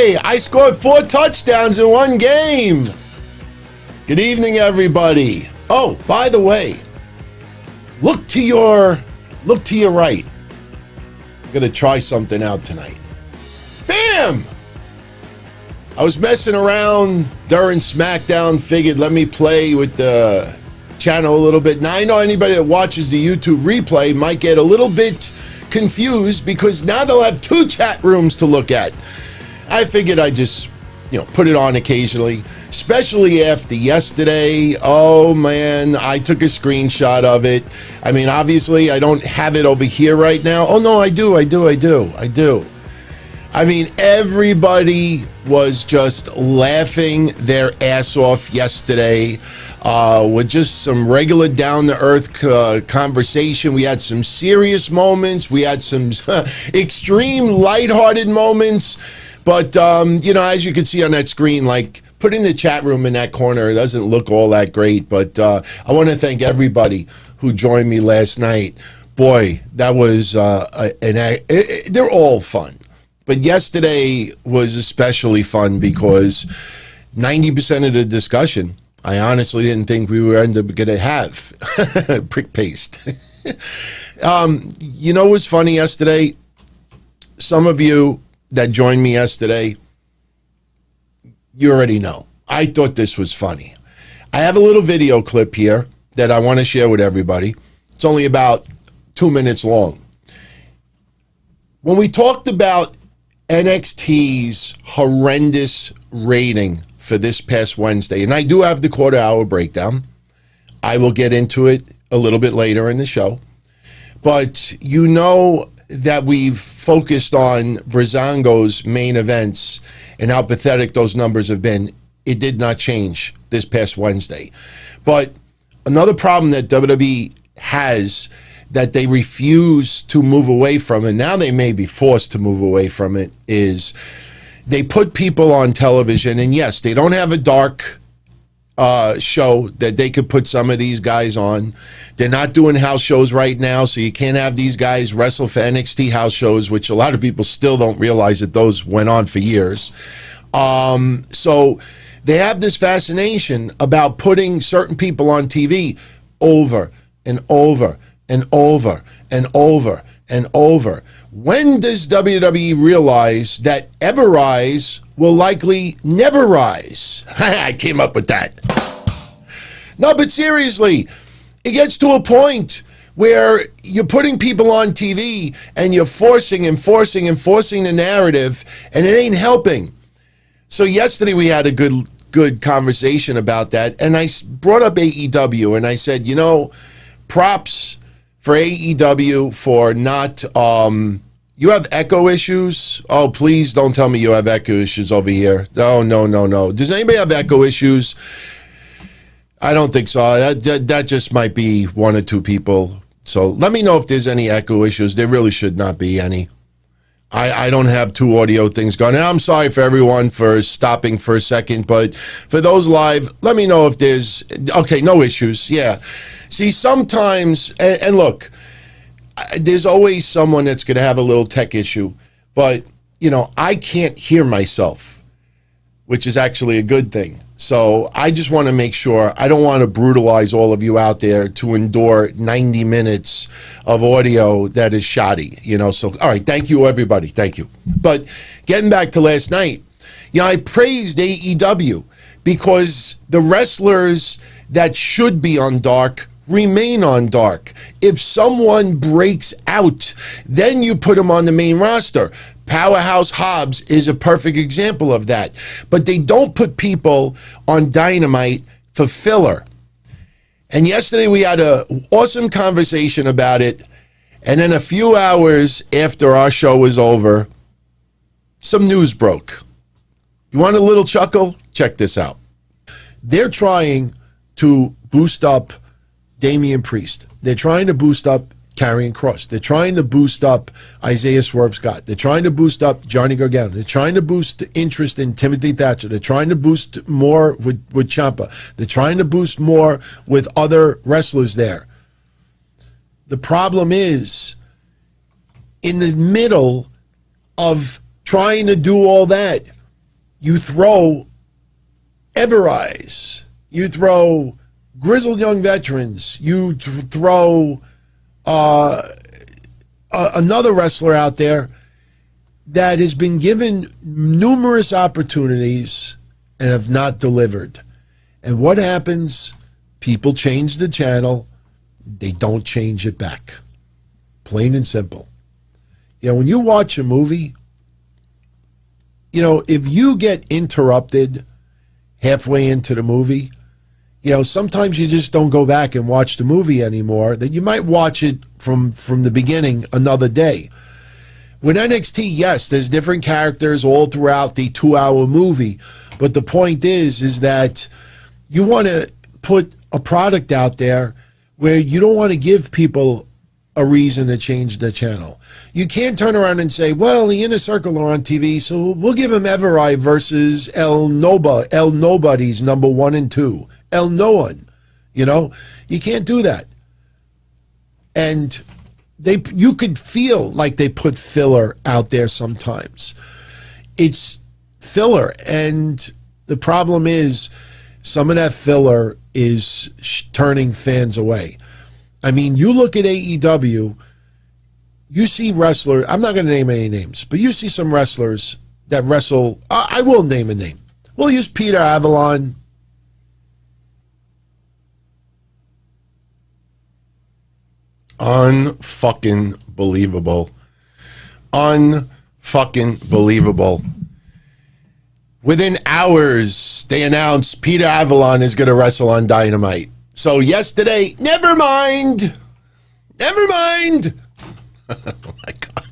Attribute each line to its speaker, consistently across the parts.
Speaker 1: Hey, I scored 4 touchdowns in one game. Good evening, everybody. Oh, by the way, look to your right. I'm gonna try something out tonight. Bam! I was messing around during SmackDown, figured let me play with the channel a little bit. Now I know anybody that watches the YouTube replay might get a little bit confused because now they'll have 2 chat rooms to look at. I figured I'd just, put it on occasionally, especially after yesterday. Oh man, I took a screenshot of it. I mean, obviously I don't have it over here right now. Oh no, I do. I mean, everybody was just laughing their ass off yesterday with just some regular down-to-earth conversation. We had some serious moments. We had some extreme lighthearted moments. But, as you can see on that screen, like, putting the chat room in that corner doesn't look all that great. But I want to thank everybody who joined me last night. Boy, that was they're all fun. But yesterday was especially fun because 90% of the discussion, I honestly didn't think we were going to have. Prick paste. What was funny yesterday? Some of you that joined me yesterday, you already know. I thought this was funny. I have a little video clip here that I want to share with everybody. It's only about 2 minutes long. When we talked about NXT's horrendous rating for this past Wednesday, and I do have the quarter hour breakdown. I will get into it a little bit later in the show. But that we've focused on Breezango's main events and how pathetic those numbers have been. It did not change this past Wednesday. But another problem that WWE has that they refuse to move away from, and now they may be forced to move away from it, is they put people on television, and yes, they don't have a dark show that they could put some of these guys on. They're not doing house shows right now, so you can't have these guys wrestle for NXT house shows, which a lot of people still don't realize that those went on for years. So they have this fascination about putting certain people on TV over and over and over and over and over. When does WWE realize that ever rise will likely never rise? I came up with that. No, but seriously, it gets to a point where you're putting people on TV and you're forcing the narrative, and it ain't helping. So yesterday we had a good conversation about that, and I brought up AEW, and I said, props for AEW for not, you have echo issues? Oh, please don't tell me you have echo issues over here. No. Does anybody have echo issues? I don't think so. That just might be 1 or 2 people. So let me know if there's any echo issues. There really should not be any. I don't have 2 audio things going. And I'm sorry for everyone for stopping for a second, but for those live, let me know if there's, okay, no issues. Yeah. See, sometimes, and look, there's always someone that's going to have a little tech issue, but, I can't hear myself, which is actually a good thing. So I just want to make sure, I don't want to brutalize all of you out there to endure 90 minutes of audio that is shoddy, So, all right, thank you, everybody. Thank you. But getting back to last night, I praised AEW because the wrestlers that should be on dark remain on dark. If someone breaks out, then you put them on the main roster. Powerhouse Hobbs is a perfect example of that. But they don't put people on Dynamite for filler. And yesterday we had an awesome conversation about it. And then a few hours after our show was over, some news broke. You want a little chuckle? Check this out. They're trying to boost up Damian Priest. They're trying to boost up Karrion Kross. They're trying to boost up Isaiah Swerve Scott. They're trying to boost up Johnny Gargano. They're trying to boost interest in Timothy Thatcher. They're trying to boost more with Ciampa. They're trying to boost more with other wrestlers there. The problem is, in the middle of trying to do all that, You throw Evereyes. You throw grizzled young veterans. You throw another wrestler out there that has been given numerous opportunities and have not delivered. And what happens? People change the channel. They don't change it back. Plain and simple. You know, when you watch a movie, you know, if you get interrupted halfway into the movie, you know, sometimes you just don't go back and watch the movie anymore. That you might watch it from the beginning another day. With NXT, yes, there's different characters all throughout the 2-hour movie. But the point is that you want to put a product out there where you don't want to give people a reason to change the channel. You can't turn around and say, well, the Inner Circle are on TV, so we'll give them Evereye versus El Nobody's number 1 and 2. El No One. You know, you can't do that. And you could feel like they put filler out there sometimes. It's filler, and the problem is some of that filler is turning fans away. I mean, you look at AEW, you see wrestlers, I'm not going to name any names, but you see some wrestlers that wrestle, I will name a name. We'll use Peter Avalon. Unfucking believable. Unfucking believable. Within hours, they announced Peter Avalon is going to wrestle on Dynamite. So yesterday, never mind. Oh my God.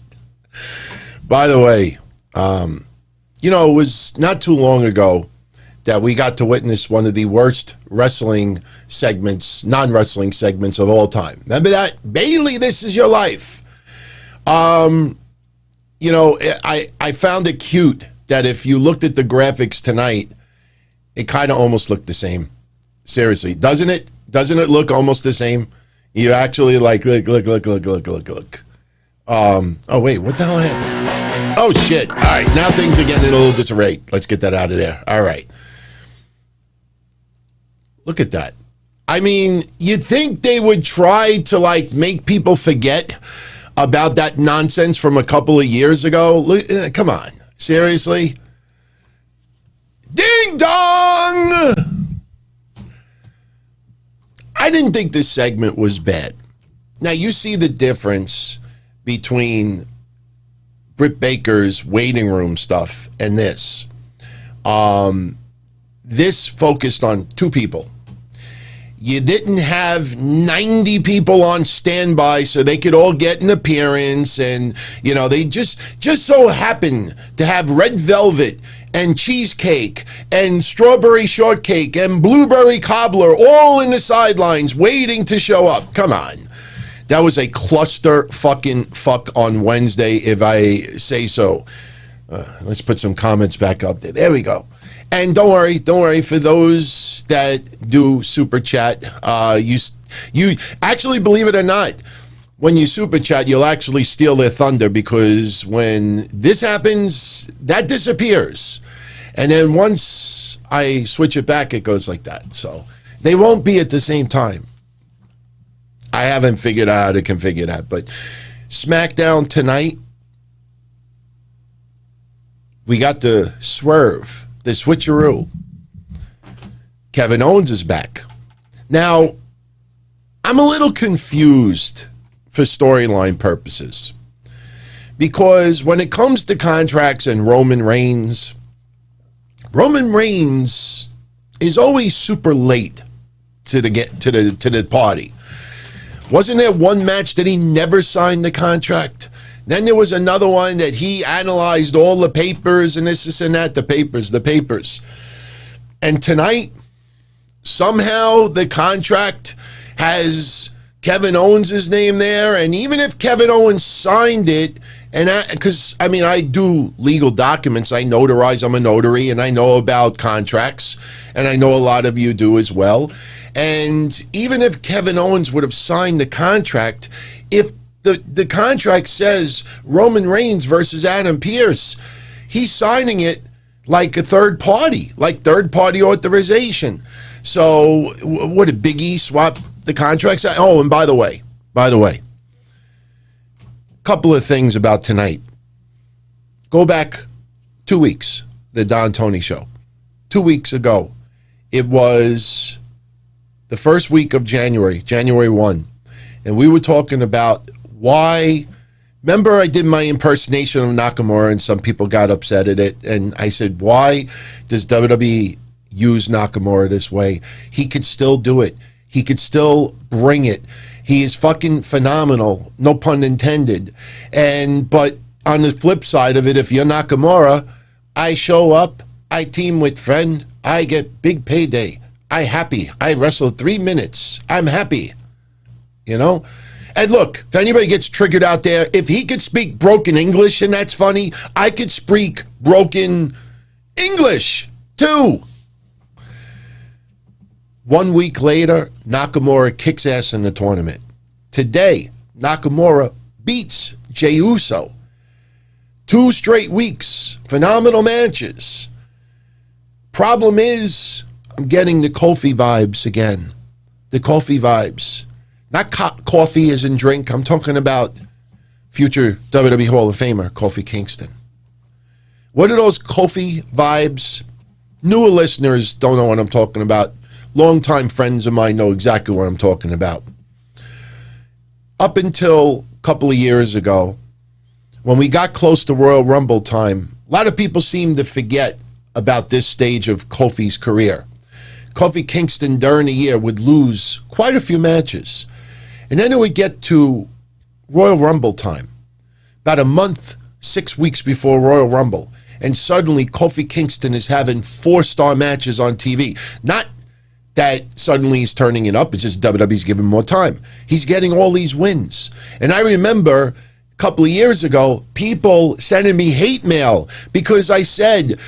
Speaker 1: By the way, you know, it was not too long ago that we got to witness one of the worst wrestling segments, non-wrestling segments of all time. Remember that? Bayley, This Is Your Life. You know, I found it cute that if you looked at the graphics tonight, it kind of almost looked the same. Seriously, doesn't it? Doesn't it look almost the same? You actually like, look. Oh, wait, what the hell happened? Oh, shit. All right, now things are getting in a little disarray. Let's get that out of there. All right. Look at that. I mean, you'd think they would try to, like, make people forget about that nonsense from a couple of years ago. Look, come on. Seriously? Ding dong! I didn't think this segment was bad. Now, you see the difference between Britt Baker's waiting room stuff and this. This focused on 2 people. You didn't have 90 people on standby so they could all get an appearance, and, you know, they just so happened to have red velvet and cheesecake and strawberry shortcake and blueberry cobbler all in the sidelines waiting to show up. Come on. That was a cluster fucking fuck on Wednesday, if I say so. Let's put some comments back up there. There we go. And don't worry, for those that do super chat, you actually, believe it or not, when you super chat, you'll actually steal their thunder, because when this happens, that disappears. And then once I switch it back, it goes like that. So they won't be at the same time. I haven't figured out how to configure that. But SmackDown tonight, we got the swerve, the switcheroo. Kevin Owens is back. Now, I'm a little confused for storyline purposes, because when it comes to contracts and Roman Reigns is always super late to the party. Wasn't there one match that he never signed the contract? Then there was another one that he analyzed all the papers and this and that, the papers. And tonight, somehow the contract has Kevin Owens' name there, and even if Kevin Owens signed it, and because I do legal documents, I notarize, I'm a notary, and I know about contracts, and I know a lot of you do as well. And even if Kevin Owens would have signed the contract, if the contract says Roman Reigns versus Adam Pearce, he's signing it like a third party, like third-party authorization. So what did Big E swap the contracts? Oh, and by the way, couple of things about tonight. Go back 2 weeks, the Don Tony show. 2 weeks ago, it was the first week of January 1, and we were talking about why. Remember, I did my impersonation of Nakamura, and some people got upset at it, and I said, why does WWE use Nakamura this way? He could still do it. He could still bring it. He is fucking phenomenal, no pun intended. But on the flip side of it, if you're Nakamura, I show up, I team with friend, I get big payday. I happy. I wrestle 3 minutes. I'm happy. You know? And look, if anybody gets triggered out there, if he could speak broken English and that's funny, I could speak broken English too. 1 week later, Nakamura kicks ass in the tournament. Today, Nakamura beats Jey Uso. 2 straight weeks, phenomenal matches. Problem is, I'm getting the Kofi vibes again. The Kofi vibes. Not coffee as in drink. I'm talking about future WWE Hall of Famer, Kofi Kingston. What are those Kofi vibes? Newer listeners don't know what I'm talking about. Longtime friends of mine know exactly what I'm talking about. Up until a couple of years ago, when we got close to Royal Rumble time, a lot of people seem to forget about this stage of Kofi's career. Kofi Kingston during the year would lose quite a few matches. And then it would get to Royal Rumble time, about a month, 6 weeks before Royal Rumble. And suddenly Kofi Kingston is having 4-star matches on TV. Not that suddenly he's turning it up. It's just WWE's giving him more time. He's getting all these wins. And I remember a couple of years ago, people sending me hate mail because I said,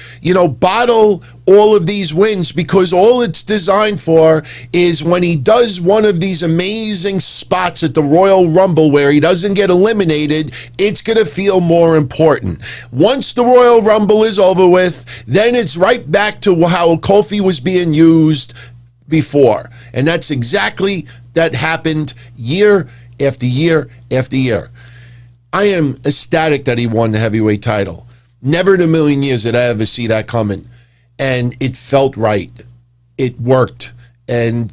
Speaker 1: bottle all of these wins because all it's designed for is when he does one of these amazing spots at the Royal Rumble where he doesn't get eliminated, it's going to feel more important. Once the Royal Rumble is over with, then it's right back to how Kofi was being used before. And that's exactly that happened year after year after year. I am ecstatic that he won the heavyweight title. Never in a million years did I ever see that coming. And it felt right. It worked. And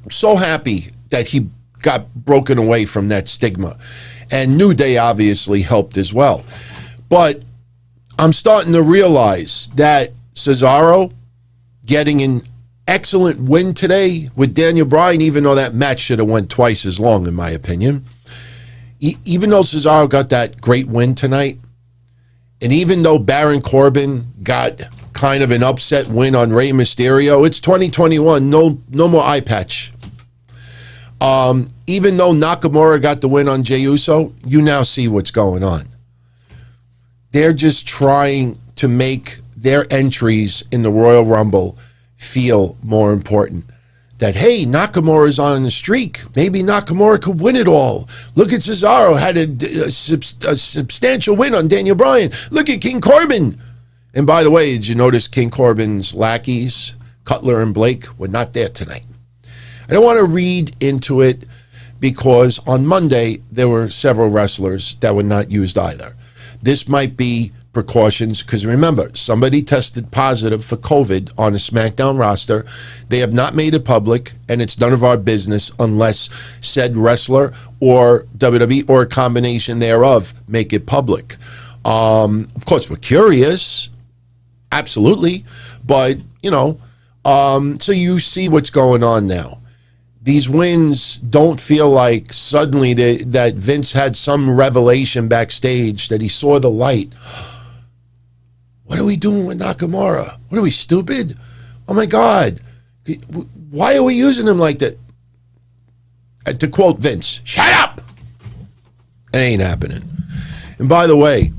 Speaker 1: I'm so happy that he got broken away from that stigma. And New Day obviously helped as well. But I'm starting to realize that Cesaro getting an excellent win today with Daniel Bryan, even though that match should have went twice as long, in my opinion. Even though Cesaro got that great win tonight, and even though Baron Corbin got kind of an upset win on Rey Mysterio, it's 2021, no more eye patch. Even though Nakamura got the win on Jey Uso, you now see what's going on. They're just trying to make their entries in the Royal Rumble feel more important. That, hey, Nakamura's on the streak. Maybe Nakamura could win it all. Look at Cesaro, had a substantial win on Daniel Bryan. Look at King Corbin. And by the way, did you notice King Corbin's lackeys, Cutler and Blake, were not there tonight? I don't want to read into it because on Monday, there were several wrestlers that were not used either. This might be precautions, because remember, somebody tested positive for COVID on a SmackDown roster. They have not made it public, and it's none of our business unless said wrestler or WWE or a combination thereof make it public. Of course, we're curious, absolutely, but, so you see what's going on now. These wins don't feel like suddenly that Vince had some revelation backstage that he saw the light. What are we doing with Nakamura? What are we, stupid? Oh my God. Why are we using him like that? To quote Vince, shut up! It ain't happening. And by the way,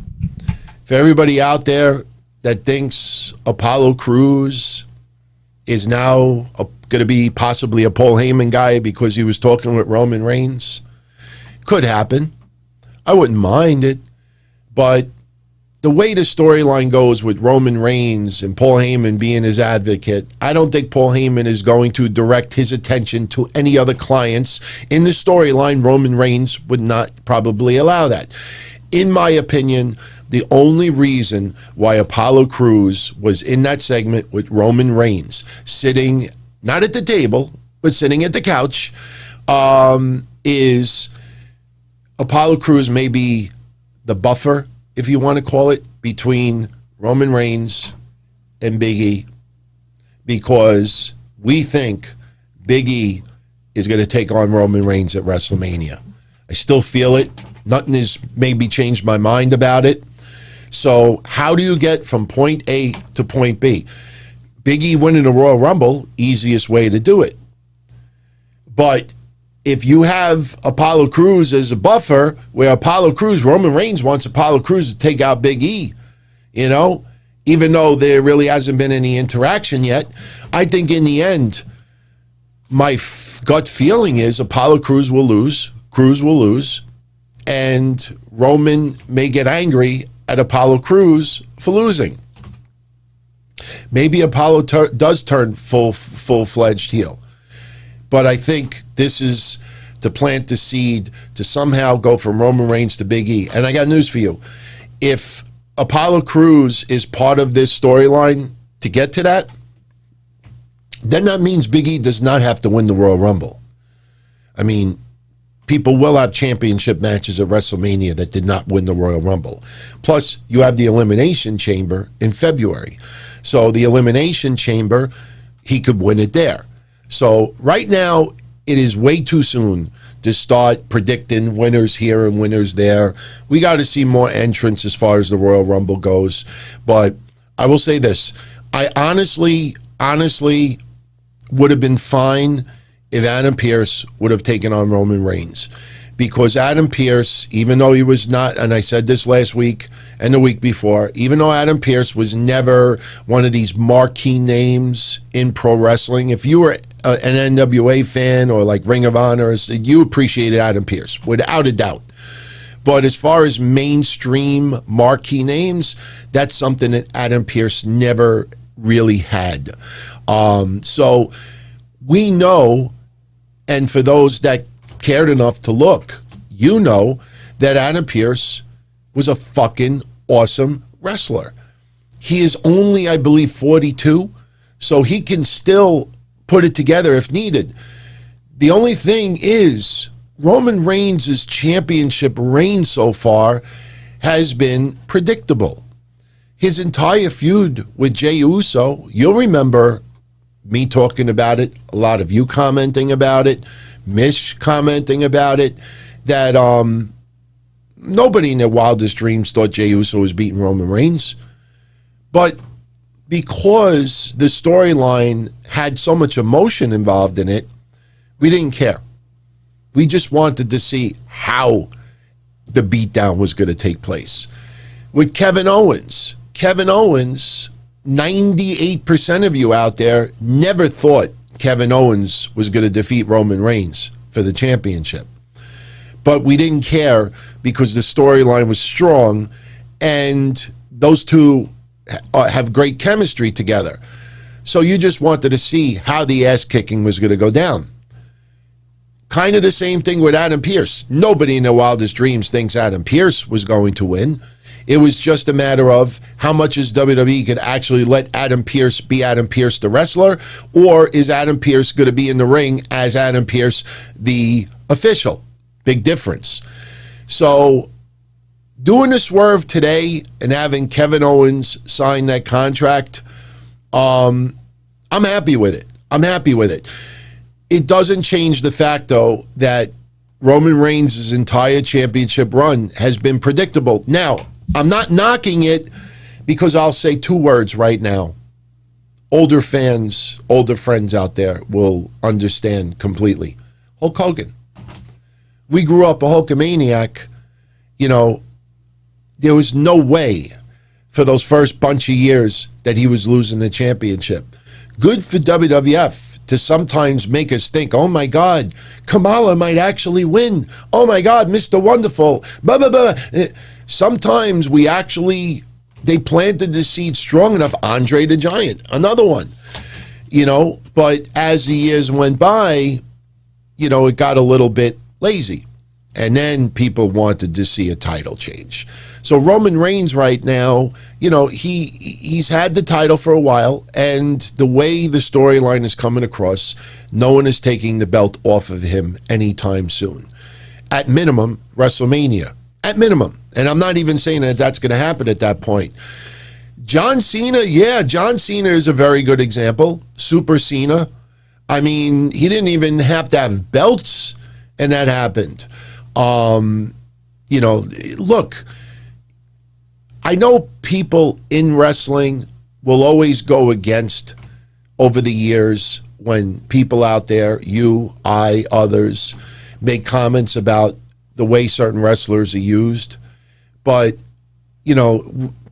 Speaker 1: for everybody out there that thinks Apollo Crews is now going to be possibly a Paul Heyman guy because he was talking with Roman Reigns, could happen. I wouldn't mind it, but the way the storyline goes with Roman Reigns and Paul Heyman being his advocate, I don't think Paul Heyman is going to direct his attention to any other clients. In the storyline, Roman Reigns would not probably allow that. In my opinion, the only reason why Apollo Crews was in that segment with Roman Reigns, sitting, not at the table, but sitting at the couch, is Apollo Crews may be the buffer, if you want to call it, between Roman Reigns and Big E, because we think Big E is going to take on Roman Reigns at WrestleMania. I still feel it. Nothing has maybe changed my mind about it. So how do you get from point A to point B? Big E winning the Royal Rumble, easiest way to do it. But if you have Apollo Crews as a buffer, where Roman Reigns wants Apollo Crews to take out Big E, you know, even though there really hasn't been any interaction yet, I think in the end, my gut feeling is Apollo Crews will lose, and Roman may get angry at Apollo Crews for losing. Maybe Apollo does turn full-fledged heel. But I think this is to plant the seed to somehow go from Roman Reigns to Big E. And I got news for you. If Apollo Crews is part of this storyline to get to that, then that means Big E does not have to win the Royal Rumble. I mean, people will have championship matches at WrestleMania that did not win the Royal Rumble. Plus, you have the Elimination Chamber in February. So the Elimination Chamber, he could win it there. So right now, it is way too soon to start predicting winners here and winners there. We got to see more entrants as far as the Royal Rumble goes. But I will say this. I honestly would have been fine if Adam Pearce would have taken on Roman Reigns. Because Adam Pearce, even though he was not, and I said this last week and the week before, even though Adam Pearce was never one of these marquee names in pro wrestling, if you were an NWA fan or like Ring of Honor, you appreciated Adam Pearce, without a doubt. But as far as mainstream marquee names, that's something that Adam Pearce never really had. So we know, and for those that cared enough to look, you know that Adam Pearce was a fucking awesome wrestler. He is only, I believe, 42, so he can still put it together if needed. The only thing is, Roman Reigns' championship reign so far has been predictable. His entire feud with Jey Uso, you'll remember me talking about it, a lot of you commenting about it, Mish commenting about it, that nobody in their wildest dreams thought Jey Uso was beating Roman Reigns. But because the storyline had so much emotion involved in it, we didn't care. We just wanted to see how the beatdown was going to take place. With Kevin Owens, 98% of you out there never thought Kevin Owens was going to defeat Roman Reigns for the championship. But we didn't care because the storyline was strong and those two have great chemistry together. So you just wanted to see how the ass kicking was going to go down. Kind of the same thing with Adam Pearce. Nobody in their wildest dreams thinks Adam Pearce was going to win. It was just a matter of how much is WWE could actually let Adam Pearce be Adam Pearce the wrestler, or is Adam Pearce going to be in the ring as Adam Pearce the official? Big difference. So doing the swerve today and having Kevin Owens sign that contract, I'm happy with it. It doesn't change the fact, though, that Roman Reigns' entire championship run has been predictable. Now, I'm not knocking it because I'll say two words right now. Older fans, older friends out there will understand completely. Hulk Hogan. We grew up a Hulkamaniac. You know, there was no way for those first bunch of years that he was losing the championship. Good for WWF to sometimes make us think, oh my God, Kamala might actually win. Oh my God, Mr. Wonderful. Blah, blah, blah. Sometimes we actually they planted the seed strong enough. Andre the Giant, another one, but as the years went by, it got a little bit lazy. And then people wanted to see a title change. So Roman Reigns right now, he's had the title for a while, and the way the storyline is coming across, no one is taking the belt off of him anytime soon. At minimum, WrestleMania. At minimum. And I'm not even saying that that's going to happen at that point. John Cena, John Cena is a very good example. Super Cena. I mean, he didn't even have to have belts, and that happened. Look, I know people in wrestling will always go against over the years when people out there, you, I, others, make comments about the way certain wrestlers are used. But,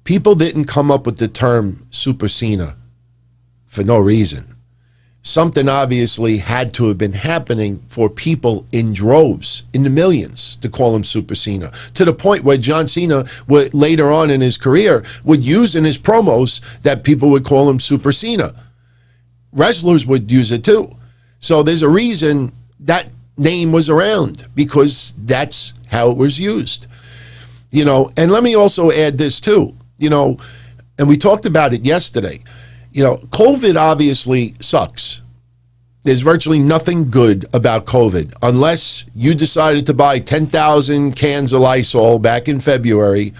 Speaker 1: people didn't come up with the term Super Cena for no reason. Something obviously had to have been happening for people in droves, in the millions, to call him Super Cena, to the point where John Cena would, later on in his career, would use in his promos that people would call him Super Cena. Wrestlers would use it too. So there's a reason that name was around, because that's how it was used. And let me also add this too, and we talked about it yesterday. COVID obviously sucks. There's virtually nothing good about COVID unless you decided to buy 10,000 cans of Lysol back in February.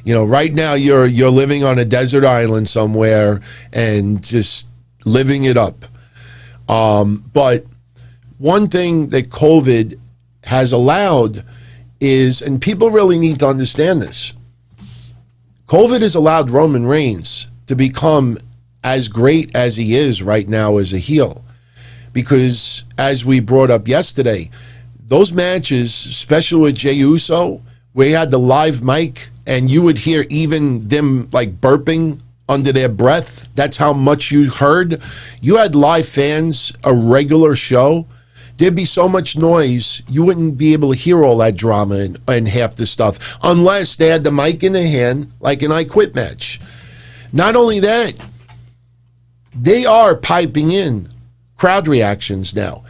Speaker 1: Right now you're living on a desert island somewhere and just living it up. But one thing that COVID has allowed is, and people really need to understand this, COVID has allowed Roman Reigns to become as great as he is right now as a heel. Because as we brought up yesterday, those matches, especially with Jey Uso, where he had the live mic and you would hear even them like burping under their breath, that's how much you heard. You had live fans, a regular show, there'd be so much noise, you wouldn't be able to hear all that drama and half the stuff, unless they had the mic in their hand, like an I Quit match. Not only that, they are piping in crowd reactions now.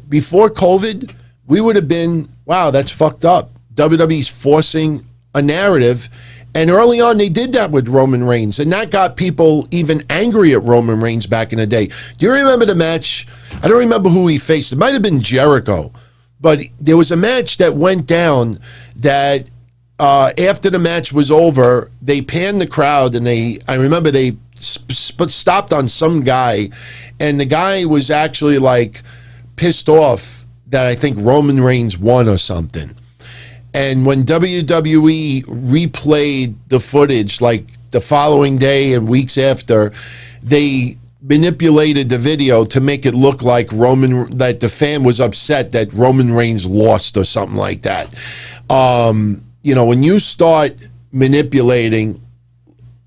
Speaker 1: Before COVID, we would have been, wow, that's fucked up. WWE's forcing a narrative. And early on, they did that with Roman Reigns. And that got people even angry at Roman Reigns back in the day. Do you remember the match? I don't remember who he faced. It might have been Jericho. But there was a match that went down that after the match was over, they panned the crowd, and I remember they stopped on some guy, and the guy was actually like pissed off that I think Roman Reigns won or something. And when WWE replayed the footage like the following day and weeks after, they manipulated the video to make it look like that the fan was upset that Roman Reigns lost or something like that. When you start manipulating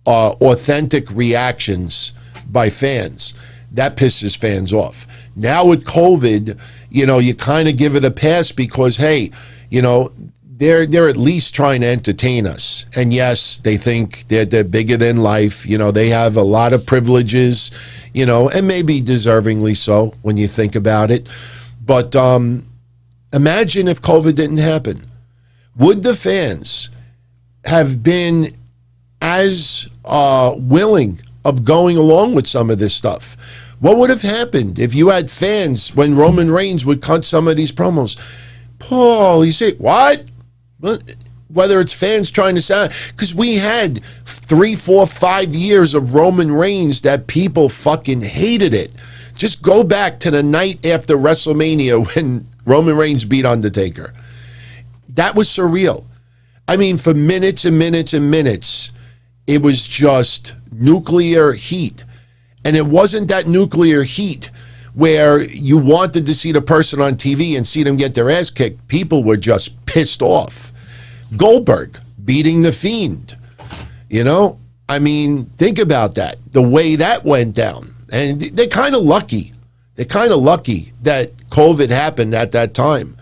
Speaker 1: authentic reactions by fans, that pisses fans off. Now with COVID, you kind of give it a pass because, hey, they're at least trying to entertain us. And yes, they think they're bigger than life. They have a lot of privileges, and maybe deservingly so when you think about it. But imagine if COVID didn't happen. Would the fans have been as willing of going along with some of this stuff? What would have happened if you had fans when Roman Reigns would cut some of these promos? Paul, you say, what? Whether it's fans trying to sound, because we had 3, 4, 5 years of Roman Reigns that people fucking hated it. Just go back to the night after WrestleMania when Roman Reigns beat Undertaker. That was surreal. I mean, for minutes and minutes and minutes, it was just nuclear heat. And it wasn't that nuclear heat where you wanted to see the person on TV and see them get their ass kicked. People were just pissed off. Goldberg beating The Fiend. I mean, think about that. The way that went down. And they're kind of lucky. They're kind of lucky that COVID happened at that time.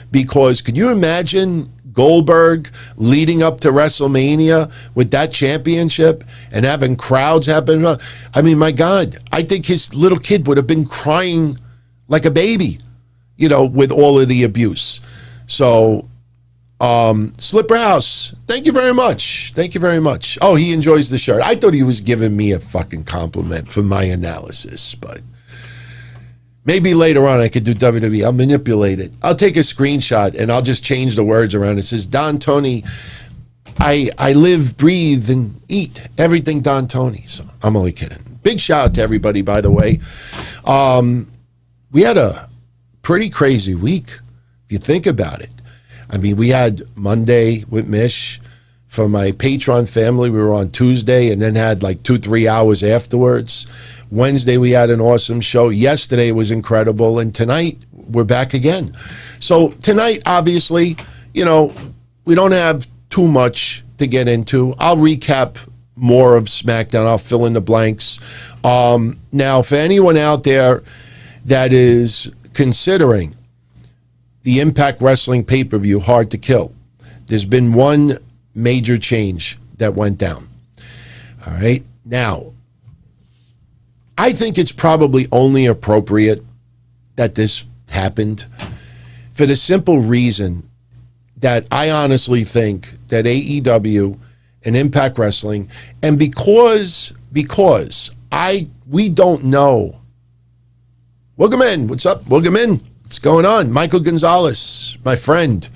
Speaker 1: Because can you imagine Goldberg leading up to WrestleMania with that championship and having crowds happen. I mean, my God, I think his little kid would have been crying like a baby, with all of the abuse. So, Slipper House, thank you very much. Thank you very much. Oh, he enjoys the shirt. I thought he was giving me a fucking compliment for my analysis, but maybe later on I could do WWE. I'll manipulate it. I'll take a screenshot and I'll just change the words around. It says, Don Tony, I live, breathe, and eat everything Don Tony. So I'm only kidding. Big shout out to everybody, by the way. We had a pretty crazy week, if you think about it. I mean, we had Monday with Mish. For my Patreon family, we were on Tuesday and then had like 2-3 hours afterwards. Wednesday, we had an awesome show. Yesterday was incredible. And tonight, we're back again. So tonight, obviously, we don't have too much to get into. I'll recap more of SmackDown. I'll fill in the blanks. Now, for anyone out there that is considering the Impact Wrestling pay-per-view, Hard to Kill, there's been one major change that went down. All right? Now, I think it's probably only appropriate that this happened for the simple reason that I honestly think that AEW and Impact Wrestling, and because we don't know. Welcome in. What's up? Welcome in. What's going on? Michael Gonzalez, my friend.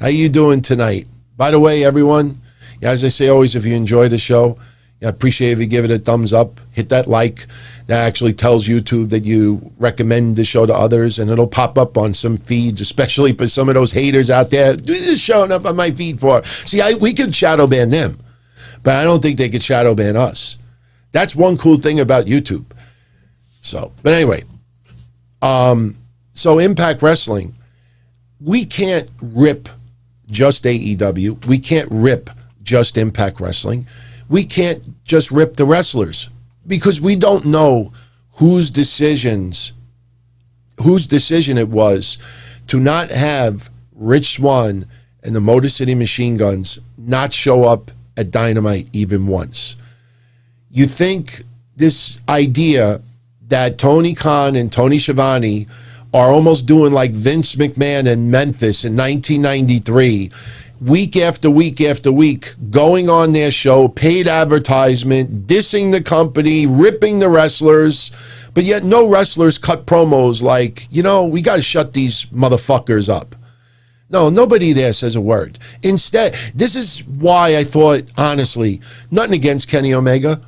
Speaker 1: How you doing tonight? By the way, everyone, as I say always, if you enjoy the show, I appreciate if you give it a thumbs up, hit that like. That actually tells YouTube that you recommend the show to others, and it'll pop up on some feeds, especially for some of those haters out there. This is showing up on my feed for. See, we could shadow ban them, but I don't think they could shadow ban us. That's one cool thing about YouTube. So, but anyway, so Impact Wrestling, we can't rip just AEW. We can't rip just Impact Wrestling. We can't just rip the wrestlers because we don't know whose decision it was to not have Rich Swann and the Motor City Machine Guns not show up at Dynamite even once. You think this idea that Tony Khan and Tony Schiavone are almost doing like Vince McMahon in Memphis in 1993, week after week after week, going on their show, paid advertisement, dissing the company, ripping the wrestlers, but yet no wrestlers cut promos like, we got to shut these motherfuckers up. No, nobody there says a word. Instead, this is why I thought, honestly, nothing against Kenny Omega.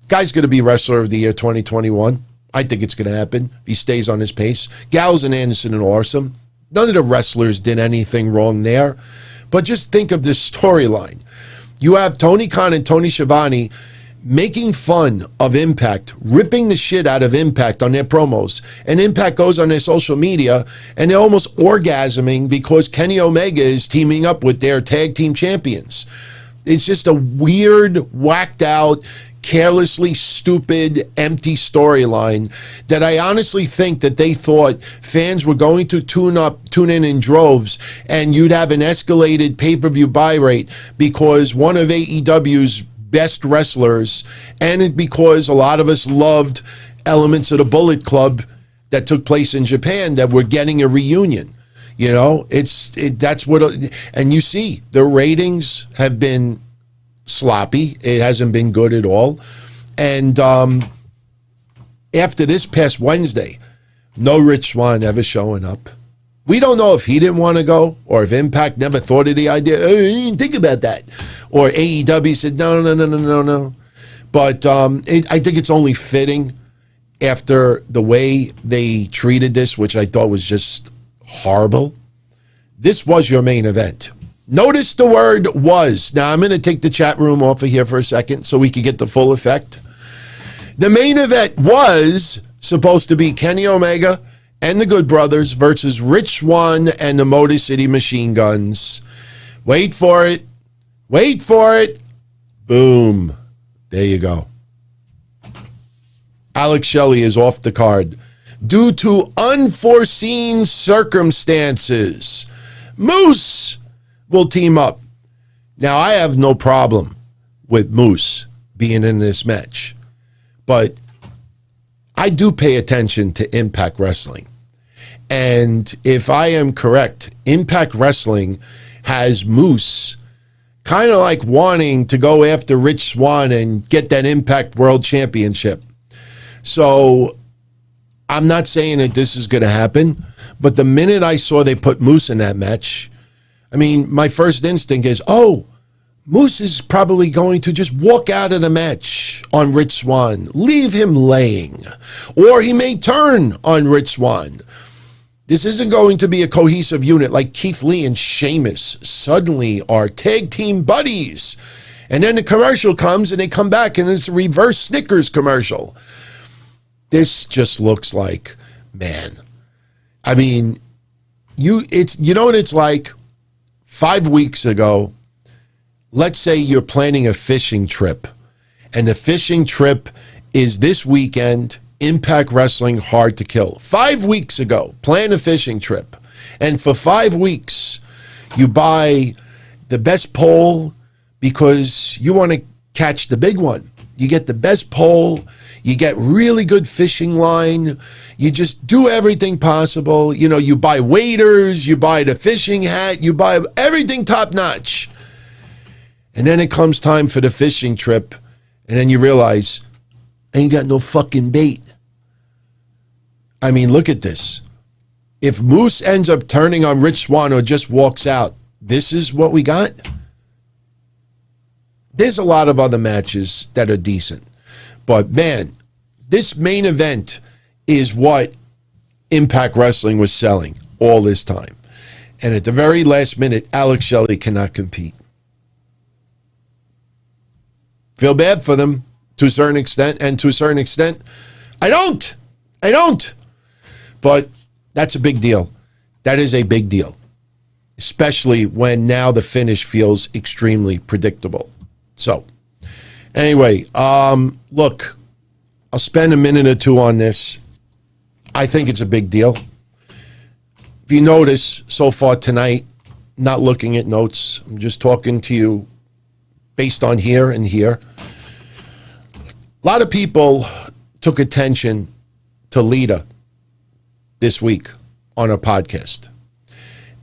Speaker 1: Guy's going to be Wrestler of the Year 2021. I think it's going to happen if he stays on his pace. Gallows and Anderson are awesome. None of the wrestlers did anything wrong there. But just think of this storyline. You have Tony Khan and Tony Schiavone making fun of Impact, ripping the shit out of Impact on their promos. And Impact goes on their social media and they're almost orgasming because Kenny Omega is teaming up with their tag team champions. It's just a weird, whacked out, carelessly stupid, empty storyline that I honestly think that they thought fans were going to tune in droves, and you'd have an escalated pay-per-view buy rate because one of AEW's best wrestlers, and because a lot of us loved elements of the Bullet Club that took place in Japan, that we're getting a reunion. That's what, and you see the ratings have been sloppy. It hasn't been good at all. And after this past Wednesday, no Rich Swann ever showing up. We don't know if he didn't want to go or if Impact never thought of the idea. Oh, he didn't think about that. Or AEW said, no. But I think it's only fitting after the way they treated this, which I thought was just horrible. This was your main event. Notice the word was. Now, I'm going to take the chat room off of here for a second so we can get the full effect. The main event was supposed to be Kenny Omega and the Good Brothers versus Rich Swann and the Motor City Machine Guns. Wait for it. Wait for it. Boom. There you go. Alex Shelley is off the card due to unforeseen circumstances. Moose will team up. Now, I have no problem with Moose being in this match, but I do pay attention to Impact Wrestling. And if I am correct, Impact Wrestling has Moose kind of like wanting to go after Rich Swann and get that Impact World Championship. So I'm not saying that this is going to happen, but the minute I saw they put Moose in that match, I mean, my first instinct is, oh, Moose is probably going to just walk out of the match on Rich Swann, leave him laying, or he may turn on Rich Swann. This isn't going to be a cohesive unit like Keith Lee and Sheamus suddenly are tag team buddies. And then the commercial comes and they come back and it's a reverse Snickers commercial. This just looks like, man. I mean, you know what it's like? 5 weeks ago, let's say you're planning a fishing trip, and the fishing trip is this weekend, Impact Wrestling Hard to Kill. 5 weeks ago, plan a fishing trip, and for 5 weeks, you buy the best pole because you want to catch the big one. You get the best pole, you get really good fishing line, you just do everything possible. You know, you buy waders, you buy the fishing hat, you buy everything top notch. And then it comes time for the fishing trip, and then you realize, I ain't got no fucking bait. I mean, look at this. If Moose ends up turning on Rich Swann or just walks out, this is what we got? There's a lot of other matches that are decent. But, man, this main event is what Impact Wrestling was selling all this time. And at the very last minute, Alex Shelley cannot compete. Feel bad for them to a certain extent, and to a certain extent, I don't. But that's a big deal. That is a big deal, especially when now the finish feels extremely predictable. So, anyway, look, I'll spend a minute or two on this. I think it's a big deal. If you notice so far tonight, not looking at notes, I'm just talking to you based on here and here. A lot of people took attention to Lita this week on a podcast.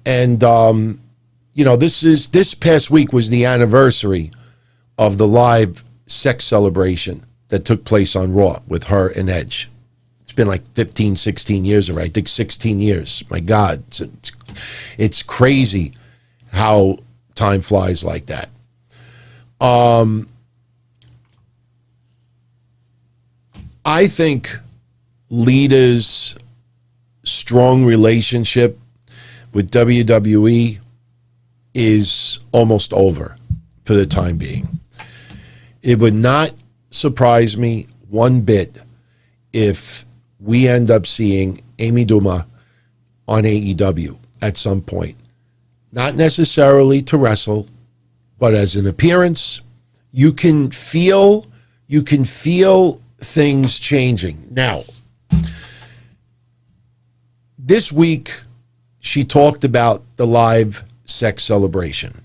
Speaker 1: And, this past week was the anniversary of the live sex celebration that took place on Raw with her and Edge. It's been like 15, 16 years already. I think 16 years. My God, it's crazy how time flies like that. I think Lita's strong relationship with WWE is almost over for the time being. It would not surprise me one bit if we end up seeing Amy Dumas on AEW at some point. Not necessarily to wrestle, but as an appearance. You can feel things changing. Now, this week, she talked about the live sex celebration.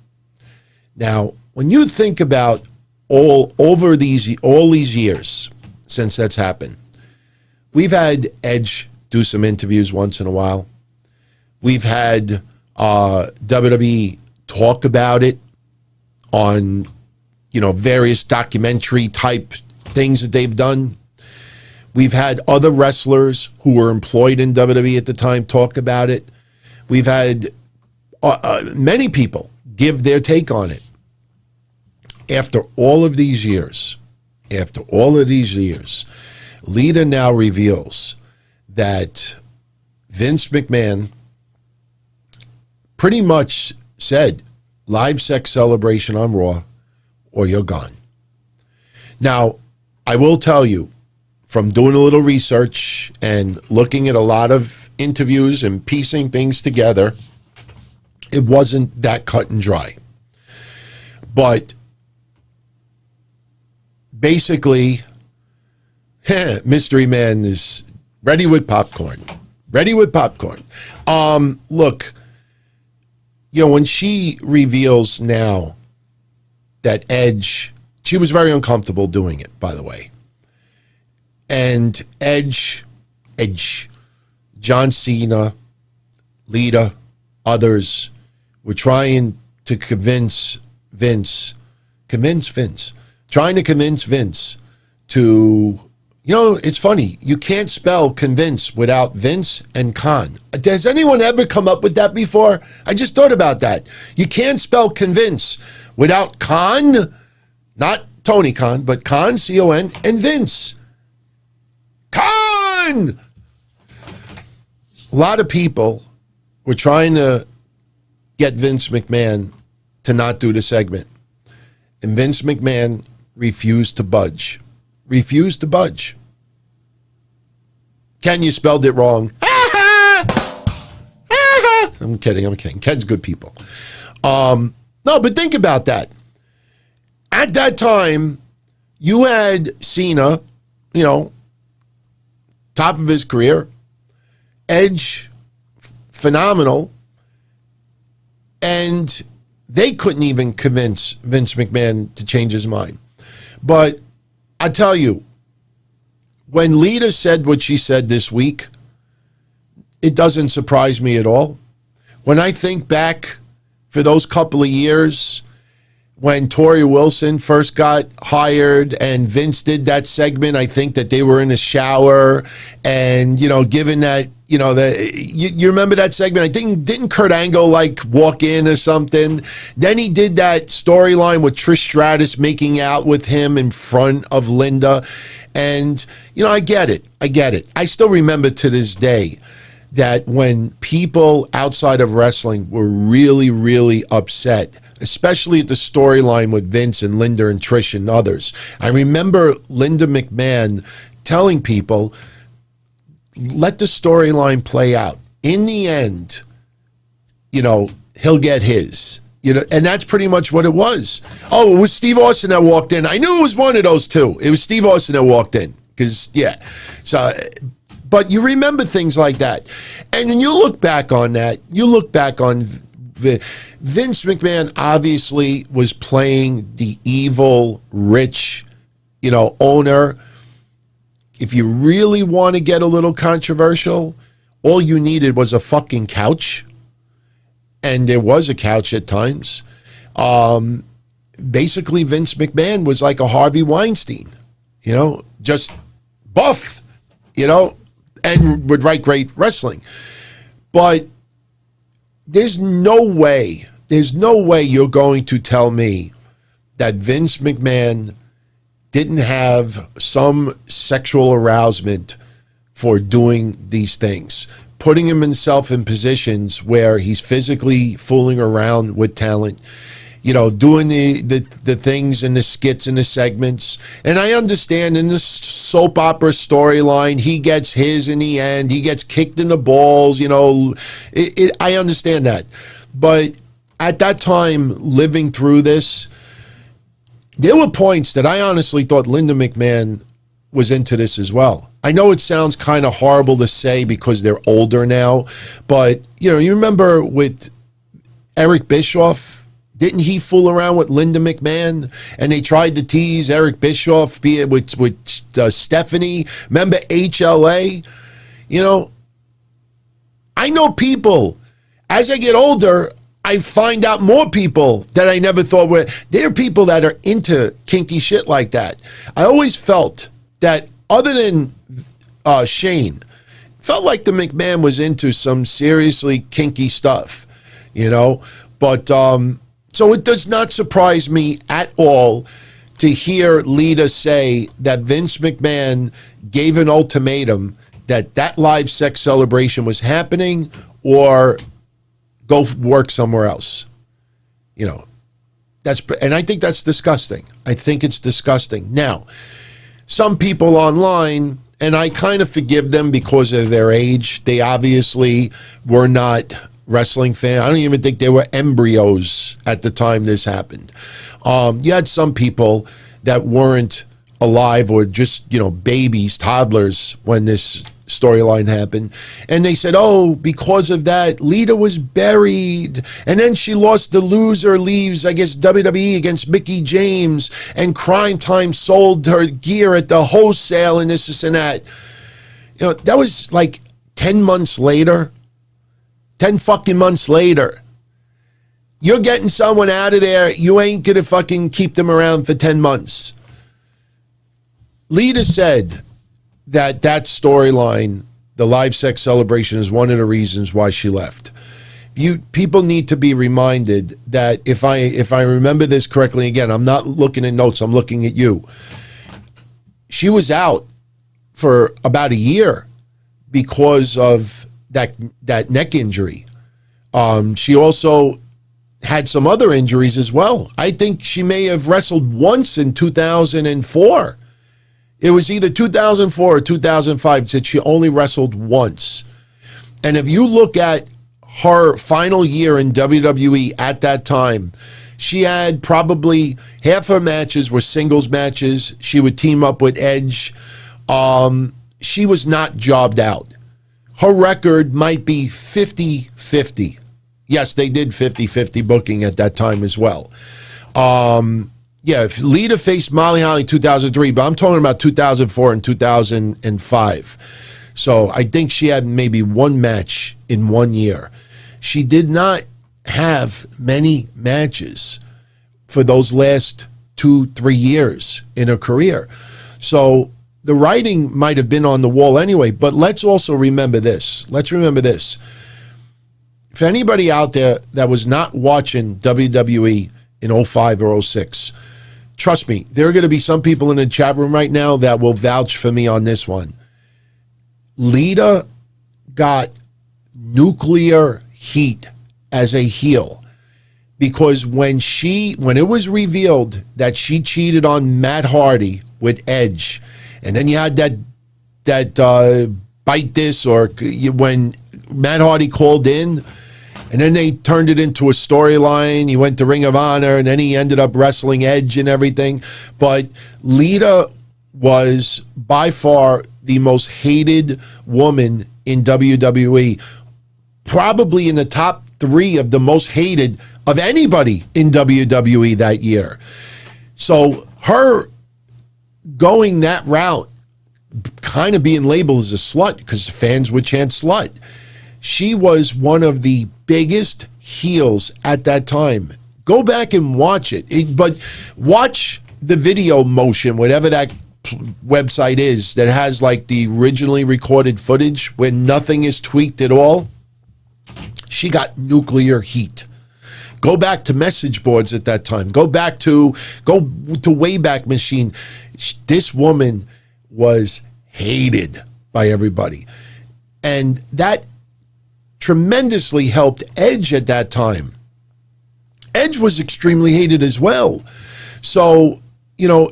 Speaker 1: Now, when you think about all these years since that's happened, we've had Edge do some interviews once in a while. We've had WWE talk about it on, various documentary type things that they've done. We've had other wrestlers who were employed in WWE at the time talk about it. We've had many people give their take on it. After all of these years, Lita now reveals that Vince McMahon pretty much said, live sex celebration on Raw or you're gone. Now, I will tell you, from doing a little research and looking at a lot of interviews and piecing things together, it wasn't that cut and dry. But basically, Mystery Man is ready with popcorn. Look, when she reveals now that Edge, she was very uncomfortable doing it, by the way. And Edge, John Cena, Lita, others were trying to convince Vince to, it's funny, you can't spell convince without Vince and Khan. Has anyone ever come up with that before? I just thought about that. You can't spell convince without Khan, not Tony Khan, but Khan, C-O-N, and Vince. Khan! A lot of people were trying to get Vince McMahon to not do the segment. And Vince McMahon refused to budge. Ken, you spelled it wrong. I'm kidding. Ken's good people. No, but think about that. At that time, you had Cena, top of his career. Edge, phenomenal. And they couldn't even convince Vince McMahon to change his mind. But I tell you, when Lita said what she said this week, it doesn't surprise me at all. When I think back for those couple of years when Tori Wilson first got hired and Vince did that segment, I think that they were in a shower and, given that, you remember that segment? I think, didn't Kurt Angle walk in or something? Then he did that storyline with Trish Stratus making out with him in front of Linda. And, I get it. I still remember to this day that when people outside of wrestling were really, really upset, especially at the storyline with Vince and Linda and Trish and others, I remember Linda McMahon telling people, let the storyline play out. In the end, he'll get his. And that's pretty much what it was. Oh, it was Steve Austin that walked in. I knew it was one of those two. It was Steve Austin that walked in. So, but you remember things like that. And then you look back on that. You look back on Vince McMahon obviously was playing the evil, rich, owner. If you really want to get a little controversial, all you needed was a fucking couch. And there was a couch at times. Basically, Vince McMahon was like a Harvey Weinstein, just buff, and would write great wrestling. But there's no way you're going to tell me that Vince McMahon didn't have some sexual arousement for doing these things, putting himself in positions where he's physically fooling around with talent, doing the things and the skits and the segments. And I understand in this soap opera storyline, he gets his in the end. He gets kicked in the balls, I understand that. But at that time, living through this, there were points that I honestly thought Linda McMahon was into this as well. I know it sounds kind of horrible to say because they're older now, but, you remember with Eric Bischoff, didn't he fool around with Linda McMahon? And they tried to tease Eric Bischoff with Stephanie. Remember HLA? I know people. As I get older, I find out more people that I never thought were. There are people that are into kinky shit like that. I always felt that other than Shane, felt like the McMahon was into some seriously kinky stuff, But so it does not surprise me at all to hear Lita say that Vince McMahon gave an ultimatum that live sex celebration was happening or go work somewhere else. And I think that's disgusting. I think it's disgusting. Now, some people online, and I kind of forgive them because of their age. They obviously were not wrestling fans. I don't even think they were embryos at the time this happened. You had some people that weren't alive or just, babies, toddlers when this storyline happened. And they said, oh, because of that, Lita was buried. And then she lost, the loser leaves, I guess, WWE against Mickie James. And Crime Time sold her gear at the wholesale and this and that. You know, that was like 10 months later. 10 fucking months later. You're getting someone out of there. You ain't going to fucking keep them around for 10 months. Lita said that storyline, the live sex celebration, is one of the reasons why she left. People need to be reminded that if I remember this correctly, again, I'm not looking at notes, I'm looking at you. She was out for about a year because of that neck injury. She also had some other injuries as well. I think she may have wrestled once in 2004. It was either 2004 or 2005. It said she only wrestled once. And if you look at her final year in WWE at that time, she had probably half her matches were singles matches. She would team up with Edge. She was not jobbed out. Her record might be 50-50. Yes, they did 50-50 booking at that time as well. Yeah, if Lita faced Molly Holly in 2003, but I'm talking about 2004 and 2005. So I think she had maybe one match in 1 year. She did not have many matches for those last 2-3 years in her career. So the writing might have been on the wall anyway, but let's also remember this. Let's remember this. For anybody out there that was not watching WWE in 05 or 06, trust me, there are going to be some people in the chat room right now that will vouch for me on this one. Lita got nuclear heat as a heel because when it was revealed that she cheated on Matt Hardy with Edge, and then you had that bite this, or when Matt Hardy called in, and then they turned it into a storyline. He went to Ring of Honor, and then he ended up wrestling Edge and everything. But Lita was by far the most hated woman in WWE, probably in the top 3 of the most hated of anybody in WWE that year. So her going that route, kind of being labeled as a slut, because fans would chant slut. She was one of the biggest heels at that time. Go back and watch it. But watch the video motion, whatever that website is that has like the originally recorded footage where nothing is tweaked at all. She got nuclear heat. Go back to message boards at that time. Go to Wayback Machine. This woman was hated by everybody. And that tremendously helped Edge at that time. Edge was extremely hated as well. So, you know,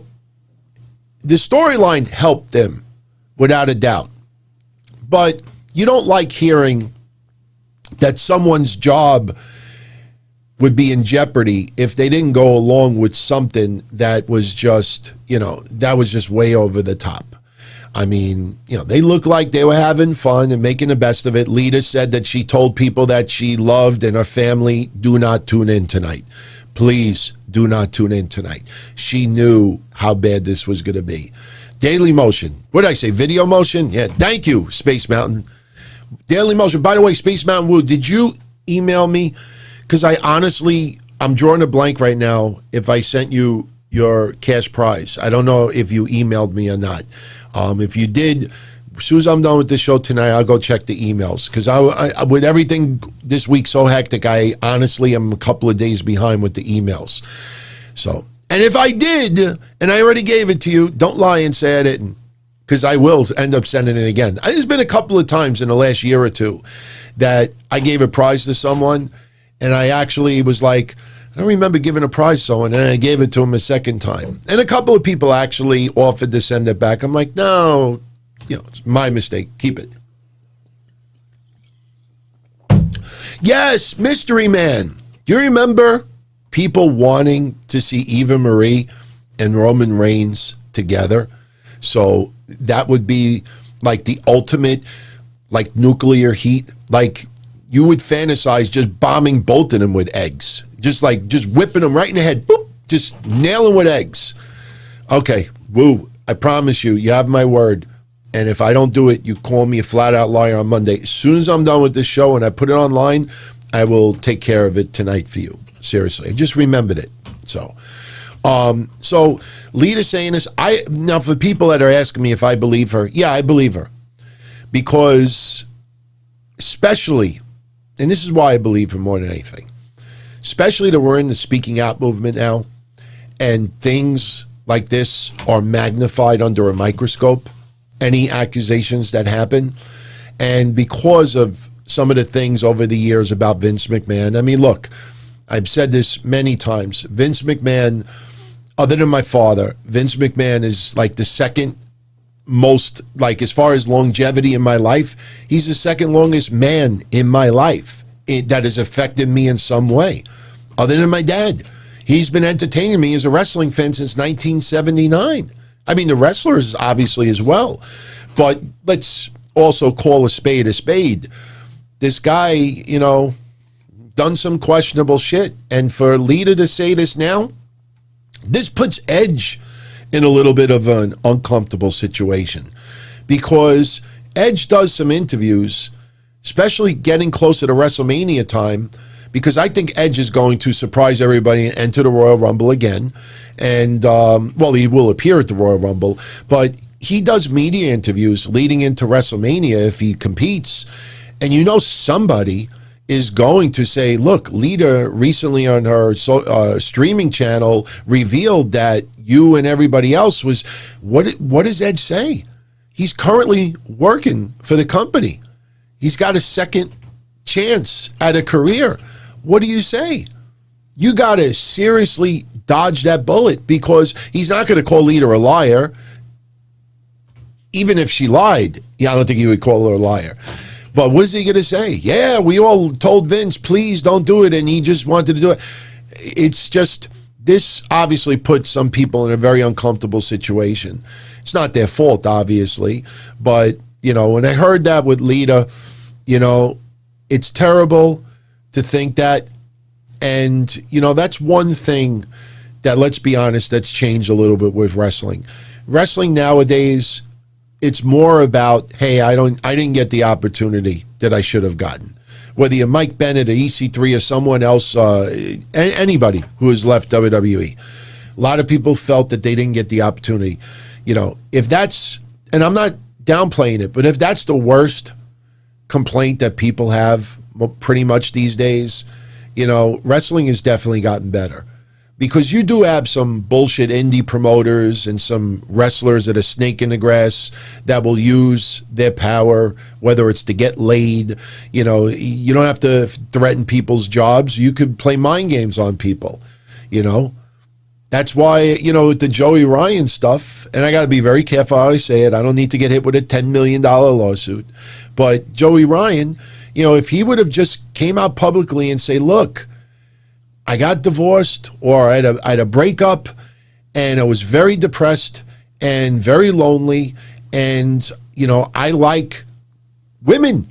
Speaker 1: the storyline helped them without a doubt. But you don't like hearing that someone's job would be in jeopardy if they didn't go along with something that was just, that was just way over the top. I mean, they looked like they were having fun and making the best of it. Lita said that she told people that she loved and her family, do not tune in tonight. Please do not tune in tonight. She knew how bad this was going to be. Daily Motion. What did I say? Video Motion? Yeah, thank you, Space Mountain. Daily Motion. By the way, Space Mountain Woo, did you email me? Because I'm drawing a blank right now if I sent you your cash prize. I don't know if you emailed me or not. If you did, as soon as I'm done with this show tonight, I'll go check the emails. Because I with everything this week so hectic, I honestly am a couple of days behind with the emails. So, and if I did, and I already gave it to you, don't lie and say I didn't. Because I will end up sending it again. There's been a couple of times in the last year or two that I gave a prize to someone, and I actually was like, I don't remember giving a prize to someone, and I gave it to him a second time. And a couple of people actually offered to send it back. I'm like, no, it's my mistake. Keep it. Yes, Mystery Man. Do you remember people wanting to see Eva Marie and Roman Reigns together? So that would be like the ultimate, like nuclear heat. Like you would fantasize just bombing both of them with eggs. Just whipping them right in the head. Boop, just nailing with eggs. Okay, woo, I promise you, you have my word. And if I don't do it, you call me a flat out liar on Monday. As soon as I'm done with this show and I put it online, I will take care of it tonight for you. Seriously. I just remembered it. So Lita saying this, now for people that are asking me if I believe her, yeah, I believe her. Because especially, and this is why I believe her more than anything, especially that we're in the speaking out movement now, and things like this are magnified under a microscope, any accusations that happen. And because of some of the things over the years about Vince McMahon, I mean, look, I've said this many times, Vince McMahon, other than my father, Vince McMahon is like the second most, like as far as longevity in my life, he's the second longest man in my life that has affected me in some way, other than my dad. He's been entertaining me as a wrestling fan since 1979. I mean, the wrestlers obviously as well, but let's also call a spade a spade. This guy, you know, done some questionable shit. And for Lita to say this now, this puts Edge in a little bit of an uncomfortable situation, because Edge does some interviews, especially getting closer to WrestleMania time, because I think Edge is going to surprise everybody and enter the Royal Rumble again. And, well, he will appear at the Royal Rumble, but he does media interviews leading into WrestleMania if he competes. And you know somebody is going to say, look, Lita recently on her streaming channel revealed that you and everybody else was, what does Edge say? He's currently working for the company. He's got a second chance at a career. What do you say? You got to seriously dodge that bullet, because he's not going to call Lita a liar. Even if she lied, yeah, I don't think he would call her a liar. But what is he going to say? Yeah, we all told Vince, please don't do it, and he just wanted to do it. It's just, this obviously puts some people in a very uncomfortable situation. It's not their fault, obviously, but, you know, when I heard that with Lita, you know, it's terrible to think that. And, you know, that's one thing that, let's be honest, that's changed a little bit with wrestling. Wrestling nowadays, it's more about, hey, I didn't get the opportunity that I should have gotten. Whether you're Mike Bennett or EC3 or someone else, anybody who has left WWE, a lot of people felt that they didn't get the opportunity. You know, if that's, and I'm not downplaying it, but if that's the worst complaint that people have pretty much these days, you know, wrestling has definitely gotten better. Because you do have some bullshit indie promoters and some wrestlers that are snake in the grass that will use their power, whether it's to get laid. You know, you don't have to threaten people's jobs. You could play mind games on people, you know. That's why, you know, the Joey Ryan stuff, and I got to be very careful how I say it. I don't need to get hit with a $10 million lawsuit. But Joey Ryan, you know, if he would have just came out publicly and say, look, I got divorced, or I had a breakup, and I was very depressed and very lonely, and, you know, I like women.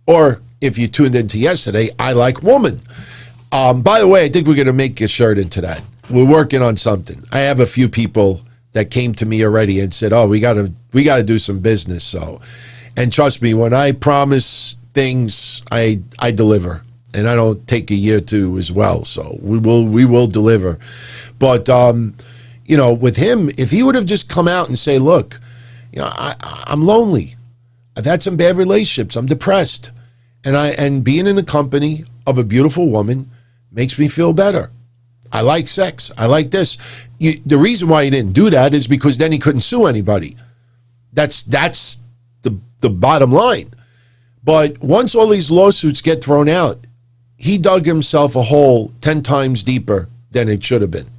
Speaker 1: Or if you tuned into yesterday, I like woman. By the way, I think we're going to make a shirt into that. We're working on something. I have a few people that came to me already and said, oh, we got to do some business. So, and trust me, when I promise things, I deliver. And I don't take a year or two as well. So we will deliver. But, you know, with him, if he would have just come out and say, look, you know, I'm lonely. I've had some bad relationships. I'm depressed. And being in the company of a beautiful woman makes me feel better. I like sex. I like this. The reason why he didn't do that is because then he couldn't sue anybody. That's the bottom line. But once all these lawsuits get thrown out, he dug himself a hole 10 times deeper than it should have been.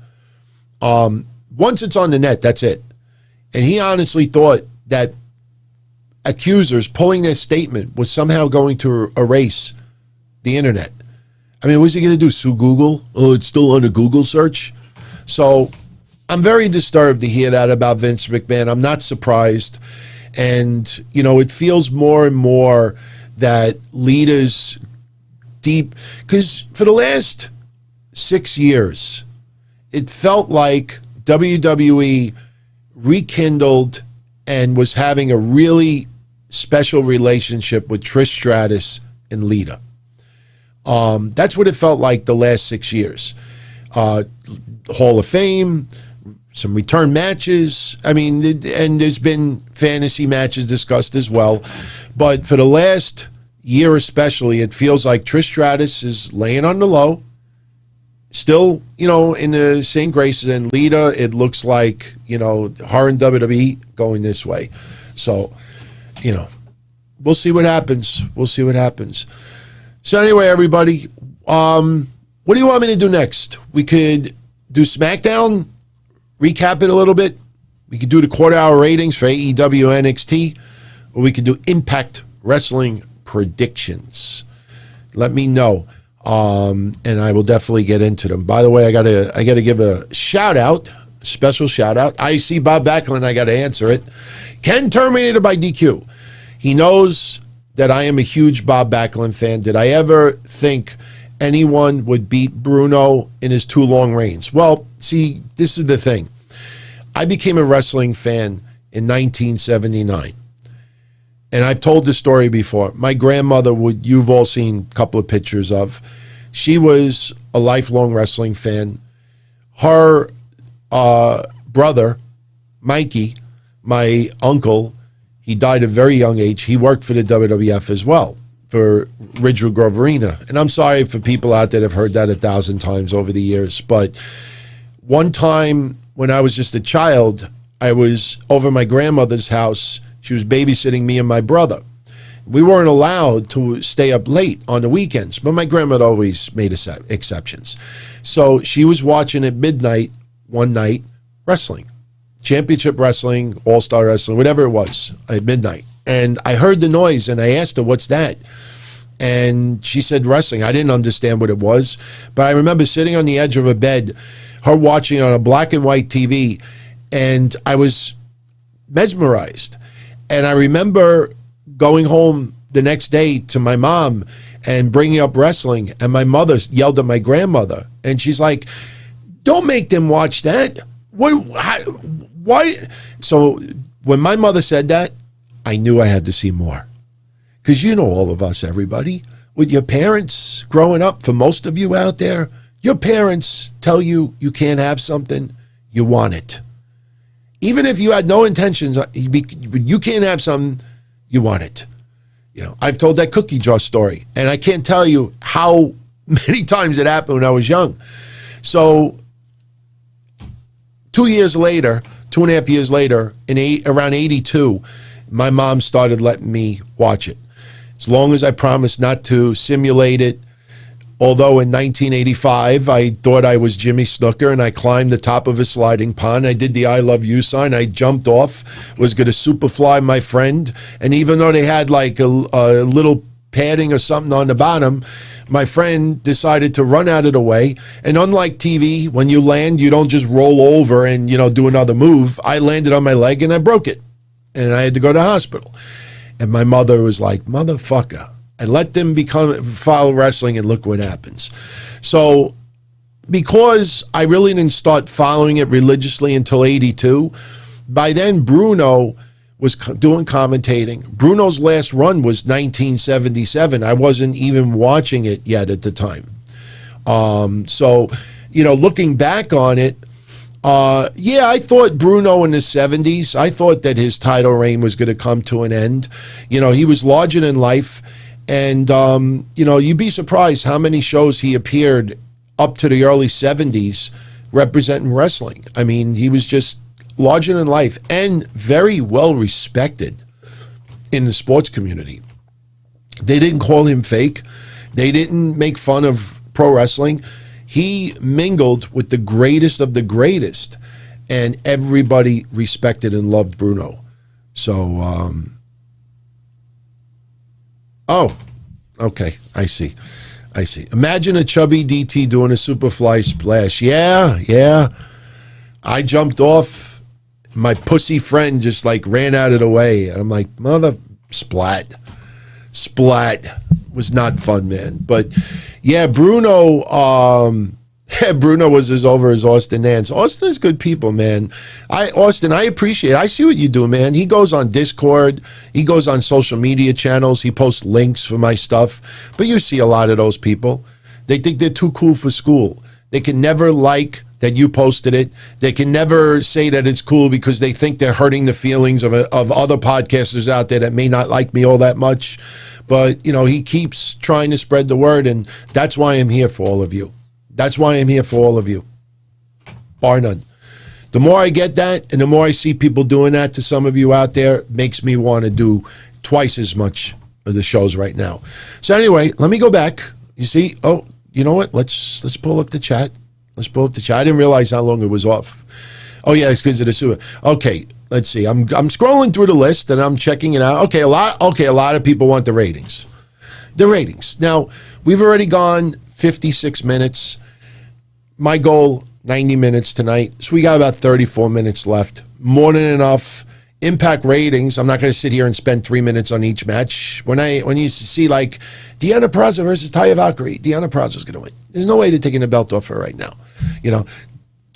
Speaker 1: Once it's on the net, that's it. And he honestly thought that accusers pulling their statement was somehow going to erase the internet. I mean, what's he going to do, sue Google? Oh, it's still on a Google search? So I'm very disturbed to hear that about Vince McMahon. I'm not surprised. And, you know, it feels more and more that Lita's deep, because for the last 6 years, it felt like WWE rekindled and was having a really special relationship with Trish Stratus and Lita. That's what it felt like the last 6 years. Hall of Fame, some return matches. I mean, and there's been fantasy matches discussed as well. But for the last year especially, it feels like Trish Stratus is laying on the low. Still, you know, in the same graces. And Lita, it looks like, you know, her and WWE going this way. So, you know, we'll see what happens. We'll see what happens. So anyway, everybody, what do you want me to do next? We could do SmackDown, recap it a little bit. We could do the quarter-hour ratings for AEW NXT, or we could do Impact Wrestling predictions. Let me know, and I will definitely get into them. By the way, I gotta give a shout out, special shout out. I see Bob Backlund. I got to answer it. Ken terminated by DQ. He knows that I am a huge Bob Backlund fan. Did I ever think anyone would beat Bruno in his 2 long reigns? Well, see, this is the thing. I became a wrestling fan in 1979. And I've told this story before. My grandmother, you've all seen a couple of pictures of. She was a lifelong wrestling fan. Her brother, Mikey, my uncle, he died at a very young age. He worked for the WWF as well, for Ridgewood Grove Arena. And I'm sorry for people out there that have heard that 1,000 times over the years. But one time when I was just a child, I was over my grandmother's house. She was babysitting me and my brother. We weren't allowed to stay up late on the weekends, but my grandmother always made exceptions. So she was watching at midnight one night wrestling. Championship Wrestling, All-Star Wrestling, whatever it was, at midnight. And I heard the noise, and I asked her, what's that? And she said wrestling. I didn't understand what it was, but I remember sitting on the edge of a bed, her watching on a black and white TV, and I was mesmerized. And I remember going home the next day to my mom and bringing up wrestling, and my mother yelled at my grandmother, and she's like, don't make them watch that. Why? So when my mother said that, I knew I had to see more. Because you know all of us, everybody, with your parents growing up, for most of you out there, your parents tell you you can't have something, you want it. Even if you had no intentions, you can't have something, you want it. You know, I've told that cookie jar story, and I can't tell you how many times it happened when I was young. So 2 years later, 2.5 years later, around 82, my mom started letting me watch it. As long as I promised not to simulate it. Although in 1985, I thought I was Jimmy Snooker, and I climbed the top of a sliding pond. I did the I love you sign. I jumped off, was going to superfly my friend. And even though they had like a little padding or something on the bottom, my friend decided to run out of the way. And unlike TV, when you land, you don't just roll over and, you know, do another move. I landed on my leg and I broke it. And I had to go to the hospital. And my mother was like, motherfucker. I let them follow wrestling, and look what happens. So because I really didn't start following it religiously until 82, by then Bruno was doing commentating. Bruno's last run was 1977. I wasn't even watching it yet at the time. So, you know, looking back on it, yeah, I thought Bruno in the 70s, I thought that his title reign was going to come to an end. You know, he was larger than life. And, you know, you'd be surprised how many shows he appeared up to the early 70s representing wrestling. I mean, he was just larger than life and very well respected in the sports community. They didn't call him fake. They didn't make fun of pro wrestling. He mingled with the greatest of the greatest, and everybody respected and loved Bruno. So, oh, okay, I see. Imagine a chubby DT doing a superfly splash. Yeah. I jumped off my pussy friend just like ran out of the way. I'm like, mother splat was not fun, man. But yeah, Bruno was as over as Austin Nance. Austin is good people, man. Austin, I appreciate it. I see what you do, man. He goes on Discord. He goes on social media channels. He posts links for my stuff. But you see a lot of those people. They think they're too cool for school. They can never like that you posted it. They can never say that it's cool because they think they're hurting the feelings of other podcasters out there that may not like me all that much. But, you know, he keeps trying to spread the word, and that's why I'm here for all of you. That's why I'm here for all of you, bar none. The more I get that, and the more I see people doing that to some of you out there, makes me want to do twice as much of the shows right now. So anyway, let me go back. You see, oh, you know what? Let's pull up the chat. Let's pull up the chat. I didn't realize how long it was off. Oh yeah, it's because of the sewer. Okay, let's see. I'm scrolling through the list and I'm checking it out. Okay, a lot of people want the ratings. The ratings. Now, we've already gone 56 minutes. My goal, 90 minutes tonight. So we got about 34 minutes left. More than enough. Impact ratings. I'm not going to sit here and spend 3 minutes on each match. When you see like Deanna Praza versus Taya Valkyrie, Deanna Praza's going to win. There's no way they're taking the belt off her right now. You know,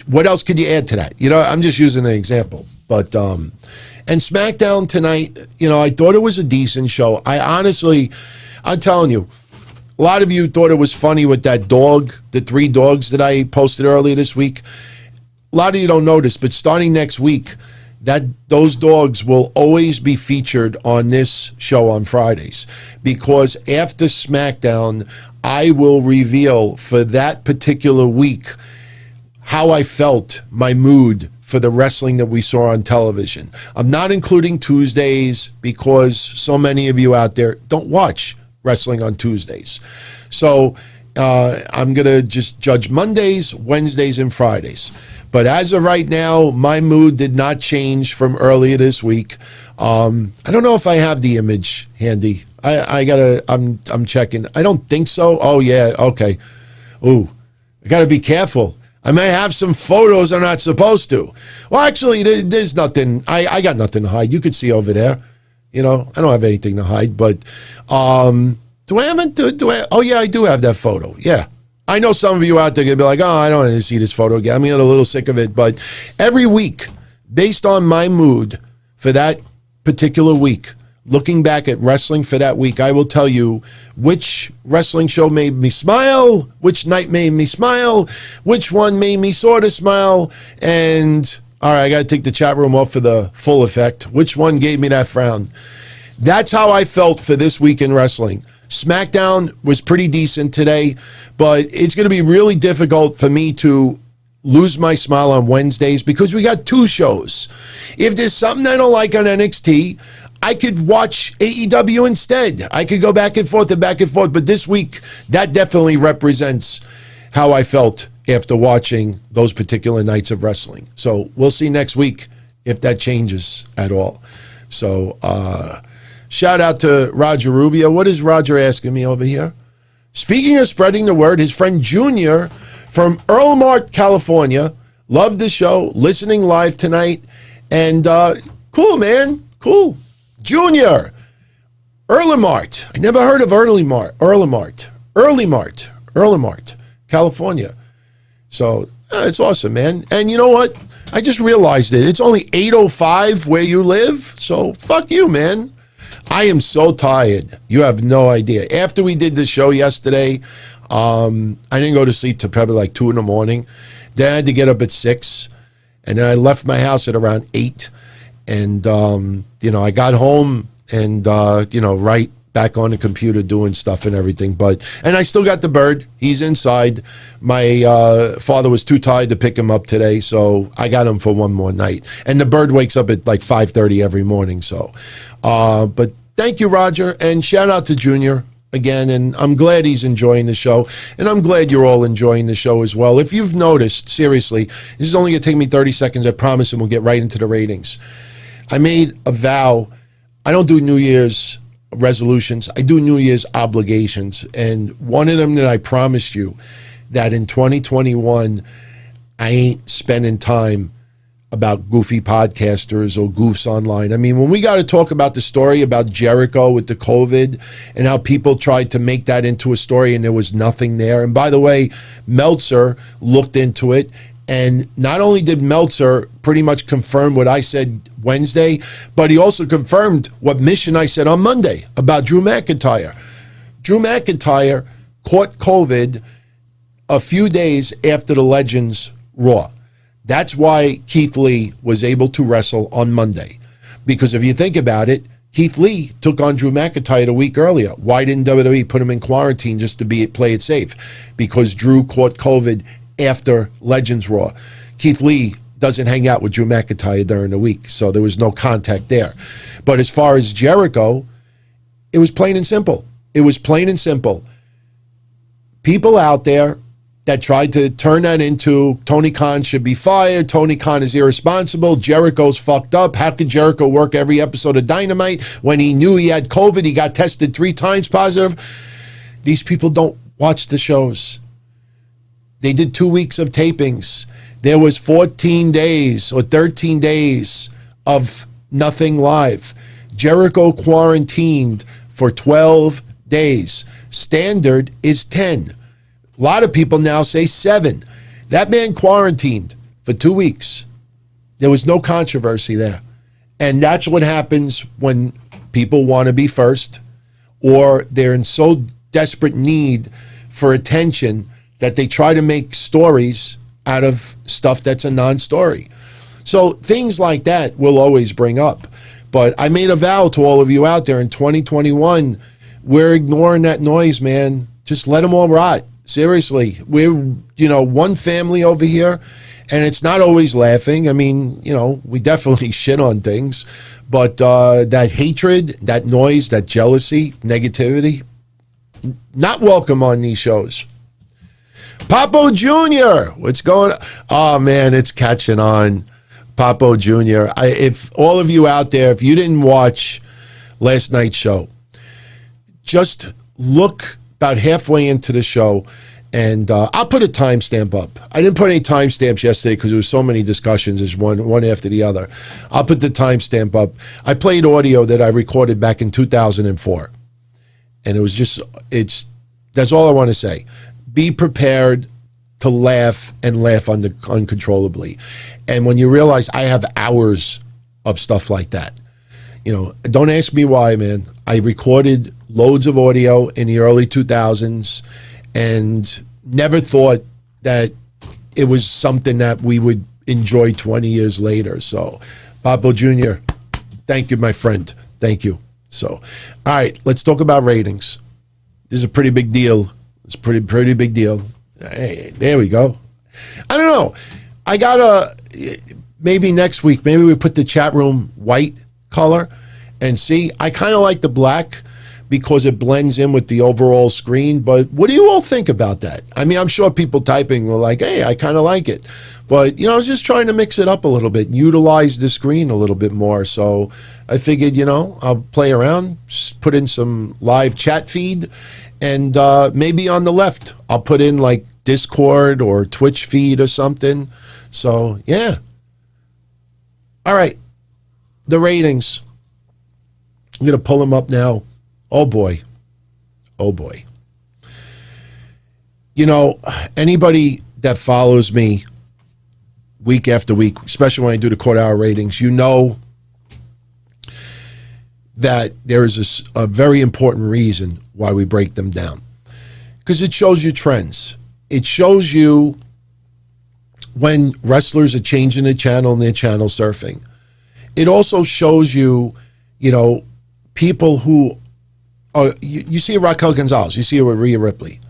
Speaker 1: what else could you add to that? You know, I'm just using an example. But and SmackDown tonight, you know, I thought it was a decent show. I'm telling you, a lot of you thought it was funny with that dog, the 3 dogs that I posted earlier this week. A lot of you don't notice, but starting next week, those dogs will always be featured on this show on Fridays, because after SmackDown, I will reveal for that particular week how I felt, my mood for the wrestling that we saw on television. I'm not including Tuesdays because so many of you out there don't watch wrestling on Tuesdays. So I'm going to just judge Mondays, Wednesdays, and Fridays. But as of right now, my mood did not change from earlier this week. I don't know if I have the image handy. I'm checking. I don't think so. Oh yeah, okay. Ooh, I gotta be careful. I may have some photos I'm not supposed to. Well, actually, there's nothing. I got nothing to hide. You could see over there. You know, I don't have anything to hide. But do I? Oh yeah, I do have that photo. Yeah. I know some of you out there going to be like, oh, I don't want to see this photo again. I'm getting a little sick of it. But every week, based on my mood for that particular week, looking back at wrestling for that week, I will tell you which wrestling show made me smile, which night made me smile, which one made me sort of smile, and, all right, I got to take the chat room off for the full effect. Which one gave me that frown? That's how I felt for this week in wrestling. SmackDown was pretty decent today, but it's going to be really difficult for me to lose my smile on Wednesdays because we got 2 shows. If there's something I don't like on NXT, I could watch AEW instead. I could go back and forth, but this week, that definitely represents how I felt after watching those particular nights of wrestling. So we'll see next week if that changes at all. So, shout out to Roger Rubio. What is Roger asking me over here? Speaking of spreading the word, his friend Junior from Earlmart, California, loved the show, listening live tonight. And cool, man. Cool. Junior. Earlmart. I never heard of Earlmart, California. So it's awesome, man. And you know what? I just realized it. It's only 8:05 where you live. So fuck you, man. I am so tired. You have no idea. After we did the show yesterday, I didn't go to sleep till probably like 2 in the morning. Then I had to get up at 6. And then I left my house at around 8. And, you know, I got home and, you know, right back on the computer doing stuff and everything. And I still got the bird. He's inside. My father was too tired to pick him up today, so I got him for one more night. And the bird wakes up at like 5:30 every morning. So, but thank you, Roger, and shout out to Junior again. And I'm glad he's enjoying the show, and I'm glad you're all enjoying the show as well. If you've noticed, seriously, this is only going to take me 30 seconds, I promise, and we'll get right into the ratings. I made a vow. I don't do New Year's resolutions. I do New Year's obligations. And one of them that I promised you that in 2021, I ain't spending time about goofy podcasters or goofs online. I mean, when we got to talk about the story about Jericho with the COVID and how people tried to make that into a story and there was nothing there. And by the way, Meltzer looked into it. And not only did Meltzer pretty much confirm what I said Wednesday, but he also confirmed what mission I said on Monday about Drew McIntyre. Drew McIntyre caught COVID a few days after the Legends Raw. That's why Keith Lee was able to wrestle on Monday. Because if you think about it, Keith Lee took on Drew McIntyre a week earlier. Why didn't WWE put him in quarantine just to play it safe? Because Drew caught COVID after Legends Raw. Keith Lee doesn't hang out with Drew McIntyre during the week, so there was no contact there. But as far as Jericho, it was plain and simple. It was plain and simple. People out there that tried to turn that into Tony Khan should be fired, Tony Khan is irresponsible, Jericho's fucked up, how could Jericho work every episode of Dynamite when he knew he had COVID, he got tested 3 times positive? These people don't watch the shows. They did 2 weeks of tapings. There was 14 days or 13 days of nothing live. Jericho quarantined for 12 days. Standard is 10. A lot of people now say 7. That man quarantined for 2 weeks. There was no controversy there. And that's what happens when people want to be first or they're in so desperate need for attention that they try to make stories out of stuff that's a non-story. So things like that we'll always bring up. But I made a vow to all of you out there in 2021, we're ignoring that noise, man. Just let them all rot. Seriously, we're, one family over here, and it's not always laughing. I mean, we definitely shit on things, but that hatred, that noise, that jealousy, negativity, not welcome on these shows. Papo Jr., what's going on? Oh, man, it's catching on. Papo Jr., if all of you out there, if you didn't watch last night's show, just look about halfway into the show, and I'll put a timestamp up. I didn't put any timestamps yesterday because there was so many discussions, there's one after the other. I'll put the timestamp up. I played audio that I recorded back in 2004, and it was just, that's all I want to say. Be prepared to laugh and laugh uncontrollably. And when you realize I have hours of stuff like that, don't ask me why, man. I recorded loads of audio in the early 2000s and never thought that it was something that we would enjoy 20 years later. So, Papo Jr., thank you, my friend. Thank you. So, all right, let's talk about ratings. This is a pretty big deal. It's a pretty big deal. Hey, there we go. I don't know. I got maybe next week, maybe we put the chat room white color and see. I kind of like the black because it blends in with the overall screen. But what do you all think about that? I mean, I'm sure people typing were like, hey, I kind of like it. But, I was just trying to mix it up a little bit, utilize the screen a little bit more. So I figured, I'll play around, put in some live chat feed, and maybe on the left, I'll put in like Discord or Twitch feed or something. So, yeah. All right. The ratings. I'm going to pull them up now. Oh, boy. Oh, boy. Anybody that follows me week after week, especially when I do the quarter hour ratings, that there is a very important reason why we break them down. Because it shows you trends. It shows you when wrestlers are changing the channel and they're channel surfing. It also shows you, people who are, you see Raquel Gonzalez, you see it with Rhea Ripley.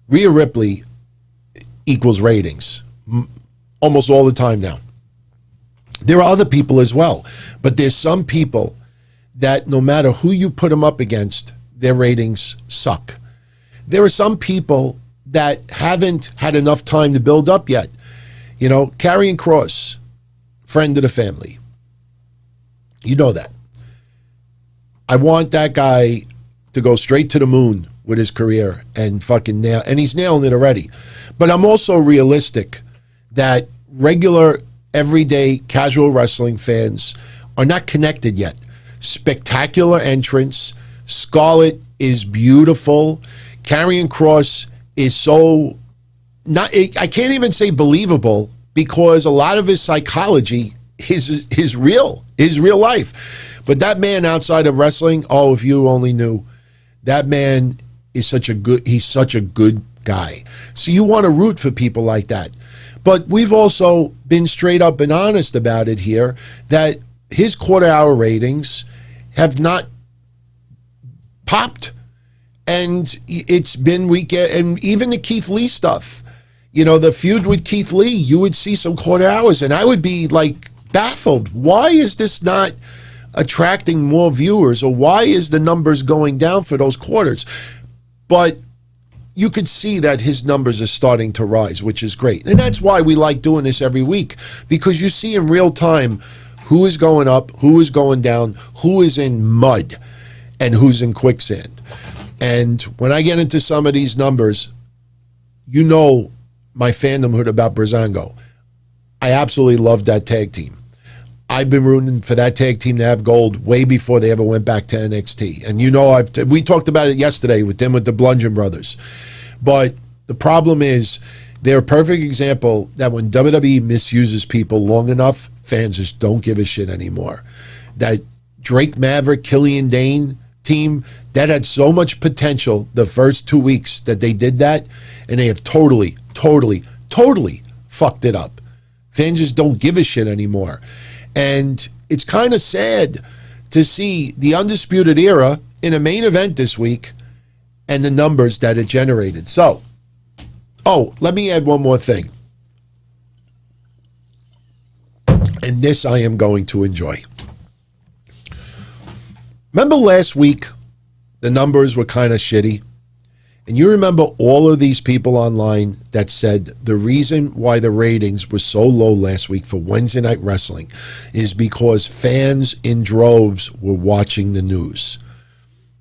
Speaker 1: Rhea Ripley equals ratings almost all the time now. There are other people as well, but there's some people that no matter who you put them up against, their ratings suck. There are some people that haven't had enough time to build up yet. Karrion Kross, friend of the family. You know that. I want that guy to go straight to the moon with his career and fucking nail, and he's nailing it already. But I'm also realistic that regular everyday casual wrestling fans are not connected yet. Spectacular entrance. Scarlett is beautiful. Karrion Kross is so not, I can't even say believable, because a lot of his psychology is real life. But that man outside of wrestling, oh, if you only knew, that man is he's such a good guy. So you want to root for people like that. But we've also been straight up and honest about it here, that his quarter hour ratings have not popped. And it's been weekend, and even the Keith Lee stuff, you know, the feud with Keith Lee, you would see some quarter hours and I would be like baffled. Why is this not attracting more viewers, or why is the numbers going down for those quarters? But you could see that his numbers are starting to rise, which is great. And that's why we like doing this every week, because you see in real time who is going up, who is going down, who is in mud, and who's in quicksand. And when I get into some of these numbers, you know my fandomhood about Breezango. I absolutely love that tag team. I've been rooting for that tag team to have gold way before they ever went back to NXT. And you know, we talked about it yesterday with them with the Bludgeon Brothers. But the problem is, they're a perfect example that when WWE misuses people long enough, fans just don't give a shit anymore. That Drake Maverick, Killian Dane team, that had so much potential the first 2 weeks that they did that, and they have totally fucked it up. Fans just don't give a shit anymore. And it's kind of sad to see the Undisputed Era in a main event this week and the numbers that it generated. So, let me add one more thing. And this I am going to enjoy. Remember last week, the numbers were kind of shitty? And you remember all of these people online that said the reason why the ratings were so low last week for Wednesday Night Wrestling is because fans in droves were watching the news.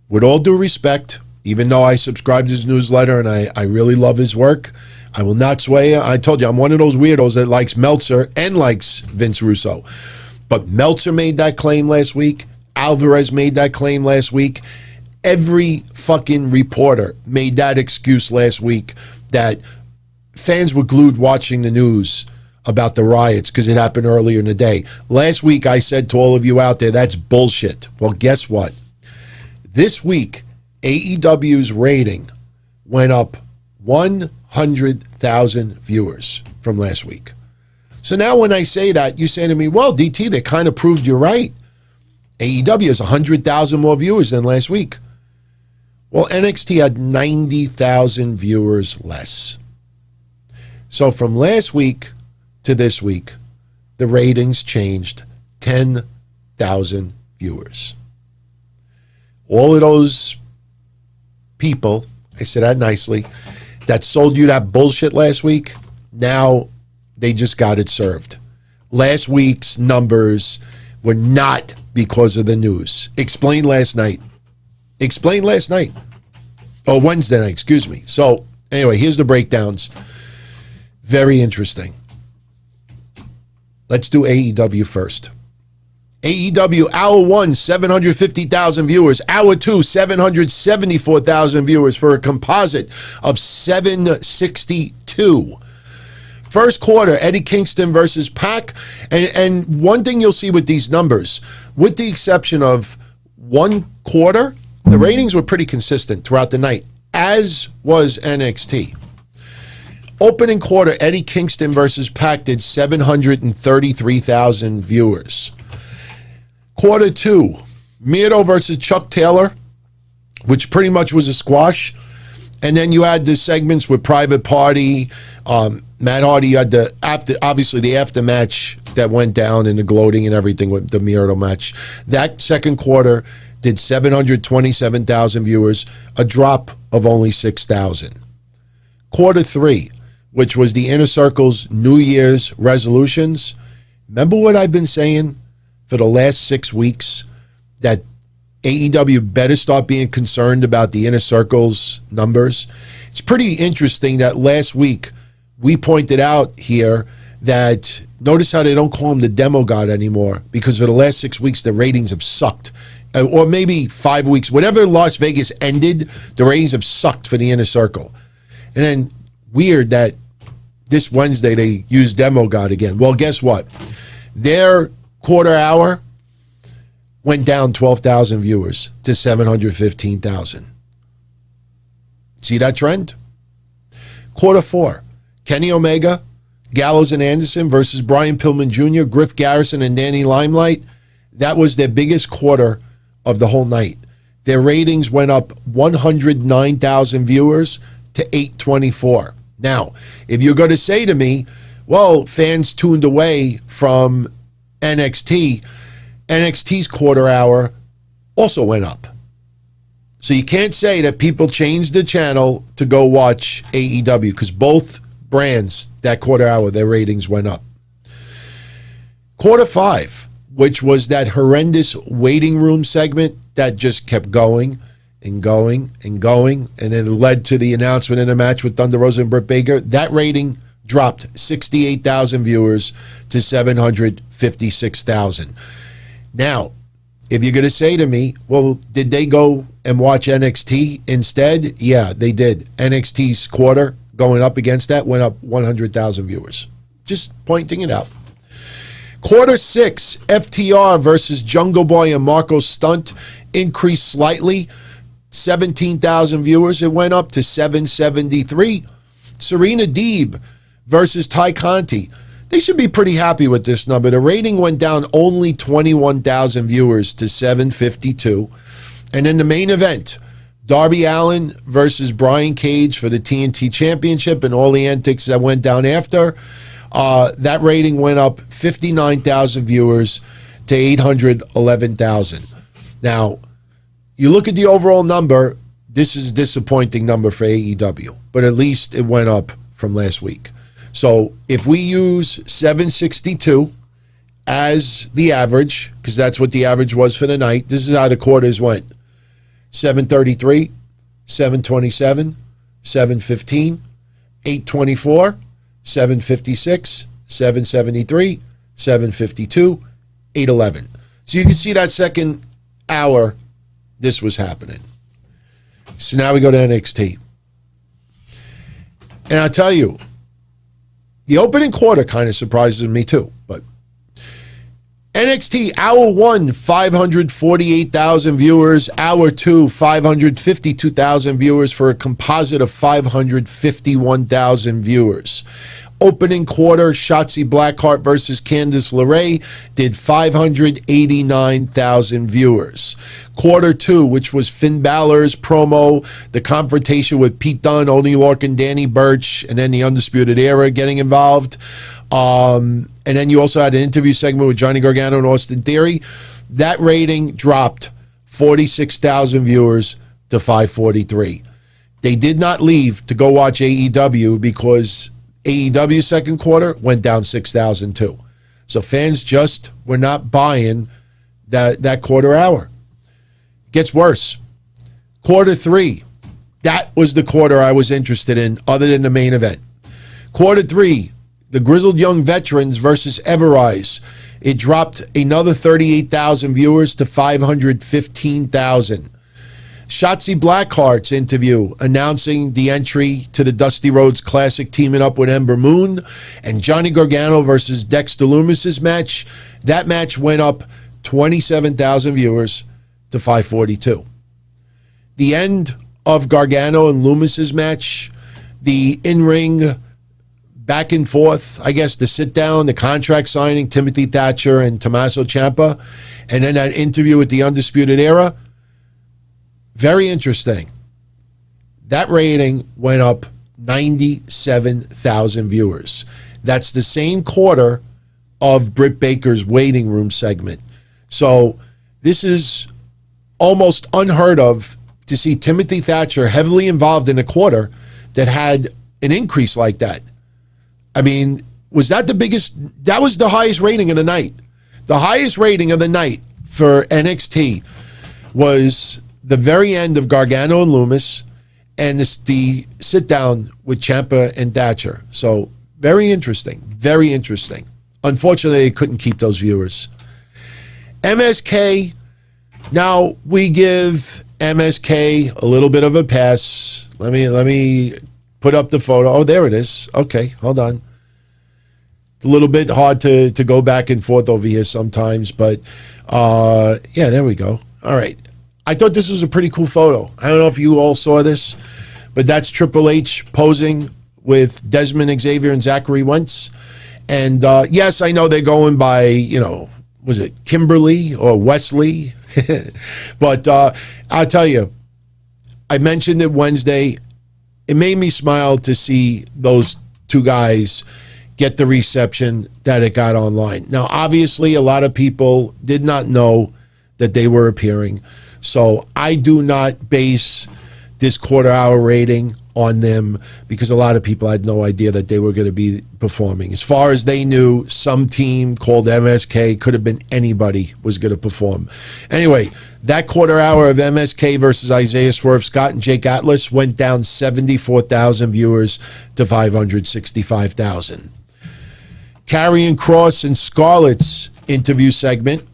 Speaker 1: With all due respect, even though I subscribe to his newsletter and I really love his work, I will not sway. I told you, I'm one of those weirdos that likes Meltzer and likes Vince Russo. But Meltzer made that claim last week. Alvarez made that claim last week. Every fucking reporter made that excuse last week that fans were glued watching the news about the riots because it happened earlier in the day. Last week, I said to all of you out there, that's bullshit. Well, guess what? This week, AEW's rating went up 100,000 viewers from last week. So now when I say that, you say to me, well, DT, they kind of proved you're right. AEW has 100,000 more viewers than last week. Well, NXT had 90,000 viewers less. So from last week to this week, the ratings changed 10,000 viewers. All of those people, I said that nicely, that sold you that bullshit last week, now they just got it served. Last week's numbers were not because of the news. Explained last night. Oh, Wednesday night, excuse me. So, anyway, here's the breakdowns. Very interesting. Let's do AEW first. AEW Hour 1, 750,000 viewers. Hour 2, 774,000 viewers for a composite of 762. First quarter, Eddie Kingston versus Pac. And one thing you'll see with these numbers, with the exception of one quarter, the ratings were pretty consistent throughout the night, as was NXT. Opening quarter, Eddie Kingston versus Pac did 733,000 viewers. Quarter 2, Miro versus Chuck Taylor, which pretty much was a squash. And then you had the segments with Private Party, Matt Hardy. You had the after match that went down and the gloating and everything with the Miro match. That second quarter did 727,000 viewers, a drop of only 6,000. Quarter 3, which was the Inner Circle's New Year's resolutions. Remember what I've been saying for the last 6 weeks? That AEW better start being concerned about the Inner Circle's numbers. It's pretty interesting that last week we pointed out here that Notice how they don't call him the demo god anymore, because for the last 6 weeks, the ratings have sucked. Or maybe 5 weeks. Whenever Las Vegas ended, the ratings have sucked for the Inner Circle. And then weird that this Wednesday they used demo god again. Well, guess what? Their quarter hour went down 12,000 viewers to 715,000. See that trend? Quarter 4, Kenny Omega, Gallows and Anderson versus Brian Pillman Jr., Griff Garrison, and Danny Limelight. That was their biggest quarter of the whole night. Their ratings went up 109,000 viewers to 824. Now, if you're going to say to me, well, fans tuned away from NXT, NXT's quarter hour also went up. So you can't say that people changed the channel to go watch AEW, because both brands, that quarter hour, their ratings went up. Quarter 5, which was that horrendous waiting room segment that just kept going and going and going, and then led to the announcement in a match with Thunder Rosa and Britt Baker, that rating dropped 68,000 viewers to 756,000. Now, if you're going to say to me, well, did they go and watch NXT instead? Yeah, they did. NXT's quarter going up against that went up 100,000 viewers. Just pointing it out. Quarter 6, FTR versus Jungle Boy and Marco Stunt increased slightly. 17,000 viewers. It went up to 773. Serena Deeb versus Ty Conti. They should be pretty happy with this number. The rating went down only 21,000 viewers to 752. And in the main event, Darby Allin versus Brian Cage for the TNT Championship and all the antics that went down after. That rating went up 59,000 viewers to 811,000. Now, you look at the overall number, this is a disappointing number for AEW, but at least it went up from last week. So if we use 762 as the average, because that's what the average was for the night, this is how the quarters went. 733, 727, 715, 824, 756, 773, 752, 811. So you can see that second hour, this was happening. So now we go to NXT. And I'll tell you, the opening quarter kind of surprises me too. But NXT, hour 1, 548,000 viewers. Hour 2, 552,000 viewers for a composite of 551,000 viewers. Opening quarter, Shotzi Blackheart versus Candice LeRae did 589,000 viewers. Quarter 2, which was Finn Balor's promo, the confrontation with Pete Dunne, Oney Lorcan, Danny Burch, and then the Undisputed Era getting involved. And then you also had an interview segment with Johnny Gargano and Austin Theory. That rating dropped 46,000 viewers to 543. They did not leave to go watch AEW because AEW's second quarter went down 6,000 too. So fans just were not buying that quarter hour. Gets worse. Quarter 3, that was the quarter I was interested in other than the main event. Quarter 3, the Grizzled Young Veterans versus Everrise. It dropped another 38,000 viewers to 515,000. Shotzi Blackheart's interview announcing the entry to the Dusty Rhodes Classic, teaming up with Ember Moon, and Johnny Gargano versus Dexter Lumis's match. That match went up 27,000 viewers to 542. The end of Gargano and Lumis's match, the in-ring back and forth, I guess the sit down, the contract signing, Timothy Thatcher and Tommaso Ciampa, and then that interview with the Undisputed Era. Very interesting. That rating went up 97,000 viewers. That's the same quarter of Britt Baker's waiting room segment. So this is almost unheard of to see Timothy Thatcher heavily involved in a quarter that had an increase like that. I mean, was that the biggest? That was the highest rating of the night. The highest rating of the night for NXT was the very end of Gargano and Lumis, and the sit down with Ciampa and Thatcher. So very interesting, very interesting. unfortunately, they couldn't keep those viewers. MSK, now we give MSK a little bit of a pass. Let me put up the photo. Oh, there it is. Okay, hold on. It's a little bit hard to go back and forth over here sometimes, but yeah, there we go. All right. I thought this was a pretty cool photo. I don't know if you all saw this, but that's Triple H posing with Desmond Xavier and Zachary Wentz. And yes, I know they're going by, you know, was it Kimberly or Wesley? But I'll tell you, I mentioned it Wednesday. It made me smile to see those two guys get the reception that it got online. Now, obviously, a lot of people did not know that they were appearing. So I do not base this quarter-hour rating on them because a lot of people had no idea that they were going to be performing. As far as they knew, some team called MSK, could have been anybody, was going to perform. Anyway, that quarter hour of MSK versus Isaiah Swerve Scott and Jake Atlas went down 74,000 viewers to 565,000. Karrion Kross and Scarlett's interview segment,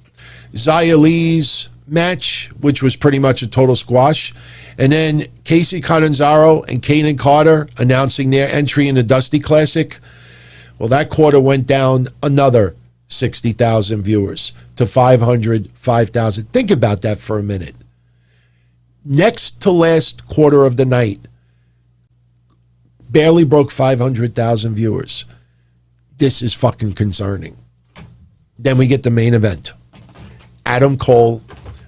Speaker 1: Xia Li's match, which was pretty much a total squash, and then Casey Catanzaro and Kaden Carter announcing their entry in the Dusty Classic. Well, that quarter went down another 60,000 viewers to 505,000. Think about that for a minute. Next to last quarter of the night, barely broke 500,000 viewers. This is fucking concerning. Then we get the main event. Adam Cole,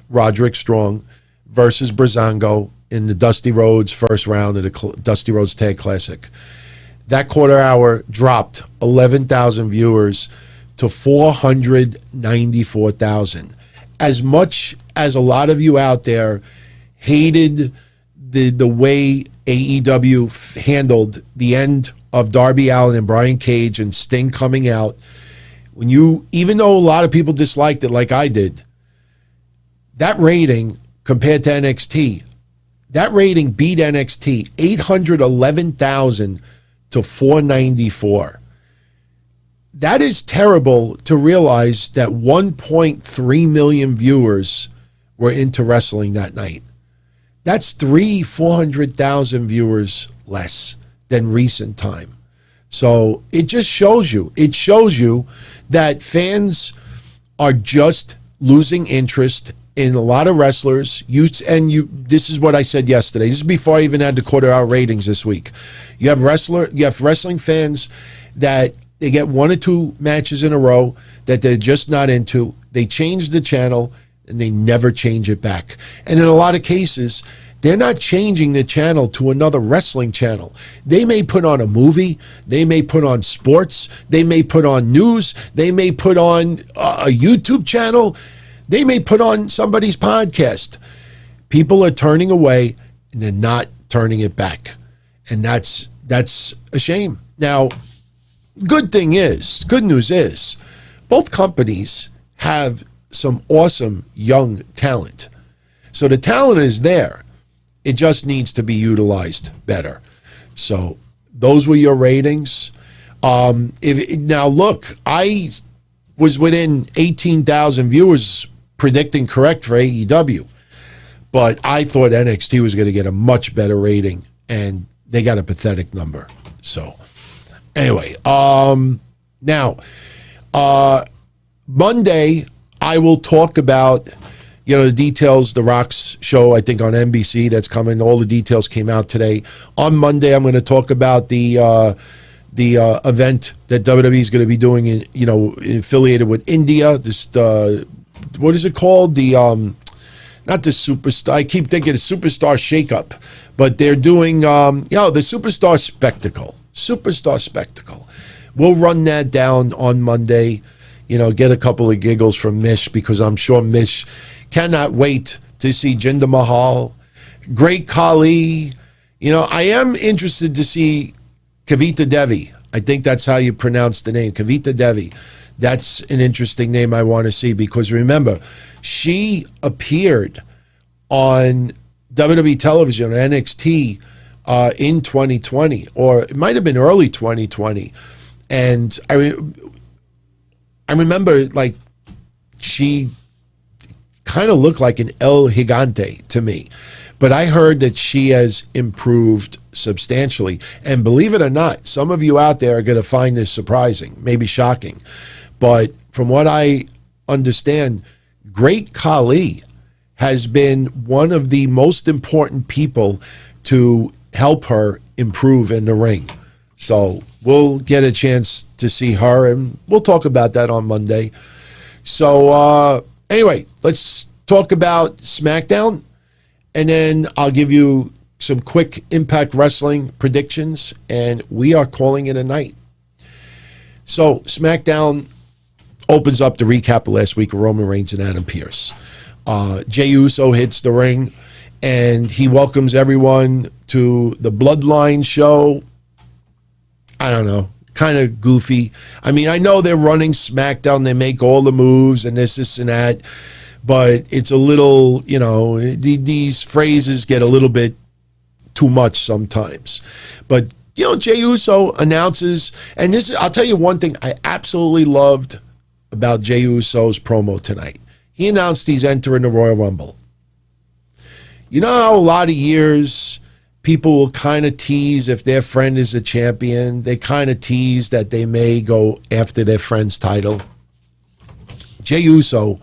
Speaker 1: Roderick Strong versus Breezango in the Dusty Rhodes first round of the Dusty Rhodes Tag Classic. That quarter hour dropped 11,000 viewers to 494,000. As much as a lot of you out there hated the way AEW handled the end of Darby Allin and Brian Cage and Sting coming out, even though a lot of people disliked it like I did, that rating compared to NXT, that rating beat NXT 811,000 to 494. That is terrible to realize that 1.3 million viewers were into wrestling that night. That's 400,000 viewers less than recent time. So it just shows you. It shows you that fans are just losing interest in a lot of wrestlers. This is what I said yesterday. This is before I even had the quarter-hour ratings this week. You have wrestling fans that they get one or two matches in a row that they're just not into. They change the channel and they never change it back. And in a lot of cases, they're not changing the channel to another wrestling channel. They may put on a movie. They may put on sports. They may put on news. They may put on a YouTube channel. They may put on somebody's podcast. People are turning away and they're not turning it back. And that's a shame. Now, good news is, both companies have some awesome young talent. So the talent is there. It just needs to be utilized better. So those were your ratings. Now look, I was within 18,000 viewers predicting correct for AEW, but I thought NXT was going to get a much better rating, and they got a pathetic number. So anyway, now Monday I will talk about the details, The Rock's show, I think on NBC that's coming. All the details came out today. On Monday, I'm going to talk about the event that WWE is going to be doing affiliated with India. This what is it called? Not the Superstar. I keep thinking the Superstar Shakeup, but they're doing the Superstar Spectacle. Superstar Spectacle. We'll run that down on Monday. Get a couple of giggles from Mish, because I'm sure Mish cannot wait to see Jinder Mahal, Great Khali. I am interested to see Kavita Devi. I think that's how you pronounce the name, Kavita Devi. That's an interesting name I want to see, because remember, she appeared on WWE television, NXT, in 2020, or it might have been early 2020. And I remember, like, she kind of looked like an El Gigante to me. But I heard that she has improved substantially. And believe it or not, some of you out there are going to find this surprising, maybe shocking. But from what I understand, Great Khali has been one of the most important people to help her improve in the ring. So we'll get a chance to see her, and we'll talk about that on Monday. So anyway, let's talk about SmackDown, and then I'll give you some quick Impact Wrestling predictions, and we are calling it a night. So SmackDown opens up the recap of last week of Roman Reigns and Adam Pearce. Jey Uso hits the ring, and he welcomes everyone to the Bloodline show. I don't know, kind of goofy. I mean, I know they're running SmackDown. They make all the moves and this and that, but it's a little, you know, these phrases get a little bit too much sometimes. But, you know, Jey Uso announces, and this, I'll tell you one thing I absolutely loved about Jey Uso's promo tonight. He announced he's entering the Royal Rumble. You know how a lot of years people will kind of tease if their friend is a champion. They kind of tease that they may go after their friend's title. Jey Uso,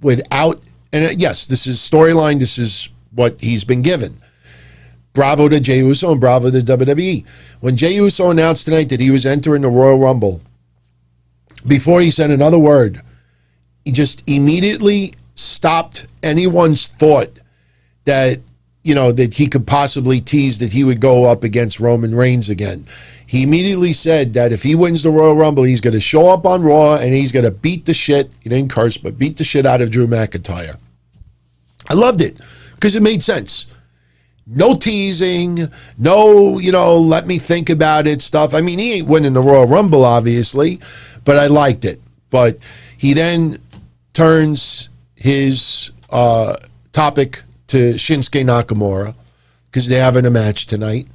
Speaker 1: without, and yes, this is storyline. This is what he's been given. Bravo to Jey Uso and bravo to WWE. When Jey Uso announced tonight that he was entering the Royal Rumble, before he said another word, he just immediately stopped anyone's thought that, you know, that he could possibly tease that he would go up against Roman Reigns again. He immediately said that if he wins the Royal Rumble, he's going to show up on Raw and he's going to beat the shit, he didn't curse, but beat the shit out of Drew McIntyre. I loved it because it made sense. No teasing, no, you know, let me think about it stuff. I mean, he ain't winning the Royal Rumble, obviously, but I liked it. But he then turns his topic to Shinsuke Nakamura because they're having a match tonight.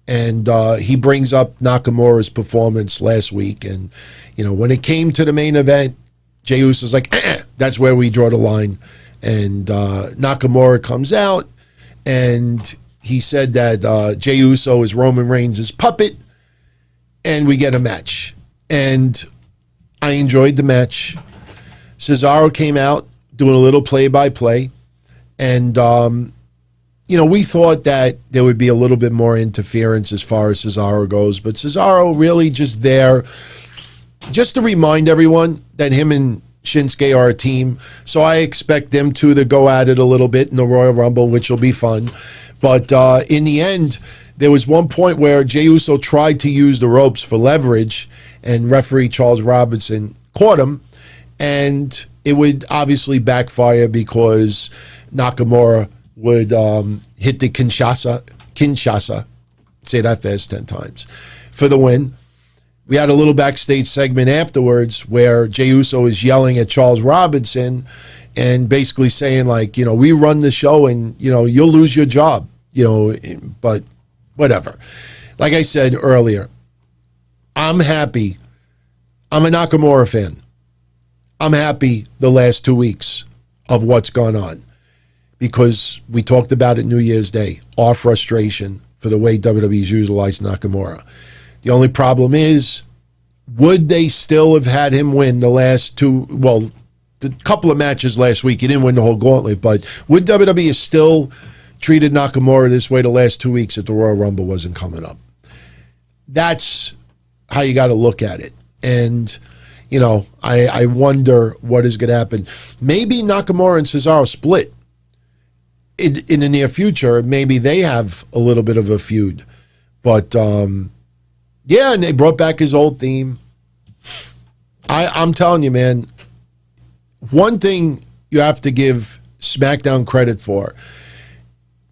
Speaker 1: And he brings up Nakamura's performance last week. And, you know, when it came to the main event, Jey Uso's like, that's where we draw the line. And Nakamura comes out and he said that Jey Uso is Roman Reigns' puppet and we get a match. And I enjoyed the match. Cesaro came out doing a little play-by-play. And, you know, we thought that there would be a little bit more interference as far as Cesaro goes. But Cesaro really just there just to remind everyone that him and Shinsuke are a team. So I expect them two to go at it a little bit in the Royal Rumble, which will be fun. But in the end, there was one point where Jey Uso tried to use the ropes for leverage, and referee Charles Robinson caught him. And it would obviously backfire because Nakamura would hit the Kinshasa, say that fast 10 times, for the win. We had a little backstage segment afterwards where Jey Uso is yelling at Charles Robinson and basically saying, like, you know, we run the show and, you know, you'll lose your job, you know, but whatever. Like I said earlier, I'm happy. I'm a Nakamura fan. I'm happy the last 2 weeks of what's gone on because we talked about it New Year's Day, our frustration for the way WWE's utilized Nakamura. The only problem is, would they still have had him win the last two, well, the couple of matches last week? He didn't win the whole gauntlet, but would WWE have still treated Nakamura this way the last 2 weeks if the Royal Rumble wasn't coming up? That's how you got to look at it. And, you know, I wonder what is going to happen. Maybe Nakamura and Cesaro split in the near future. Maybe they have a little bit of a feud. But, yeah, and they brought back his old theme. I'm telling you, man, one thing you have to give SmackDown credit for,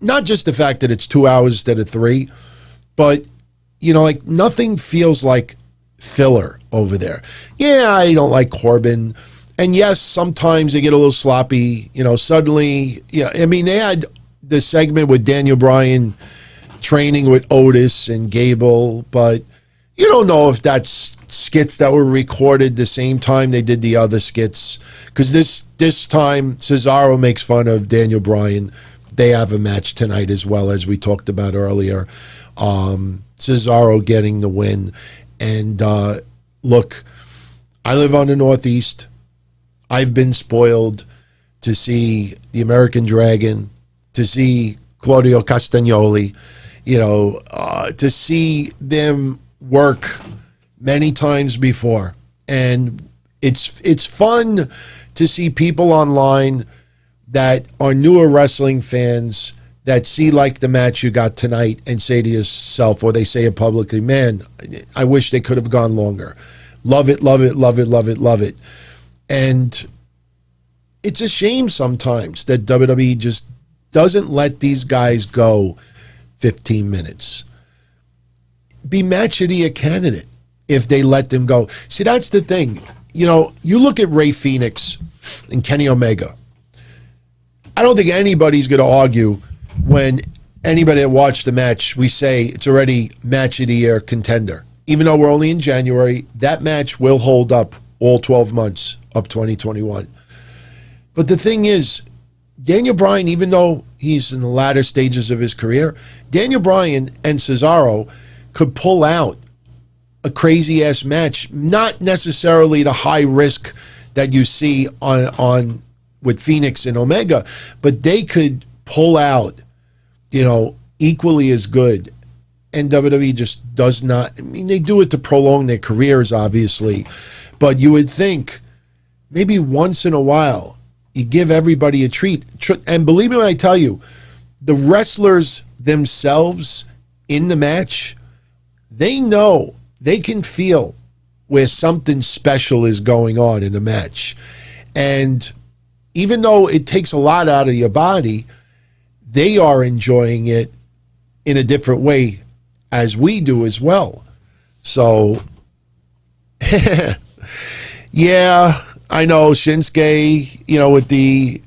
Speaker 1: not just the fact that it's 2 hours instead of 3, but, you know, like nothing feels like filler over there. Yeah, I don't like Corbin. And yes, sometimes they get a little sloppy. You know, suddenly, yeah, I mean, they had the segment with Daniel Bryan training with Otis and Gable, but, You don't know if that's skits that were recorded the same time they did the other skits, because this time Cesaro makes fun of Daniel Bryan. They have a match tonight as well, as we talked about earlier. Cesaro getting the win. And look, I live on the Northeast. I've been spoiled to see the American Dragon, to see Claudio Castagnoli, to see them work many times before. And it's fun to see people online that are newer wrestling fans that see like the match you got tonight and say to yourself, or they say it publicly, man, I wish they could have gone longer. Love it, love it, love it, love it, love it. And it's a shame sometimes that WWE just doesn't let these guys go 15 minutes. Be match of the year candidate if they let them go. See, that's the thing. You look at Rey Fenix and Kenny Omega. I don't think anybody's going to argue when anybody that watched the match, we say it's already match of the year contender. Even though we're only in January, that match will hold up all 12 months of 2021. But the thing is, Daniel Bryan, even though he's in the latter stages of his career, Daniel Bryan and Cesaro could pull out a crazy-ass match, not necessarily the high risk that you see on with Phoenix and Omega, but they could pull out, equally as good. And WWE just does not. I mean, they do it to prolong their careers, obviously, but you would think maybe once in a while you give everybody a treat. And believe me when I tell you, the wrestlers themselves in the match, they know, they can feel where something special is going on in a match. And even though it takes a lot out of your body, they are enjoying it in a different way as we do as well. So, yeah, I know Shinsuke, with the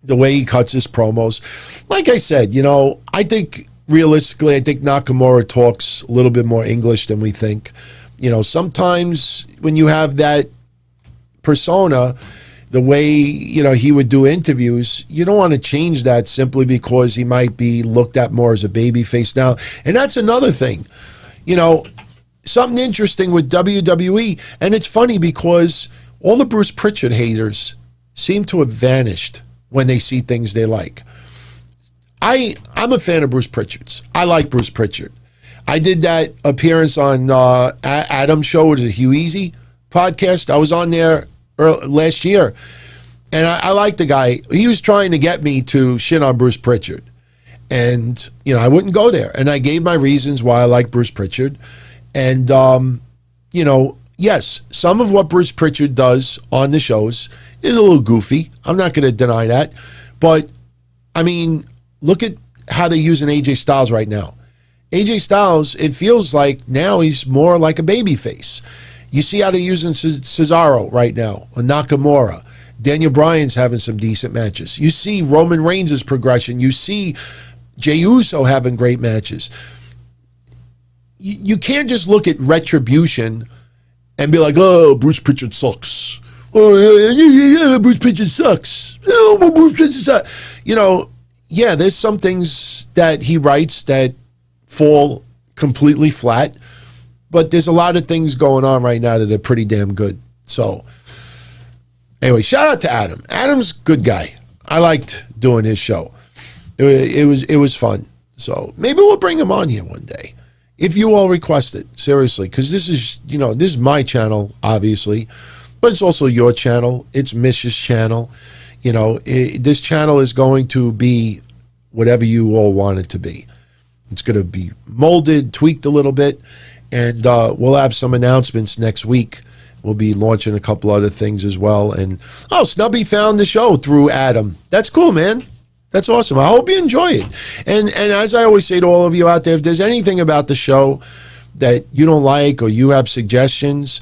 Speaker 1: way he cuts his promos. Like I said, I think realistically, I think Nakamura talks a little bit more English than we think. Sometimes when you have that persona, the way, he would do interviews, you don't want to change that simply because he might be looked at more as a babyface now. And that's another thing. Something interesting with WWE, and it's funny because all the Bruce Pritchard haters seem to have vanished when they see things they like. I'm a fan of Bruce Pritchard's. I like Bruce Pritchard. I did that appearance on Adam's show, it was a Hugh Easy podcast. I was on there last year, and I like the guy. He was trying to get me to shit on Bruce Pritchard, and I wouldn't go there, and I gave my reasons why I like Bruce Pritchard. And yes, some of what Bruce Pritchard does on the shows is a little goofy. I'm not going to deny that, but I mean, look at how they're using AJ Styles right now. AJ Styles, it feels like now he's more like a babyface. You see how they're using Cesaro right now, or Nakamura. Daniel Bryan's having some decent matches. You see Roman Reigns' progression. You see Jey Uso having great matches. You can't just look at Retribution and be like, oh, Bruce Pritchard sucks. Oh, yeah, Bruce Pritchard sucks. Oh, Bruce Pritchard sucks. Yeah, there's some things that he writes that fall completely flat. But there's a lot of things going on right now that are pretty damn good. So, anyway, shout out to Adam. Adam's a good guy. I liked doing his show. It was fun. So maybe we'll bring him on here one day, if you all request it. Seriously, because this is my channel, obviously, but it's also your channel. It's Mish's channel. This channel is going to be whatever you all want it to be. It's going to be molded, tweaked a little bit. And we'll have some announcements next week. We'll be launching a couple other things as well. And, Snubby found the show through Adam. That's cool, man. That's awesome. I hope you enjoy it. And as I always say to all of you out there, if there's anything about the show that you don't like or you have suggestions,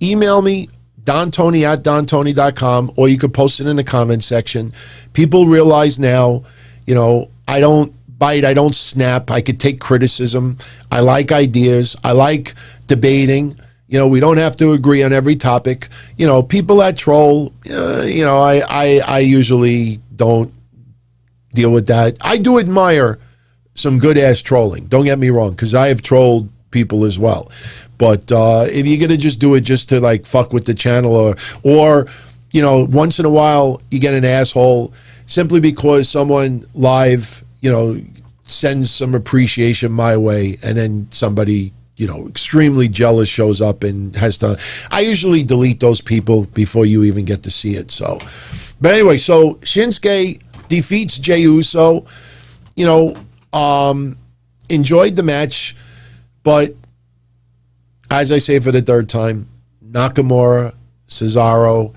Speaker 1: email me, dontony@dontony.com, or you could post it in the comment section. People realize now, I don't bite, I don't snap. I could take criticism. I like ideas. I like debating. We don't have to agree on every topic. People that troll, I usually don't deal with that. I do admire some good-ass trolling. Don't get me wrong, because I have trolled people as well. But if you're going to just do it just to, like, fuck with the channel or once in a while you get an asshole simply because someone live, sends some appreciation my way, and then somebody extremely jealous shows up and has to. I usually delete those people before you even get to see it. So, but anyway, so Shinsuke defeats Jey Uso. Enjoyed the match, but as I say for the third time, Nakamura, Cesaro,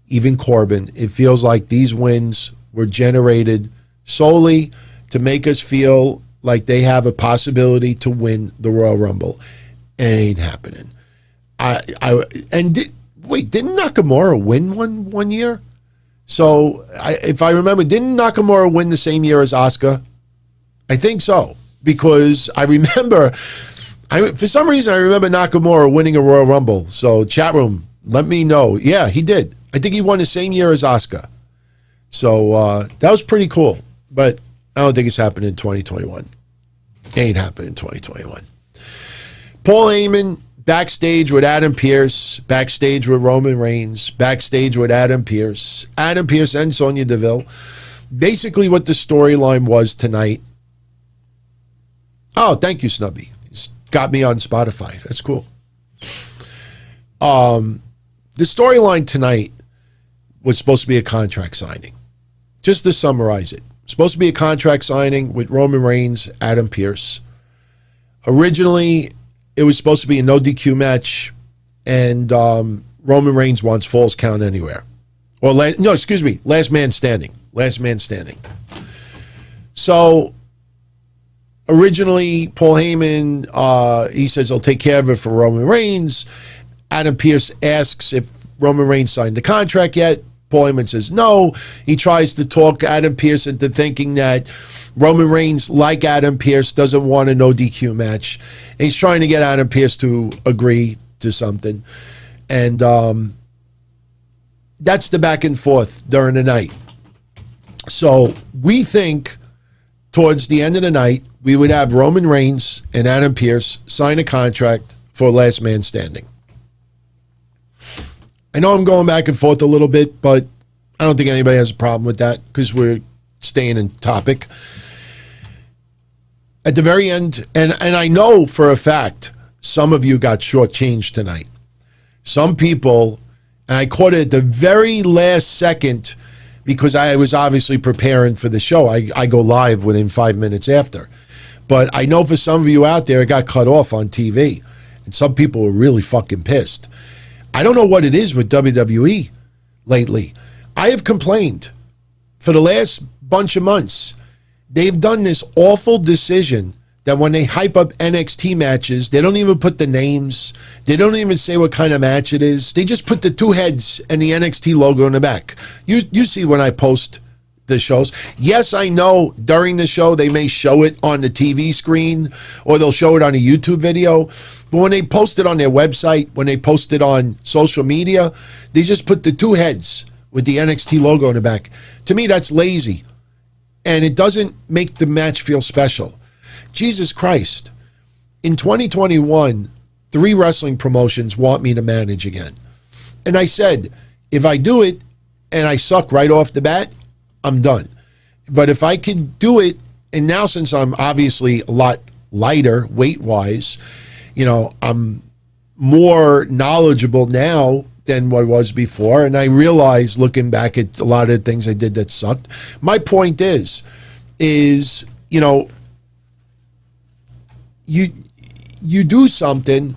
Speaker 1: even Corbin, it feels like these wins were generated solely to make us feel like they have a possibility to win the Royal Rumble. It ain't happening. Didn't Nakamura win one year? So if I remember, didn't Nakamura win the same year as Asuka? I think so, because I remember, for some reason I remember Nakamura winning a Royal Rumble. So chat room, let me know. Yeah, he did. I think he won the same year as Asuka. So that was pretty cool, but I don't think it's happening in 2021. Ain't happening in 2021. Paul Heyman backstage with Adam Pearce, backstage with Roman Reigns, backstage with Adam Pearce and Sonya Deville. Basically what the storyline was tonight. Oh, thank you, Snubby. He's got me on Spotify. That's cool. The storyline tonight was supposed to be a contract signing. Just to summarize it. Supposed to be a contract signing with Roman Reigns, Adam Pearce. Originally, it was supposed to be a no DQ match, and Roman Reigns wants Falls Count Anywhere. Last man standing. Last man standing. So, originally, Paul Heyman, he says he'll take care of it for Roman Reigns. Adam Pearce asks if Roman Reigns signed the contract yet. Paul Heyman says no. He tries to talk Adam Pearce into thinking that Roman Reigns, like Adam Pearce, doesn't want a no DQ match. And he's trying to get Adam Pearce to agree to something. And that's the back and forth during the night. So we think towards the end of the night, we would have Roman Reigns and Adam Pearce sign a contract for Last Man Standing. I know I'm going back and forth a little bit, but I don't think anybody has a problem with that because we're staying in topic. At the very end, and I know for a fact, some of you got shortchanged tonight. Some people, and I caught it at the very last second because I was obviously preparing for the show. I go live within 5 minutes after. But I know for some of you out there, it got cut off on TV. And some people were really fucking pissed. I don't know what it is with WWE lately. I have complained for the last bunch of months. They've done this awful decision that when they hype up NXT matches, they don't even put the names. They don't even say what kind of match it is. They just put the two heads and the NXT logo in the back. You see when I post the shows. Yes, I know during the show they may show it on the TV screen or they'll show it on a YouTube video. But when they post it on their website, when they post it on social media, they just put the two heads with the NXT logo in the back. To me, that's lazy. And it doesn't make the match feel special. Jesus Christ. In 2021, 3 wrestling promotions want me to manage again. And I said, if I do it and I suck right off the bat, I'm done. But if I can do it, and now since I'm obviously a lot lighter weight-wise, I'm more knowledgeable now than what I was before, and I realize looking back at a lot of the things I did that sucked. My point is you do something.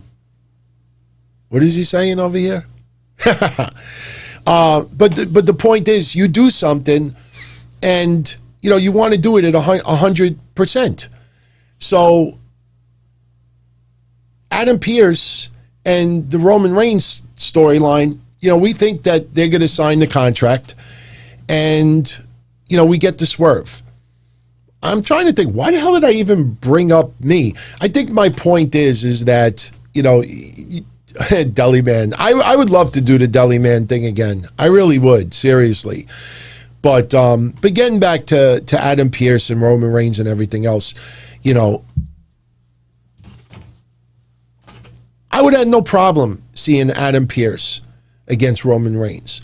Speaker 1: What is he saying over here? But the point is, you do something, and you want to do it at 100%. So Adam Pearce and the Roman Reigns storyline, we think that they're going to sign the contract, and we get the swerve. I'm trying to think, why the hell did I even bring up me? I think my point is that you know, Deli Man. I would love to do the Deli Man thing again. I really would, seriously. But getting back to Adam Pearce and Roman Reigns and everything else, you know, I would have no problem seeing Adam Pearce against Roman Reigns.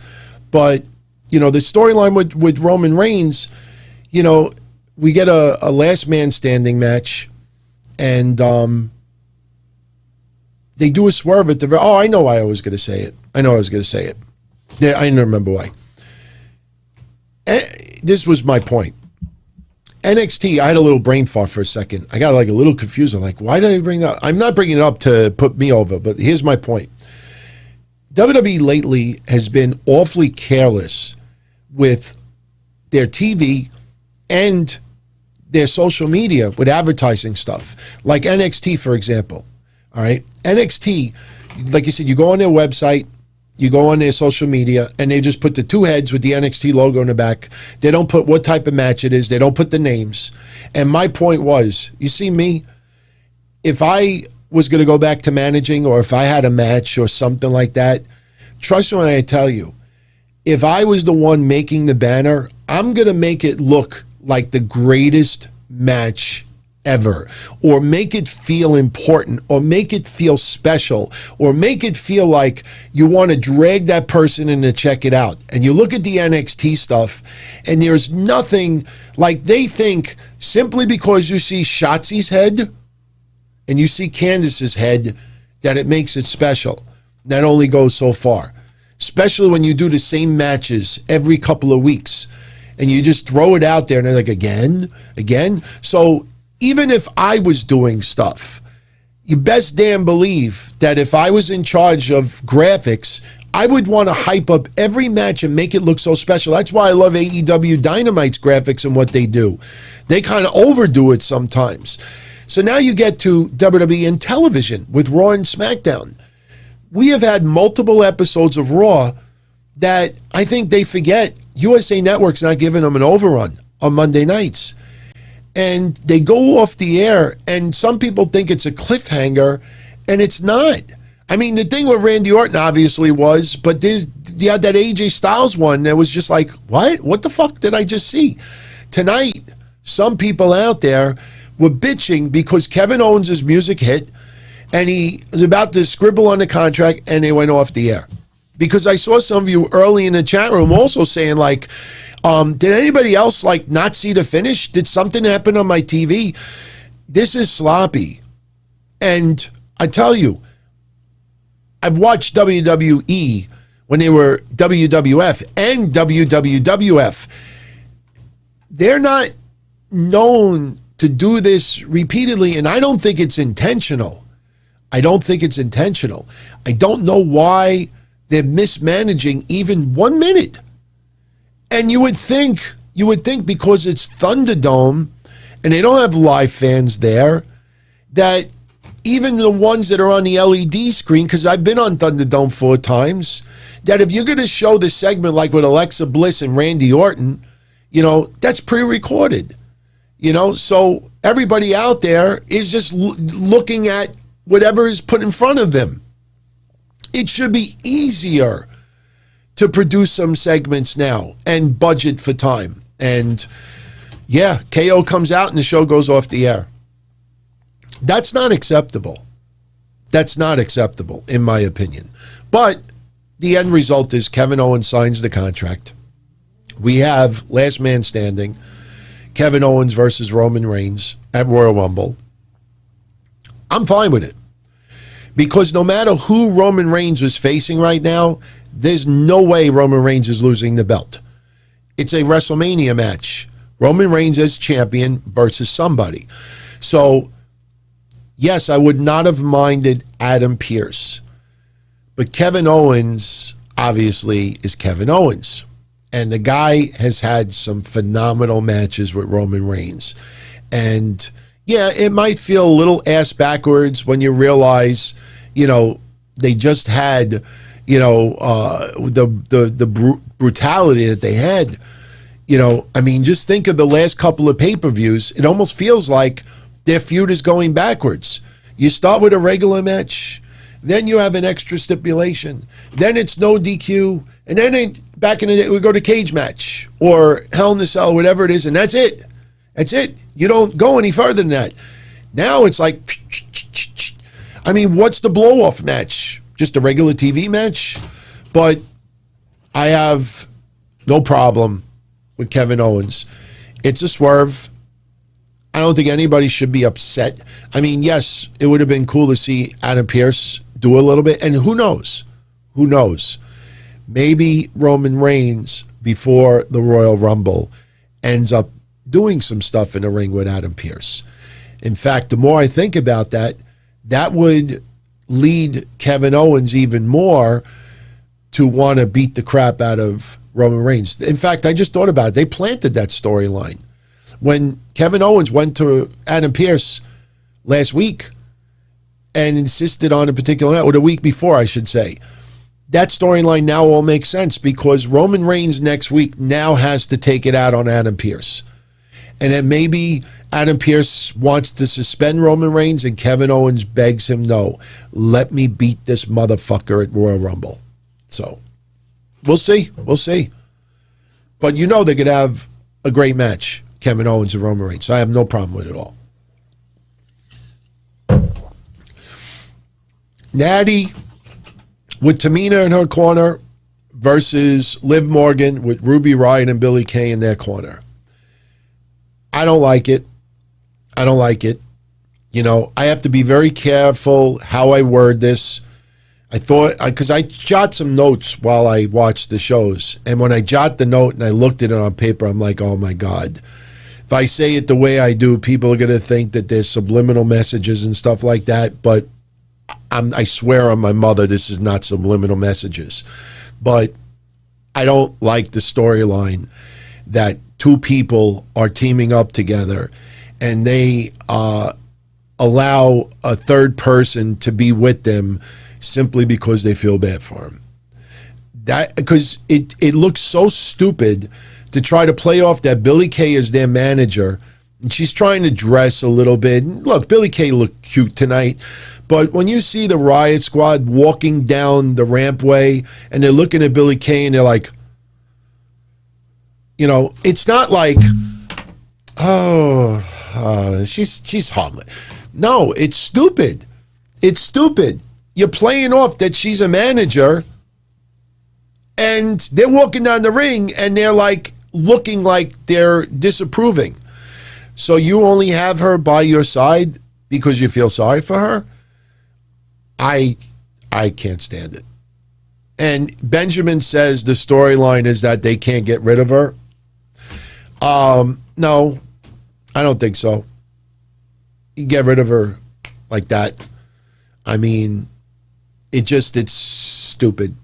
Speaker 1: But, you know, the storyline with Roman Reigns, you know, we get a last man standing match, and they do a swerve at the I know why I was going to say it. Yeah, I didn't remember why. This was my point. NXT, I had a little brain fart for a second. I got like a little confused. I'm like, why did I bring that up? I'm not bringing it up to put me over, but here's my point. WWE lately has been awfully careless with their TV and their social media with advertising stuff. Like NXT, for example. All right? NXT, like you said, you go on their website, you go on their social media, and they just put the two heads with the NXT logo in the back. They don't put what type of match it is. They don't put the names. And my point was, you see me, if I was going to go back to managing, or if I had a match or something like that, trust me when I tell you, if I was the one making the banner, I'm going to make it look like the greatest match ever, or make it feel important, or make it feel special, or make it feel like you want to drag that person in to check it out. And you look at the NXT stuff, and there's nothing, like they think simply because you see Shotzi's head and you see Candice's head that it makes it special. That only goes so far, especially when you do the same matches every couple of weeks and you just throw it out there and they're like, again. So even if I was doing stuff, you best damn believe that if I was in charge of graphics, I would want to hype up every match and make it look so special. That's why I love AEW Dynamite's graphics and what they do. They kind of overdo it sometimes. So now you get to WWE and television with Raw and SmackDown. We have had multiple episodes of Raw that I think they forget. USA Network's not giving them an overrun on Monday nights. And they go off the air, and some people think it's a cliffhanger, and it's not. I mean, the thing with Randy Orton obviously was, but you had that AJ Styles one that was just like, what? What the fuck did I just see? Tonight, some people out there were bitching because Kevin Owens' music hit, and he was about to scribble on the contract, and they went off the air. Because I saw some of you early in the chat room also saying, like, did anybody else like not see the finish? Did something happen on my TV? This is sloppy. And I tell you, I've watched WWE when they were WWF and WWF. They're not known to do this repeatedly, and I don't think it's intentional. I don't know why they're mismanaging even 1 minute. And you would think because it's Thunderdome and they don't have live fans there, that even the ones that are on the LED screen, because I've been on Thunderdome 4 times, that if you're going to show the segment like with Alexa Bliss and Randy Orton, you know, that's pre-recorded. You know, so everybody out there is just looking at whatever is put in front of them. It should be easier to produce some segments now and budget for time. And yeah, KO comes out and the show goes off the air. That's not acceptable. That's not acceptable, in my opinion. But the end result is Kevin Owens signs the contract. We have last man standing, Kevin Owens versus Roman Reigns at Royal Rumble. I'm fine with it. Because no matter who Roman Reigns is facing right now, there's no way Roman Reigns is losing the belt. It's a WrestleMania match. Roman Reigns as champion versus somebody. So, yes, I would not have minded Adam Pearce. But Kevin Owens, obviously, is Kevin Owens. And the guy has had some phenomenal matches with Roman Reigns. And yeah, it might feel a little ass backwards when you realize, you know, they just had, you know, the brutality that they had. You know, I mean, just think of the last couple of pay-per-views. It almost feels like their feud is going backwards. You start with a regular match, then you have an extra stipulation, then it's no DQ, and then back in the day, we go to cage match or Hell in a Cell, whatever it is, and that's it. That's it. You don't go any further than that. Now it's like, I mean, what's the blow-off match? Just a regular TV match? But I have no problem with Kevin Owens. It's a swerve. I don't think anybody should be upset. I mean, yes, it would have been cool to see Adam Pearce do a little bit. And who knows? Who knows? Maybe Roman Reigns, before the Royal Rumble, ends up doing some stuff in the ring with Adam Pearce. In fact, the more I think about that, that would lead Kevin Owens even more to want to beat the crap out of Roman Reigns. In fact, I just thought about it. They planted that storyline. When Kevin Owens went to Adam Pearce last week and insisted on a particular match, or the week before, I should say, that storyline now all makes sense because Roman Reigns next week now has to take it out on Adam Pearce. And then maybe Adam Pearce wants to suspend Roman Reigns and Kevin Owens begs him, no, let me beat this motherfucker at Royal Rumble. So we'll see. We'll see. But you know they could have a great match, Kevin Owens and Roman Reigns. So I have no problem with it all. Natty with Tamina in her corner versus Liv Morgan with Ruby Riott and Billie Kay in their corner. I don't like it. I don't like it. You know, I have to be very careful how I word this. I thought, because I jot some notes while I watch the shows. And when I jot the note and I looked at it on paper, I'm like, oh my God. If I say it the way I do, people are going to think that there's subliminal messages and stuff like that. But I swear on my mother, this is not subliminal messages. But I don't like the storyline that two people are teaming up together and they allow a third person to be with them simply because they feel bad for him. That because it looks so stupid to try to play off that Billie Kay is their manager and she's trying to dress a little bit. Look, Billie Kay looked cute tonight, but when you see the Riot Squad walking down the rampway and they're looking at Billie Kay and they're like, you know, it's not like, she's harmless. No, it's stupid. It's stupid. You're playing off that she's a manager and they're walking down the ring and they're like looking like they're disapproving. So you only have her by your side because you feel sorry for her? I can't stand it. And Benjamin says the storyline is that they can't get rid of her. No, I don't think so. You get rid of her like that. I mean, it's stupid.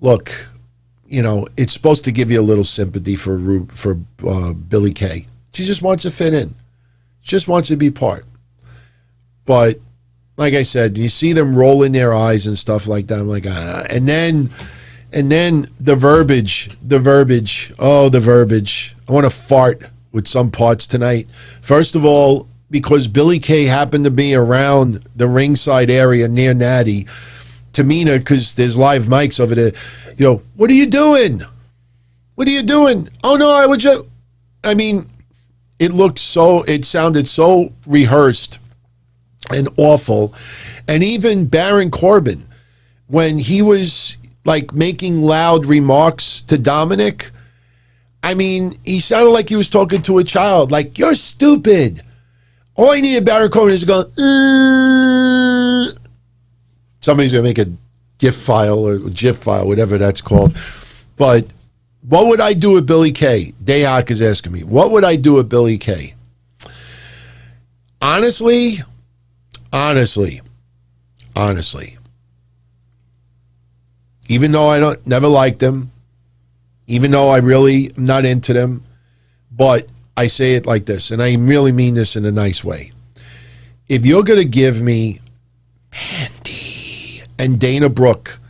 Speaker 1: Look, you know, it's supposed to give you a little sympathy for Billie Kay. She just wants to fit in. She just wants to be part. But like I said, you see them rolling their eyes and stuff like that. I'm like, and then the verbiage. Oh, the verbiage. I want to fart with some parts tonight. First of all, because Billie Kay happened to be around the ringside area near Natty, Tamina, because there's live mics over there, you know, what are you doing? What are you doing? Oh, no, I would just, I mean, it sounded so rehearsed and awful. And even Baron Corbin, when he was like making loud remarks to Dominic, I mean, he sounded like he was talking to a child, like, you're stupid. All I need Baron Corbin is to go, somebody's going to make a GIF file or GIF file, whatever that's called. But what would I do with Billie Kay? Dayhawk is asking me, what would I do with Billie Kay? Honestly, even though I never liked them, even though I really am not into them, but I say it like this, and I really mean this in a nice way. If you're going to give me Mandy and Dana Brooke,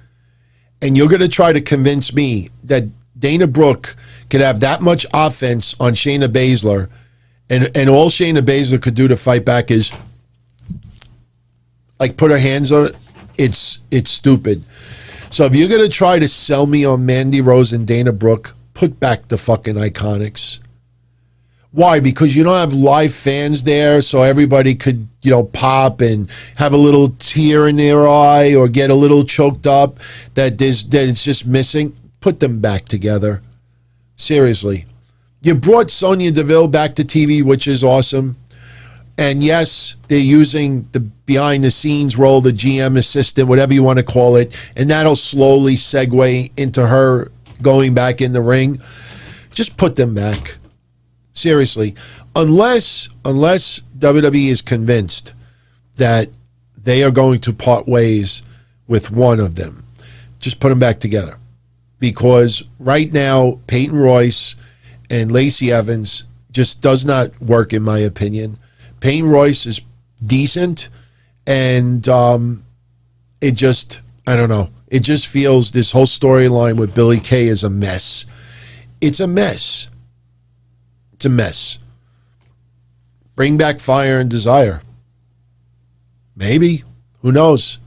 Speaker 1: and you're going to try to convince me that Dana Brooke could have that much offense on Shayna Baszler, and all Shayna Baszler could do to fight back is like put her hands on it, it's stupid. So if you're going to try to sell me on Mandy Rose and Dana Brooke, put back the fucking IIconics. Why? Because you don't have live fans there, so everybody could, pop and have a little tear in their eye or get a little choked up that it's just missing. Put them back together. Seriously. You brought Sonya Deville back to TV, which is awesome. And yes, they're using the behind-the-scenes role, the GM assistant, whatever you want to call it, and that'll slowly segue into her going back in the ring. Just put them back. Seriously. Unless WWE is convinced that they are going to part ways with one of them, just put them back together. Because right now, Peyton Royce and Lacey Evans just does not work, in my opinion. Peyton Royce is decent, and it just, I don't know. It just feels this whole storyline with Billie Kay is a mess. It's a mess. It's a mess. Bring back Fire and Desire. Maybe. Who knows?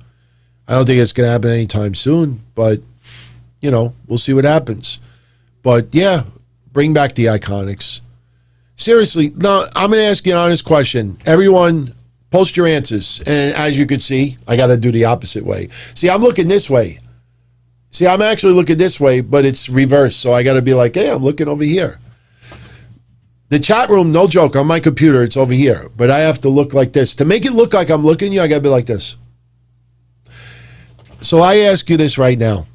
Speaker 1: I don't think it's going to happen anytime soon, but, we'll see what happens. But, yeah, bring back the IIconics. Seriously, now I'm going to ask you an honest question. Everyone, post your answers. And as you can see, I got to do the opposite way. See, I'm looking this way. See, I'm actually looking this way, but it's reversed. So I got to be like, hey, I'm looking over here. The chat room, no joke, on my computer, it's over here. But I have to look like this. To make it look like I'm looking at you, I got to be like this. So I ask you this right now.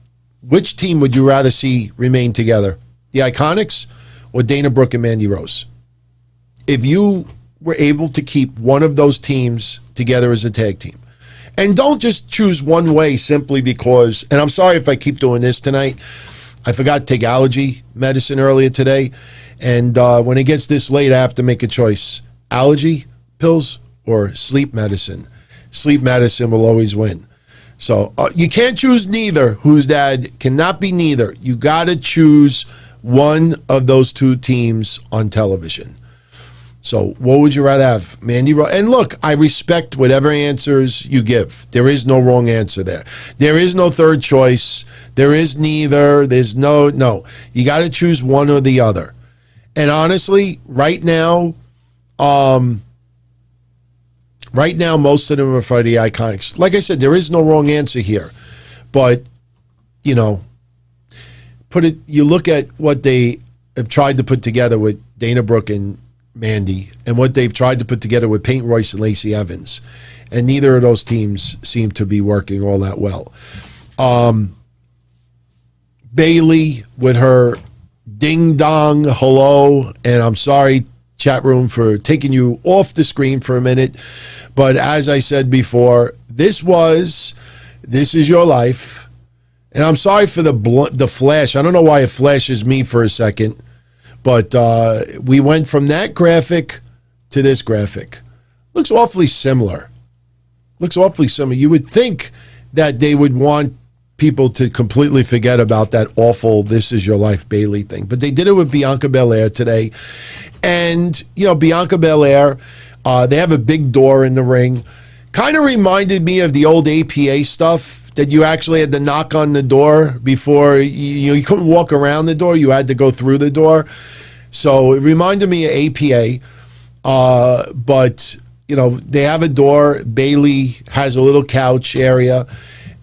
Speaker 1: Which team would you rather see remain together? The IIconics or Dana Brooke and Mandy Rose? If you were able to keep one of those teams together as a tag team. And don't just choose one way simply because, and I'm sorry if I keep doing this tonight, I forgot to take allergy medicine earlier today, and when it gets this late, I have to make a choice. Allergy pills or sleep medicine. Sleep medicine will always win. So you can't choose neither. Whose dad cannot be neither. You got to choose one of those two teams on television. So what would you rather have? Mandy Rose? And look, I respect whatever answers you give. There is no wrong answer there. There is no third choice. There is neither. There's no. You got to choose one or the other. And honestly, right now, most of them are for the IIconics. Like I said, there is no wrong answer here. But, you look at what they have tried to put together with Dana Brooke and Mandy and what they've tried to put together with Peyton Royce and Lacey Evans. And neither of those teams seem to be working all that well. Bayley with her ding-dong hello, and I'm sorry, chat room, for taking you off the screen for a minute. But as I said before, this is your life. And I'm sorry for the flash. I don't know why it flashes me for a second. But we went from that graphic to this graphic. Looks awfully similar. You would think that they would want people to completely forget about that awful "This Is Your Life" Bayley thing. But they did it with Bianca Belair today. And, Bianca Belair, they have a big door in the ring. Kind of reminded me of the old APA stuff that you actually had to knock on the door before you couldn't walk around the door. You had to go through the door. So it reminded me of APA. But, they have a door. Bayley has a little couch area,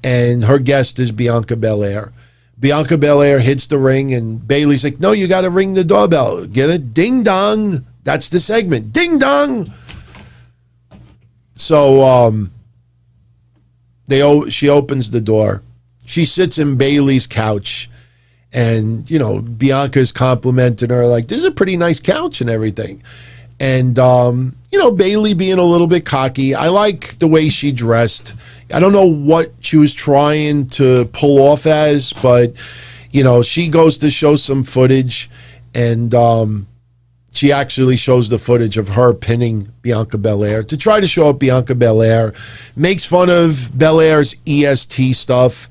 Speaker 1: and her guest is Bianca Belair. Bianca Belair hits the ring, and Bayley's like, no, you got to ring the doorbell. Get it? Ding dong. That's the segment. Ding dong. So she opens the door. She sits in Bayley's couch, and, Bianca's complimenting her like, this is a pretty nice couch and everything. And, Bayley being a little bit cocky. I like the way she dressed. I don't know what she was trying to pull off as, but, she goes to show some footage, and she actually shows the footage of her pinning Bianca Belair to try to show up Bianca Belair, makes fun of Belair's EST stuff.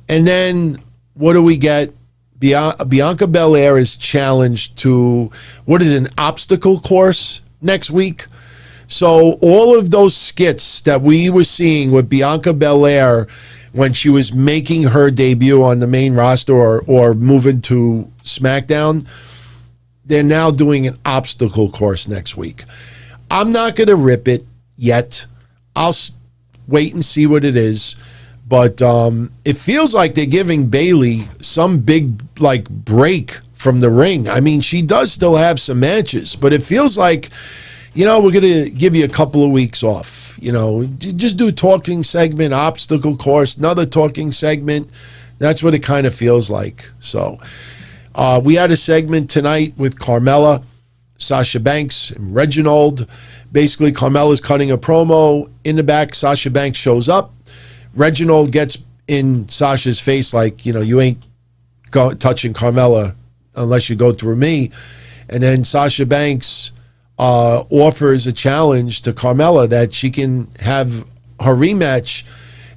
Speaker 1: And then what do we get? Bianca Belair is challenged to, what is it, an obstacle course next week. So all of those skits that we were seeing with Bianca Belair when she was making her debut on the main roster or moving to SmackDown, they're now doing an obstacle course next week. I'm not going to rip it yet. I'll wait and see what it is. But it feels like they're giving Bayley some big break from the ring. I mean, she does still have some matches, but it feels like, we're going to give you a couple of weeks off. Just do a talking segment, obstacle course, another talking segment. That's what it kind of feels like. So we had a segment tonight with Carmella, Sasha Banks, and Reginald. Basically, Carmella's cutting a promo. In the back, Sasha Banks shows up. Reginald gets in Sasha's face like, you ain't touching Carmella unless you go through me. And then Sasha Banks offers a challenge to Carmella that she can have her rematch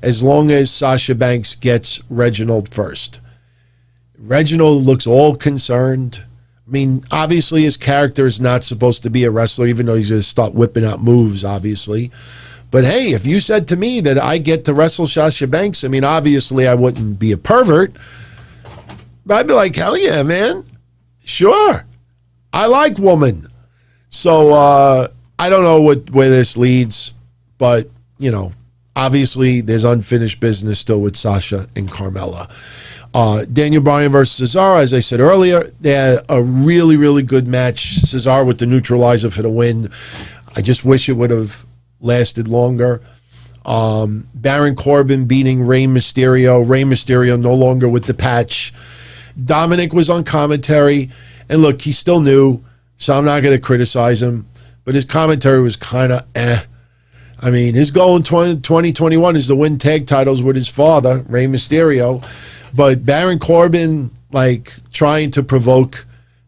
Speaker 1: as long as Sasha Banks gets Reginald first. Reginald looks all concerned. I mean, obviously his character is not supposed to be a wrestler, even though he's going to start whipping out moves, obviously. But hey, if you said to me that I get to wrestle Sasha Banks, I mean, obviously I wouldn't be a pervert. But I'd be like, hell yeah, man. Sure. I like woman. So I don't know where this leads, but, obviously there's unfinished business still with Sasha and Carmella. Daniel Bryan versus Cesaro, as I said earlier, they had a really, really good match. Cesaro with the neutralizer for the win. I just wish it would have lasted longer. Baron Corbin beating Rey Mysterio. Rey Mysterio no longer with the patch. Dominic was on commentary. And look, he's still new, so I'm not going to criticize him. But his commentary was kind of I mean, his goal in 2021 is to win tag titles with his father, Rey Mysterio. But Baron Corbin, trying to provoke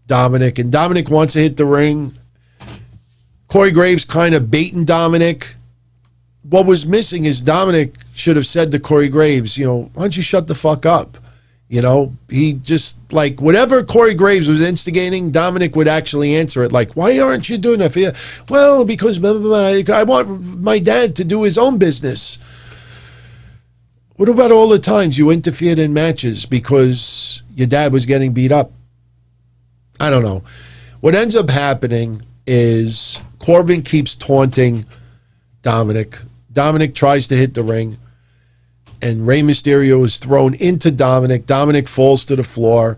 Speaker 1: Dominic. And Dominic wants to hit the ring. Corey Graves kind of baiting Dominic. What was missing is Dominic should have said to Corey Graves, why don't you shut the fuck up? He just, whatever Corey Graves was instigating, Dominic would actually answer it. Why aren't you doing that for you? Well, because I want my dad to do his own business. What about all the times you interfered in matches because your dad was getting beat up? I don't know. What ends up happening is Corbin keeps taunting Dominic. Dominic tries to hit the ring, and Rey Mysterio is thrown into Dominic. Dominic falls to the floor.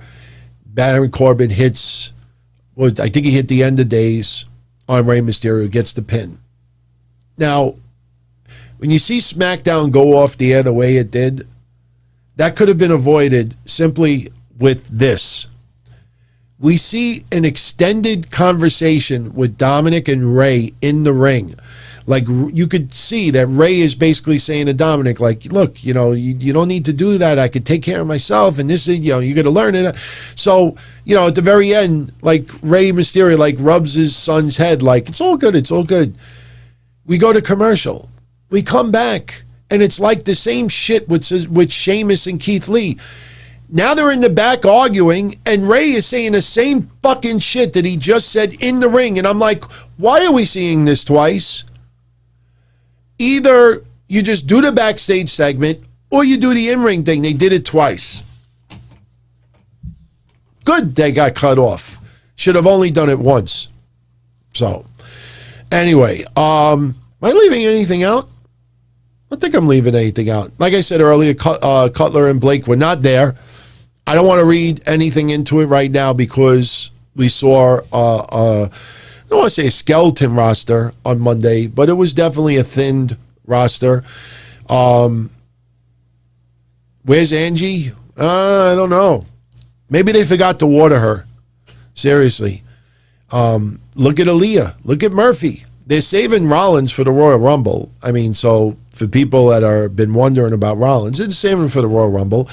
Speaker 1: Baron Corbin hits, I think he hit the end of days on Rey Mysterio, gets the pin. Now, when you see SmackDown go off the air the way it did, that could have been avoided simply with this. We see an extended conversation with Dominic and Rey in the ring. You could see that Rey is basically saying to Dominic, look, you don't need to do that. I could take care of myself. And this is, you got to learn it. So, at the very end, Rey Mysterio, rubs his son's head, it's all good. It's all good. We go to commercial. We come back, and it's the same shit with Sheamus and Keith Lee. Now they're in the back arguing, and Rey is saying the same fucking shit that he just said in the ring. And I'm like, why are we seeing this twice? Either you just do the backstage segment or you do the in-ring thing. They did it twice. Good they got cut off. Should have only done it once. So, anyway, am I leaving anything out? I don't think I'm leaving anything out. Like I said earlier, Cutler and Blake were not there. I don't want to read anything into it right now because we saw I don't want to say a skeleton roster on Monday, but it was definitely a thinned roster. Where's Angie? I don't know. Maybe they forgot to water her. Seriously. Look at Aaliyah. Look at Murphy. They're saving Rollins for the Royal Rumble. I mean, so for people that are been wondering about Rollins, they're saving him for the Royal Rumble.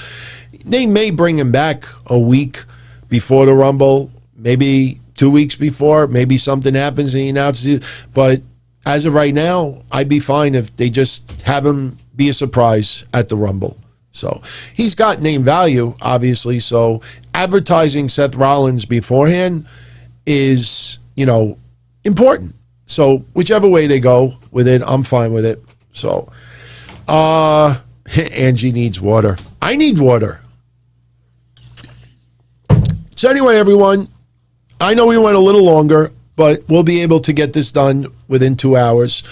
Speaker 1: They may bring him back a week before the Rumble, maybe 2 weeks before, maybe something happens and he announces it. But as of right now, I'd be fine if they just have him be a surprise at the Rumble. So he's got name value, obviously. So advertising Seth Rollins beforehand is, important. So whichever way they go with it, I'm fine with it. So, Angie needs water. I need water. So anyway, everyone, I know we went a little longer, but we'll be able to get this done within 2 hours.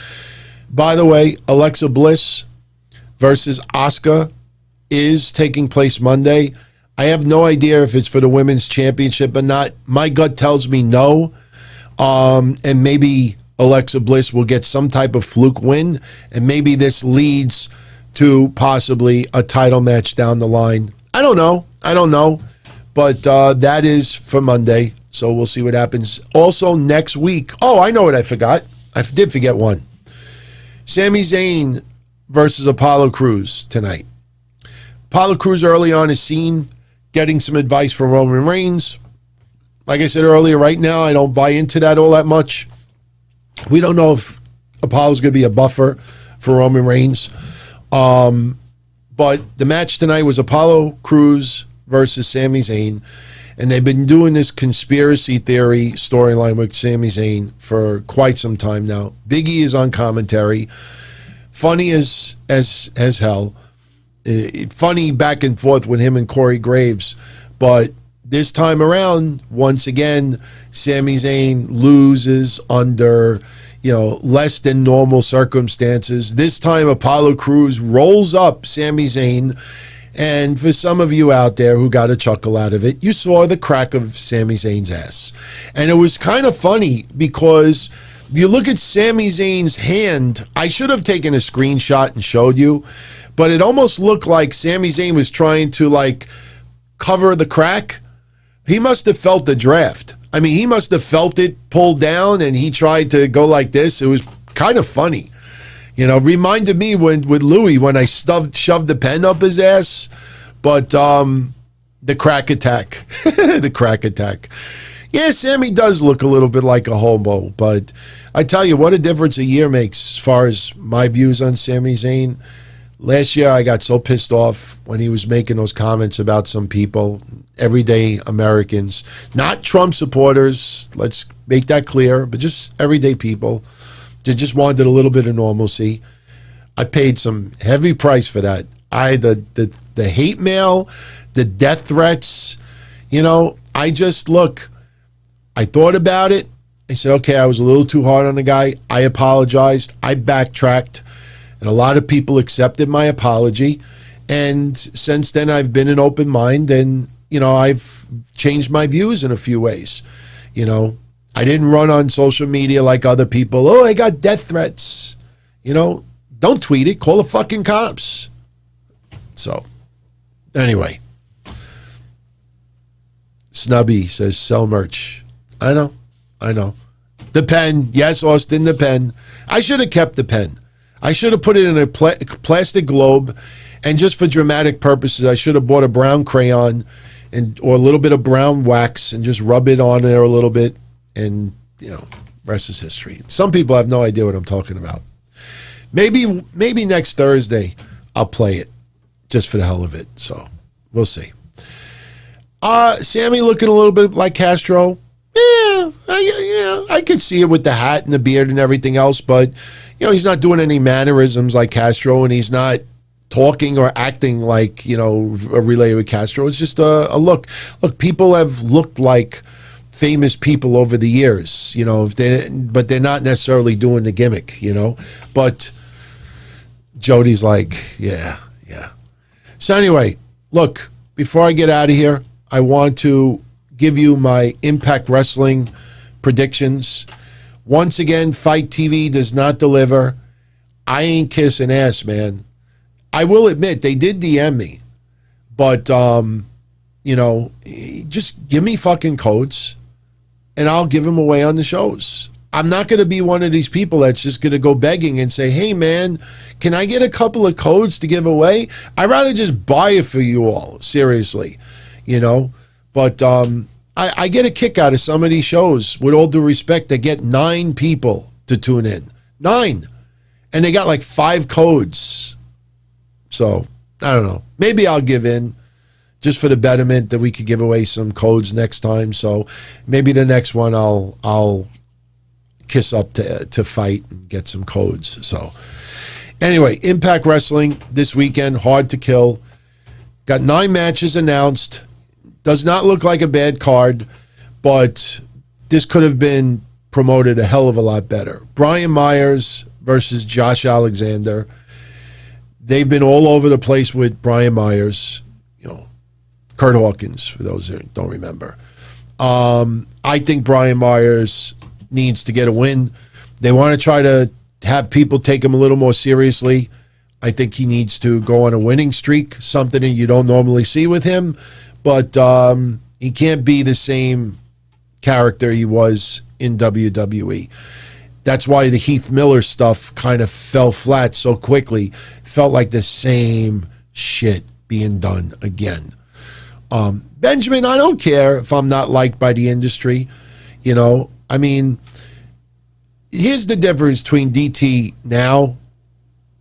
Speaker 1: By the way, Alexa Bliss versus Asuka is taking place Monday. I have no idea if it's for the women's championship or not. My gut tells me no. And maybe Alexa Bliss will get some type of fluke win, and maybe this leads to possibly a title match down the line. I don't know. But that is for Monday, so we'll see what happens. Also, next week, I know what I forgot. I did forget one. Sami Zayn versus Apollo Crews tonight. Apollo Crews early on is seen getting some advice from Roman Reigns. Like I said earlier, right now, I don't buy into that all that much. We don't know if Apollo's going to be a buffer for Roman Reigns. But the match tonight was Apollo Crews versus Sami Zayn. And they've been doing this conspiracy theory storyline with Sami Zayn for quite some time now. Big E is on commentary. Funny as hell. Funny back and forth with him and Corey Graves. But this time around, once again, Sami Zayn loses under, less than normal circumstances. This time, Apollo Crews rolls up Sami Zayn. And for some of you out there who got a chuckle out of it, you saw the crack of Sami Zayn's ass. And it was kind of funny because if you look at Sami Zayn's hand, I should have taken a screenshot and showed you, but it almost looked like Sami Zayn was trying to cover the crack. He must have felt the draft. I mean, he must have felt it pulled down and he tried to go like this. It was kind of funny. Reminded me with Louis when I shoved the pen up his ass. But the crack attack. The crack attack. Yeah, Sammy does look a little bit like a hobo. But I tell you, what a difference a year makes as far as my views on Sami Zayn. Last year, I got so pissed off when he was making those comments about some people, everyday Americans, not Trump supporters, let's make that clear, but just everyday people. They just wanted a little bit of normalcy. I paid some heavy price for that. The hate mail, the death threats, I thought about it. I said, okay, I was a little too hard on the guy. I apologized. I backtracked. And a lot of people accepted my apology. And since then, I've been an open mind and, I've changed my views in a few ways, I didn't run on social media like other people. Oh, I got death threats. Don't tweet it. Call the fucking cops. So, anyway. Snubby says, sell merch. I know. The pen. Yes, Austin, the pen. I should have kept the pen. I should have put it in a plastic globe. And just for dramatic purposes, I should have bought a brown crayon or a little bit of brown wax and just rub it on there a little bit. And, rest is history. Some people have no idea what I'm talking about. Maybe next Thursday I'll play it just for the hell of it. So we'll see. Sammy looking a little bit like Castro. Yeah, I could see it with the hat and the beard and everything else. But, he's not doing any mannerisms like Castro, and he's not talking or acting like, related with Castro. It's just a look. Look, people have looked like famous people over the years, but they're not necessarily doing the gimmick, But Jody's like, yeah. So anyway, look, before I get out of here, I want to give you my Impact Wrestling predictions. Once again, FITE TV does not deliver. I ain't kissing ass, man. I will admit, they did DM me. But, just give me fucking codes. And I'll give them away on the shows. I'm not going to be one of these people that's just going to go begging and say, hey, man, can I get a couple of codes to give away? I'd rather just buy it for you all, seriously, But I get a kick out of some of these shows, with all due respect. They get 9 people to tune in. 9. And they got like 5 codes. So, I don't know. Maybe I'll give in. Just for the betterment that we could give away some codes next time. So maybe the next one I'll kiss up to FITE and get some codes. So anyway, Impact Wrestling this weekend, Hard to Kill. Got 9 matches announced. Does not look like a bad card, but this could have been promoted a hell of a lot better. Brian Myers versus Josh Alexander. They've been all over the place with Brian Myers. You know, Kurt Hawkins, for those that don't remember. I think Brian Myers needs to get a win. They want to try to have people take him a little more seriously. I think he needs to go on a winning streak, something that you don't normally see with him. But he can't be the same character he was in WWE. That's why the Heath Miller stuff kind of fell flat so quickly. Felt like the same shit being done again. Benjamin, I don't care if I'm not liked by the industry. You know, I mean, here's the difference between DT now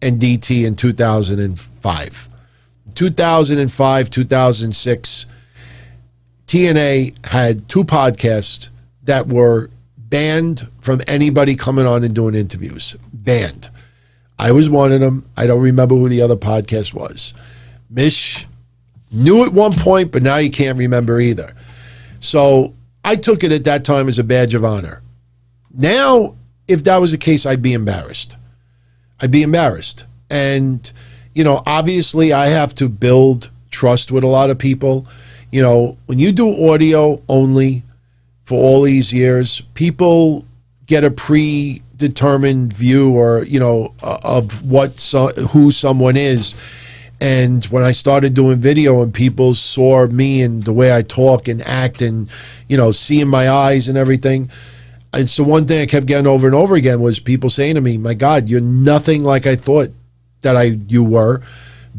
Speaker 1: and DT in 2005. 2005, 2006, TNA had 2 podcasts that were banned from anybody coming on and doing interviews. Banned. I was one of them. I don't remember who the other podcast was. Mish knew at one point, but now you can't remember either. So I took it at that time as a badge of honor. Now, if that was the case, I'd be embarrassed. I'd be embarrassed. And, you know, obviously I have to build trust with a lot of people. You know, when you do audio only for all these years, people get a predetermined view or, you know, of who someone is. And when I started doing video and people saw me and the way I talk and act and, you know, seeing my eyes and everything, and so one thing I kept getting over and over again was people saying to me, my God, you're nothing like I thought that you were,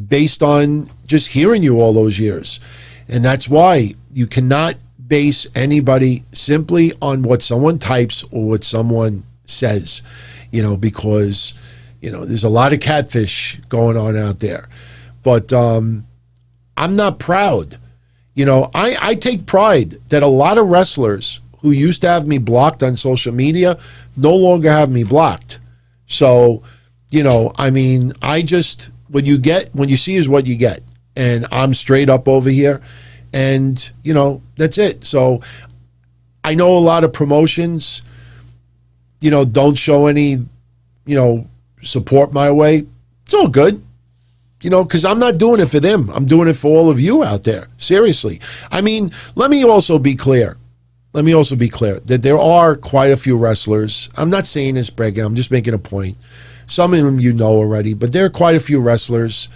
Speaker 1: based on just hearing you all those years. And that's why you cannot base anybody simply on what someone types or what someone says, you know, because, you know, there's a lot of catfish going on out there. But I'm not proud. You know, I take pride that a lot of wrestlers who used to have me blocked on social media no longer have me blocked. So, you know, I mean, what you see is what you get. And I'm straight up over here. And, you know, that's it. So I know a lot of promotions, you know, don't show any, you know, support my way. It's all good. You know, because I'm not doing it for them. I'm doing it for all of you out there. Seriously. I mean, let me also be clear that there are quite a few wrestlers. I'm not saying this bragging. I'm just making a point. Some of them you know already, but there are quite a few wrestlers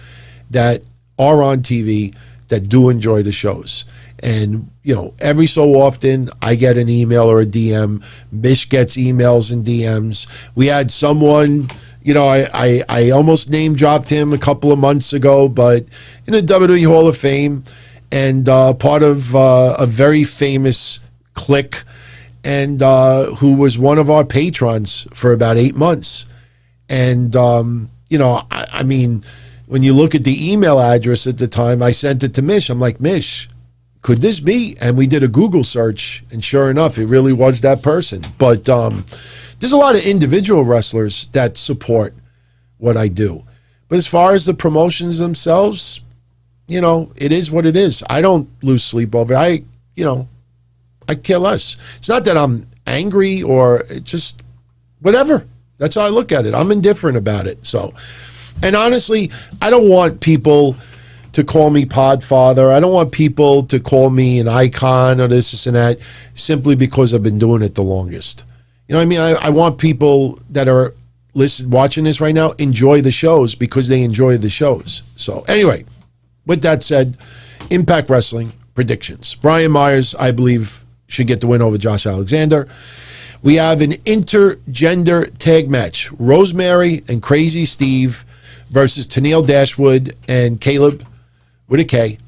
Speaker 1: that are on TV that do enjoy the shows. And, you know, every so often I get an email or a DM. Mish gets emails and DMs. We had someone, you know, I almost name dropped him a couple of months ago, but in the WWE Hall of Fame and part of a very famous clique, and who was one of our patrons for about 8 months. And, you know, I mean, when you look at the email address at the time, I sent it to Mish. I'm like, Mish, could this be? And we did a Google search, and sure enough, it really was that person. But there's a lot of individual wrestlers that support what I do. But as far as the promotions themselves, you know, it is what it is. I don't lose sleep over it. I care less. It's not that I'm angry or just whatever. That's how I look at it. I'm indifferent about it. So, and honestly, I don't want people to call me Podfather. I don't want people to call me an icon or this and that simply because I've been doing it the longest. You know what I mean? I want people that are watching this right now enjoy the shows because they enjoy the shows. So anyway, with that said, Impact Wrestling predictions. Brian Myers, I believe, should get the win over Josh Alexander. We have an intergender tag match. Rosemary and Crazy Steve versus Tennille Dashwood and Caleb with a K.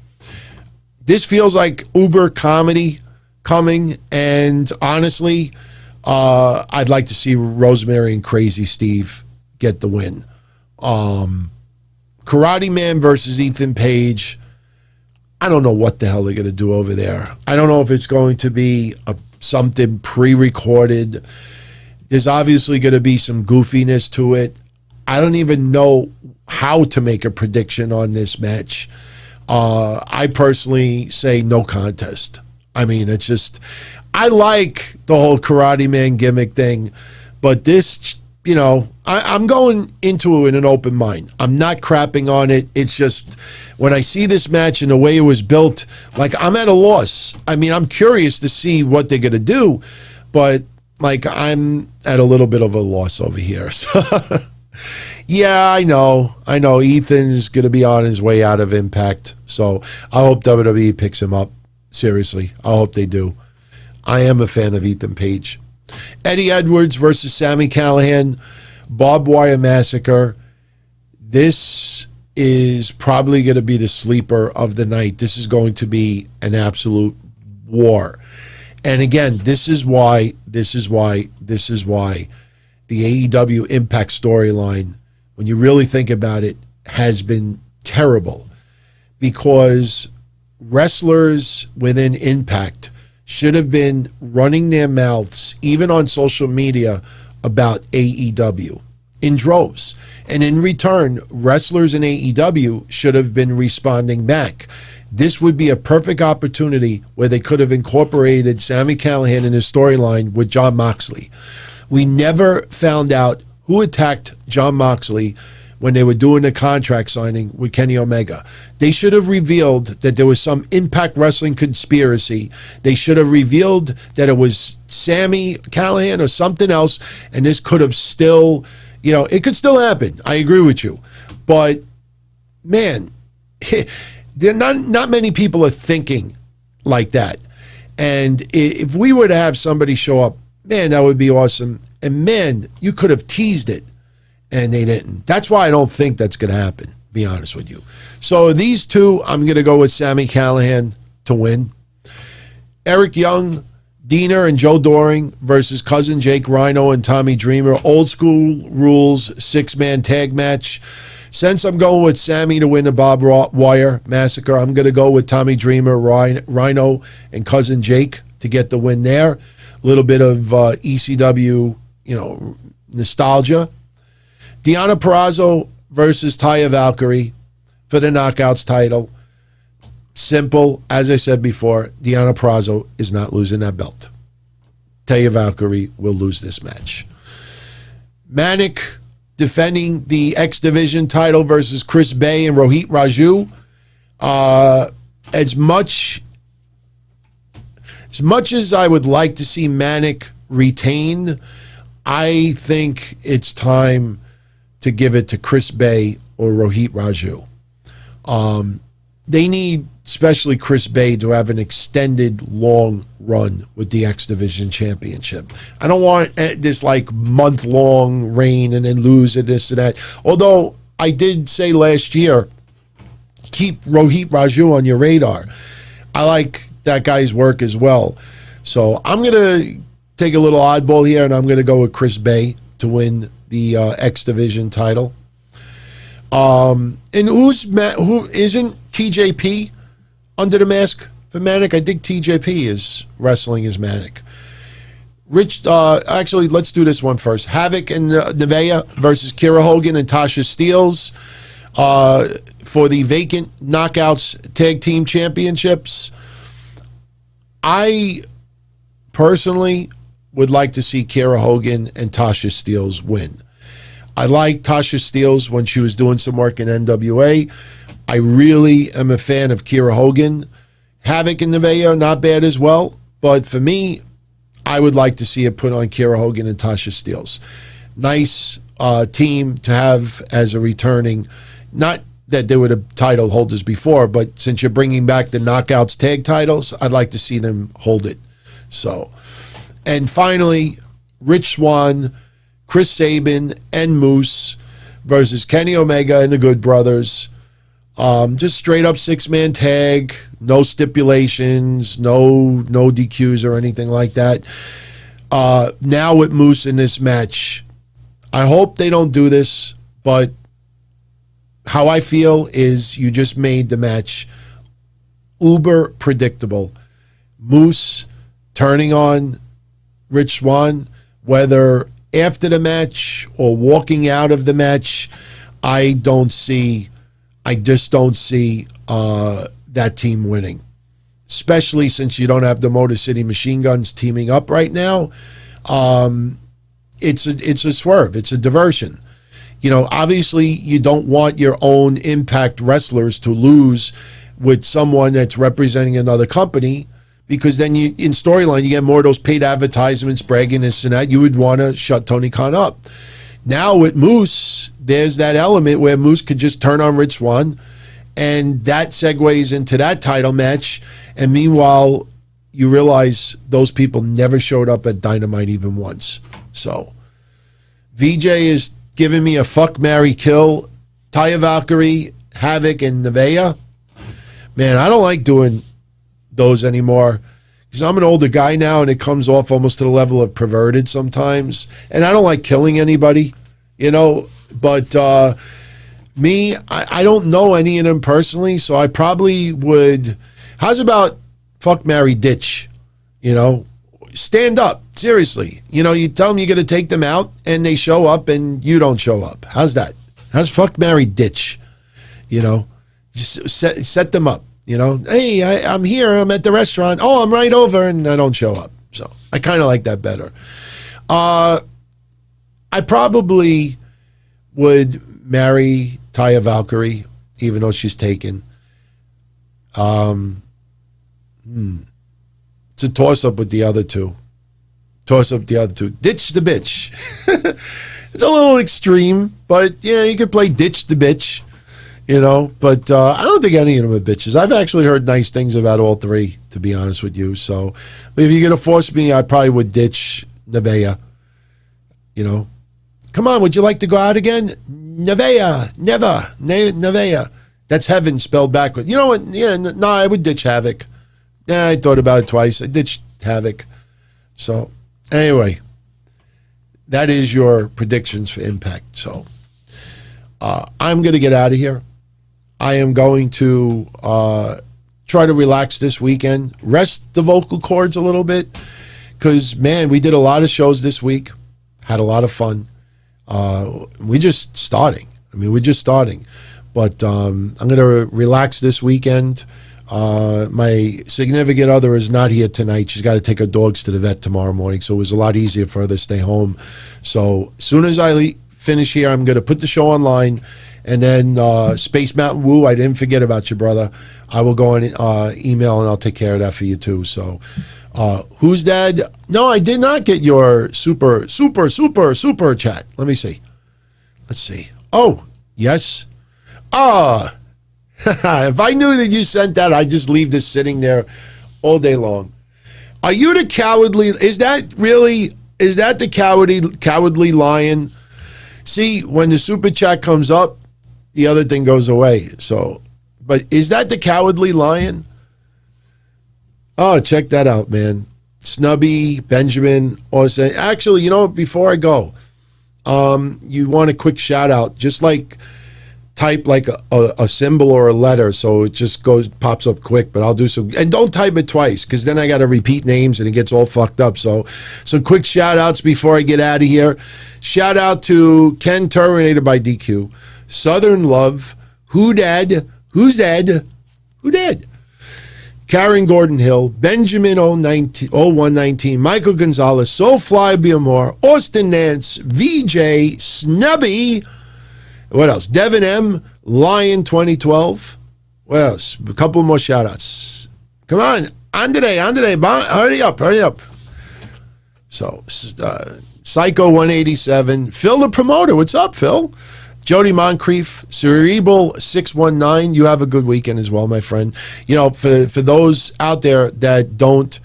Speaker 1: This feels like uber comedy coming, and honestly, I'd like to see Rosemary and Crazy Steve get the win. Karate Man versus Ethan Page. I don't know what the hell they're going to do over there. I don't know if it's going to be something pre-recorded. There's obviously going to be some goofiness to it. I don't even know how to make a prediction on this match. I personally say no contest. I mean, it's just, I like the whole Karate Man gimmick thing, but this, you know, I'm going into it in an open mind. I'm not crapping on it. It's just, when I see this match and the way it was built, like, I'm at a loss. I mean, I'm curious to see what they're going to do, but, like, I'm at a little bit of a loss over here. So, yeah, I know. Ethan's going to be on his way out of Impact, so I hope WWE picks him up. Seriously, I hope they do. I am a fan of Ethan Page. Eddie Edwards versus Sami Callihan, barbed wire massacre. This is probably going to be the sleeper of the night. This is going to be an absolute war. And again, this is why the AEW Impact storyline, when you really think about it, has been terrible, because wrestlers within Impact should have been running their mouths, even on social media, about AEW in droves. And in return, wrestlers in AEW should have been responding back. This would be a perfect opportunity where they could have incorporated Sami Callihan in his storyline with Jon Moxley. We never found out who attacked Jon Moxley when they were doing the contract signing with Kenny Omega. They should have revealed that there was some Impact Wrestling conspiracy. They should have revealed that it was Sami Callihan or something else, and this could have still, you know, it could still happen. I agree with you. But, man, there not many people are thinking like that. And if we were to have somebody show up, man, that would be awesome. And, man, you could have teased it. And they didn't. That's why I don't think that's going to happen, to be honest with you. So these two, I'm going to go with Sami Callihan to win. Eric Young, Diener, and Joe Doring versus Cousin Jake, Rhino, and Tommy Dreamer. Old school rules, 6-man tag match. Since I'm going with Sami to win the barbed wire massacre, I'm going to go with Tommy Dreamer, Rhino, and Cousin Jake to get the win there. A little bit of ECW, you know, nostalgia. Deonna Purrazzo versus Taya Valkyrie for the Knockouts title. Simple. As I said before, Deonna Purrazzo is not losing that belt. Taya Valkyrie will lose this match. Manic defending the X Division title versus Chris Bay and Rohit Raju. As much as I would like to see Manic retain, I think it's time to give it to Chris Bay or Rohit Raju. They need, especially Chris Bay, to have an extended, long run with the X Division Championship. I don't want this like month-long reign and then lose it, this and that. Although I did say last year, keep Rohit Raju on your radar. I like that guy's work as well. So I'm going to take a little oddball here, and I'm going to go with Chris Bay to win the X Division title. And who isn't TJP under the mask for Manic? I think TJP is wrestling as Manic. Actually, let's do this one first. Havoc and Nevaeh versus Kira Hogan and Tasha Steelz for the vacant Knockouts Tag Team Championships. I personally would like to see Kira Hogan and Tasha Steelz win. I liked Tasha Steelz when she was doing some work in NWA. I really am a fan of Kira Hogan. Havoc and Nevaeh are not bad as well, but for me, I would like to see it put on Kira Hogan and Tasha Steelz. Nice team to have as a returning, not that they were the title holders before, but since you're bringing back the Knockouts tag titles, I'd like to see them hold it. So, and finally, Rich Swann, Chris Sabin, and Moose versus Kenny Omega and the Good Brothers. Just straight up 6-man tag, no stipulations, no DQs or anything like that. Now with Moose in this match, I hope they don't do this, but how I feel is you just made the match uber predictable. Moose turning on Rich Swann, whether after the match or walking out of the match, I just don't see that team winning. Especially since you don't have the Motor City Machine Guns teaming up right now. It's a swerve. It's a diversion. You know, obviously you don't want your own Impact wrestlers to lose with someone that's representing another company, because then you, in storyline, you get more of those paid advertisements, bragging this and that. You would want to shut Tony Khan up. Now with Moose, there's that element where Moose could just turn on Rich Swann, and that segues into that title match. And meanwhile, you realize those people never showed up at Dynamite even once. So VJ is giving me a fuck, marry, kill. Taya Valkyrie, Havoc, and Nevaeh. Man, I don't like doing those anymore because I'm an older guy now, and it comes off almost to the level of perverted sometimes. And I don't like killing anybody, you know. But me, I don't know any of them personally, so I probably would. How's about fuck, marry, ditch? You know, stand up. Seriously. You know, you tell them you're going to take them out, and they show up, and you don't show up. How's that? How's fuck, marry, ditch? You know, just set them up. You know, hey, I'm here. I'm at the restaurant. Oh, I'm right over, and I don't show up. So I kind of like that better. I probably would marry Taya Valkyrie, even though she's taken. It's a toss-up with the other two. Ditch the bitch. It's a little extreme, but yeah, you could play ditch the bitch, you know. But I don't think any of them are bitches. I've actually heard nice things about all three, to be honest with you. So if you're going to force me, I probably would ditch Nevaeh, you know. Come on, would you like to go out again? Nevaeh, Nevaeh. That's heaven spelled backwards. You know what? Yeah, no, I would ditch Havoc. Yeah, I thought about it twice. I ditched Havoc. So, anyway, that is your predictions for Impact. So, I'm going to get out of here. I am going to try to relax this weekend, rest the vocal cords a little bit, because, man, we did a lot of shows this week, had a lot of fun. We're just starting. But I'm going to relax this weekend. My significant other is not here tonight. She's got to take her dogs to the vet tomorrow morning, so it was a lot easier for her to stay home. So as soon as I finish here, I'm going to put the show online, and then Space Mountain Woo, I didn't forget about you, brother. I will go on email, and I'll take care of that for you too. So who's dad? No, I did not get your super chat. Let me see. Let's see. Oh, yes. If I knew that you sent that, I'd just leave this sitting there all day long. Are you the cowardly? Is that the cowardly lion? See, when the super chat comes up, the other thing goes away. So, but is that the cowardly lion? Oh, check that out, man. Snubby, Benjamin, Austin. Actually, you know, before I go, you want a quick shout out, just like type like a symbol or a letter, so it just pops up quick. But I'll do so, and don't type it twice, because then I got to repeat names and it gets all fucked up. So some quick shout outs before I get out of here. Shout out to Ken Terminator by DQ, Southern Love, Who Dad, Who's Dead, Who Dead, Karen Gordon Hill, Benjamin 0119, Michael Gonzalez, Soulfly Biamore, Austin Nance, VJ, Snubby. What else? Devin M, Lion 2012. What else? A couple more shout outs. Come on. Andre, hurry up. So, Psycho 187, Phil the Promoter. What's up, Phil? Jody Moncrief, Cerebral 619. You have a good weekend as well, my friend. You know, for those out there that don't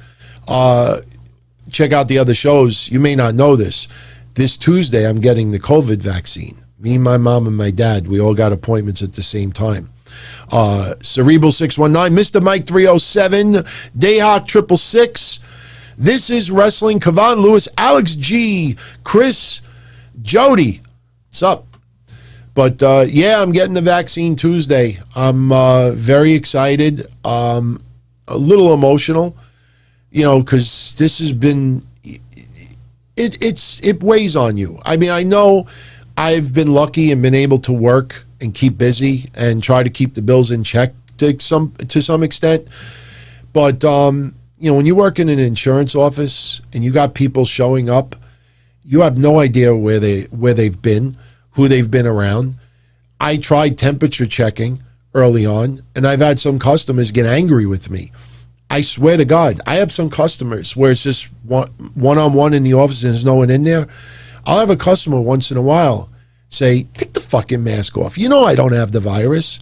Speaker 1: check out the other shows, you may not know this. This Tuesday, I'm getting the COVID vaccine. Me, my mom, and my dad, we all got appointments at the same time. Cerebral 619, Mr. Mike 307, Dayhawk 666. This is Wrestling, Kavan Lewis, Alex G, Chris, Jody. What's up? But yeah, I'm getting the vaccine Tuesday. I'm very excited, a little emotional, you know, because this has been, it weighs on you. I mean, I know I've been lucky and been able to work and keep busy and try to keep the bills in check to some extent. But when you work in an insurance office and you got people showing up, you have no idea where they've been, who they've been around. I tried temperature checking early on, and I've had some customers get angry with me. I swear to God, I have some customers where it's just one-on-one in the office and there's no one in there. I'll have a customer once in a while say, take the fucking mask off. You know I don't have the virus.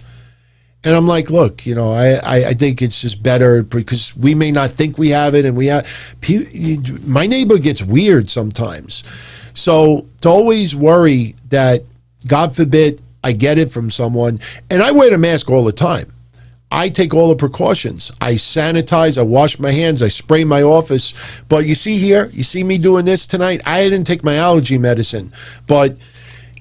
Speaker 1: And I'm like, look, I think it's just better because we may not think we have it, and my neighbor gets weird sometimes. So to always worry that, God forbid, I get it from someone, and I wear the mask all the time. I take all the precautions. I sanitize, I wash my hands, I spray my office. But you see me doing this tonight? I didn't take my allergy medicine. But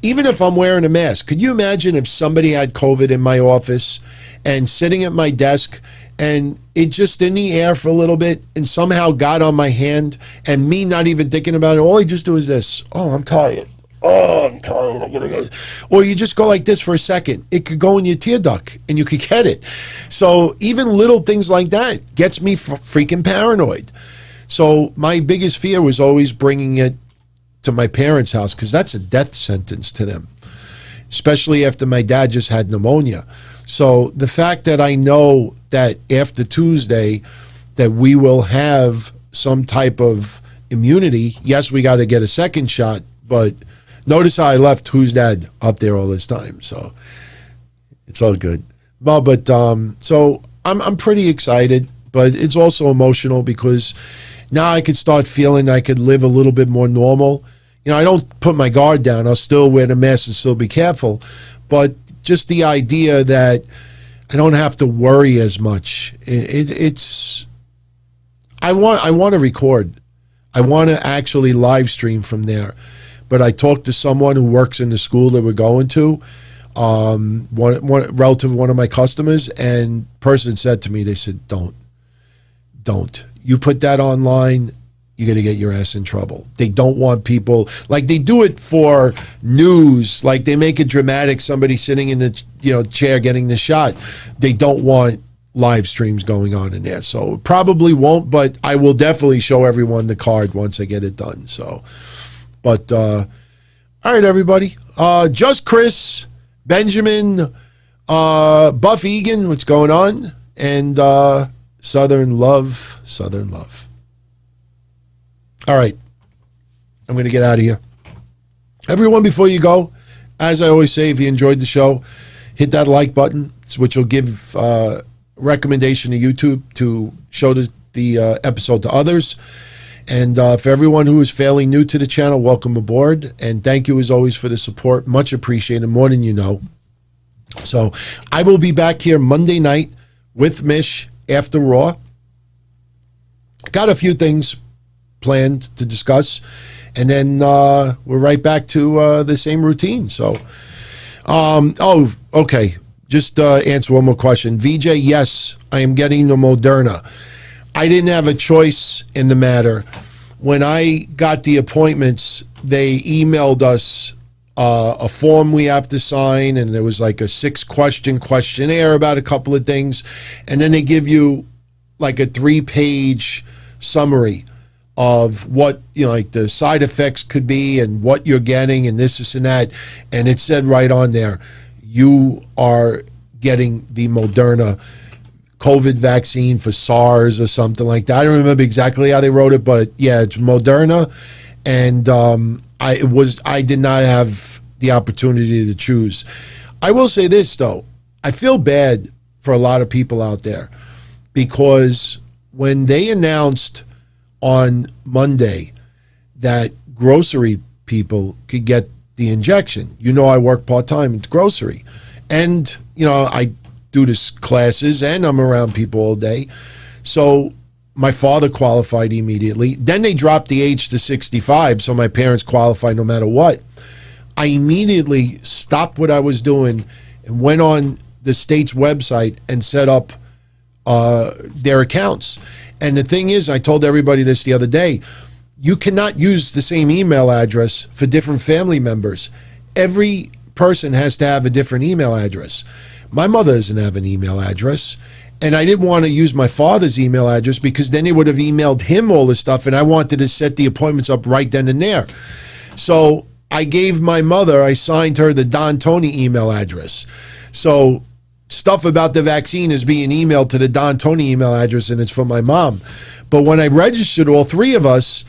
Speaker 1: even if I'm wearing a mask, could you imagine if somebody had COVID in my office and sitting at my desk and it just in the air for a little bit and somehow got on my hand and me not even thinking about it? All I just do is this. Oh, I'm tired. Oh, I'm tired. I'm gonna go. Or you just go like this for a second. It could go in your tear duct and you could get it. So even little things like that gets me freaking paranoid. So my biggest fear was always bringing it to my parents' house because that's a death sentence to them, especially after my dad just had pneumonia. So the fact that I know that after Tuesday that we will have some type of immunity, yes, we got to get a second shot, but notice how I left who's dad up there all this time. So it's all good. Well, but so I'm pretty excited, but it's also emotional because now I could start feeling I could live a little bit more normal. I don't put my guard down. I'll still wear the mask and still be careful. But just the idea that I don't have to worry as much. It's I want to record. I want to actually live stream from there. But I talked to someone who works in the school that we're going to, one relative of one of my customers, and person said to me, they said, don't. You put that online, you're going to get your ass in trouble. They don't want people, like they do it for news, like they make it dramatic, somebody sitting in the chair getting the shot. They don't want live streams going on in there. So probably won't, but I will definitely show everyone the card once I get it done. So, but all right, everybody. Just Chris, Benjamin, Buff Egan, what's going on? And Southern Love. All right, I'm going to get out of here. Everyone, before you go, as I always say, if you enjoyed the show, hit that like button, which will give recommendation to YouTube to show the episode to others. And for everyone who is fairly new to the channel, welcome aboard. And thank you, as always, for the support. Much appreciated, more than you know. So I will be back here Monday night with Mish after Raw. Got a few things planned to discuss, and then we're right back to the same routine. So okay, just answer one more question. VJ, yes, I am getting the Moderna. I didn't have a choice in the matter. When I got the appointments, they emailed us a form we have to sign, and there was like a 6-question questionnaire about a couple of things, and then they give you like a 3-page summary of what like the side effects could be and what you're getting and this and that. And it said right on there, you are getting the Moderna COVID vaccine for SARS or something like that. I don't remember exactly how they wrote it, but yeah, it's Moderna. And I did not have the opportunity to choose. I will say this though, I feel bad for a lot of people out there, because when they announced on Monday that grocery people could get the injection. I work part-time in grocery. And, I do this classes and I'm around people all day. So my father qualified immediately. Then they dropped the age to 65, so my parents qualified no matter what. I immediately stopped what I was doing and went on the state's website and set up their accounts. And the thing is, I told everybody this the other day, you cannot use the same email address for different family members. Every person has to have a different email address. My mother doesn't have an email address, and I didn't want to use my father's email address because then they would have emailed him all this stuff, and I wanted to set the appointments up right then and there. So I gave my mother, I signed her the Don Tony email address. So stuff about the vaccine is being emailed to the Don Tony email address, and it's for my mom. But when I registered all three of us,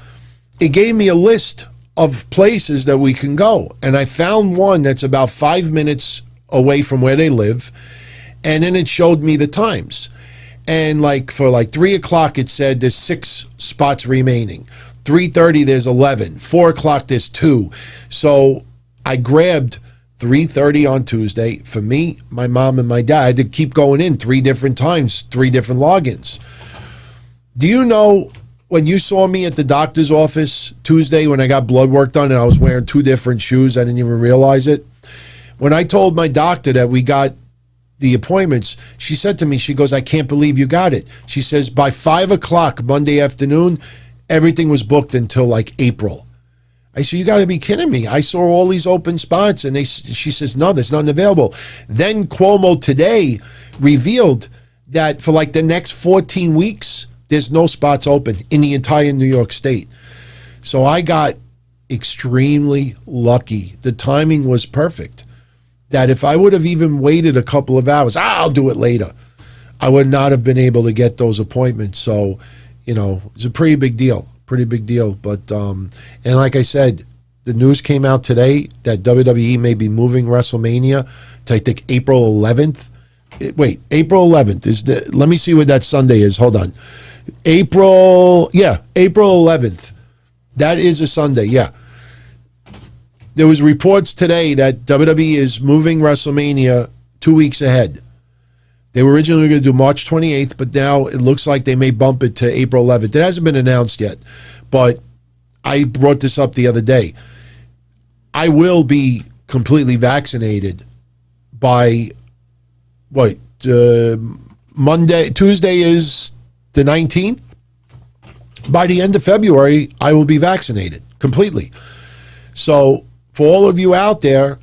Speaker 1: it gave me a list of places that we can go. And I found one that's about 5 minutes away from where they live. And then it showed me the times. And for 3 o'clock, it said there's 6 spots remaining. 3:30, there's 11. 4 o'clock, there's 2. So I grabbed 3:30 on Tuesday for me, my mom, and my dad. I had to keep going in 3 different times, 3 different logins. Do you know when you saw me at the doctor's office Tuesday when I got blood work done and I was wearing 2 different shoes, I didn't even realize it? When I told my doctor that we got the appointments, she said to me, she goes, I can't believe you got it. She says, by 5 o'clock Monday afternoon, everything was booked until April. I said, you got to be kidding me. I saw all these open spots, and she says, no, there's nothing available. Then Cuomo today revealed that for the next 14 weeks, there's no spots open in the entire New York State. So I got extremely lucky. The timing was perfect. That if I would have even waited a couple of hours, I'll do it later, I would not have been able to get those appointments. So, it's a pretty big deal. But, and like I said, the news came out today that WWE may be moving WrestleMania to, I think, April 11th. April 11th let me see what that Sunday is. Hold on. April 11th. That is a Sunday, yeah. There was reports today that WWE is moving WrestleMania 2 weeks ahead. They were originally going to do March 28th, but now it looks like they may bump it to April 11th. It hasn't been announced yet, but I brought this up the other day. I will be completely vaccinated by, Tuesday is the 19th. By the end of February, I will be vaccinated completely. So for all of you out there,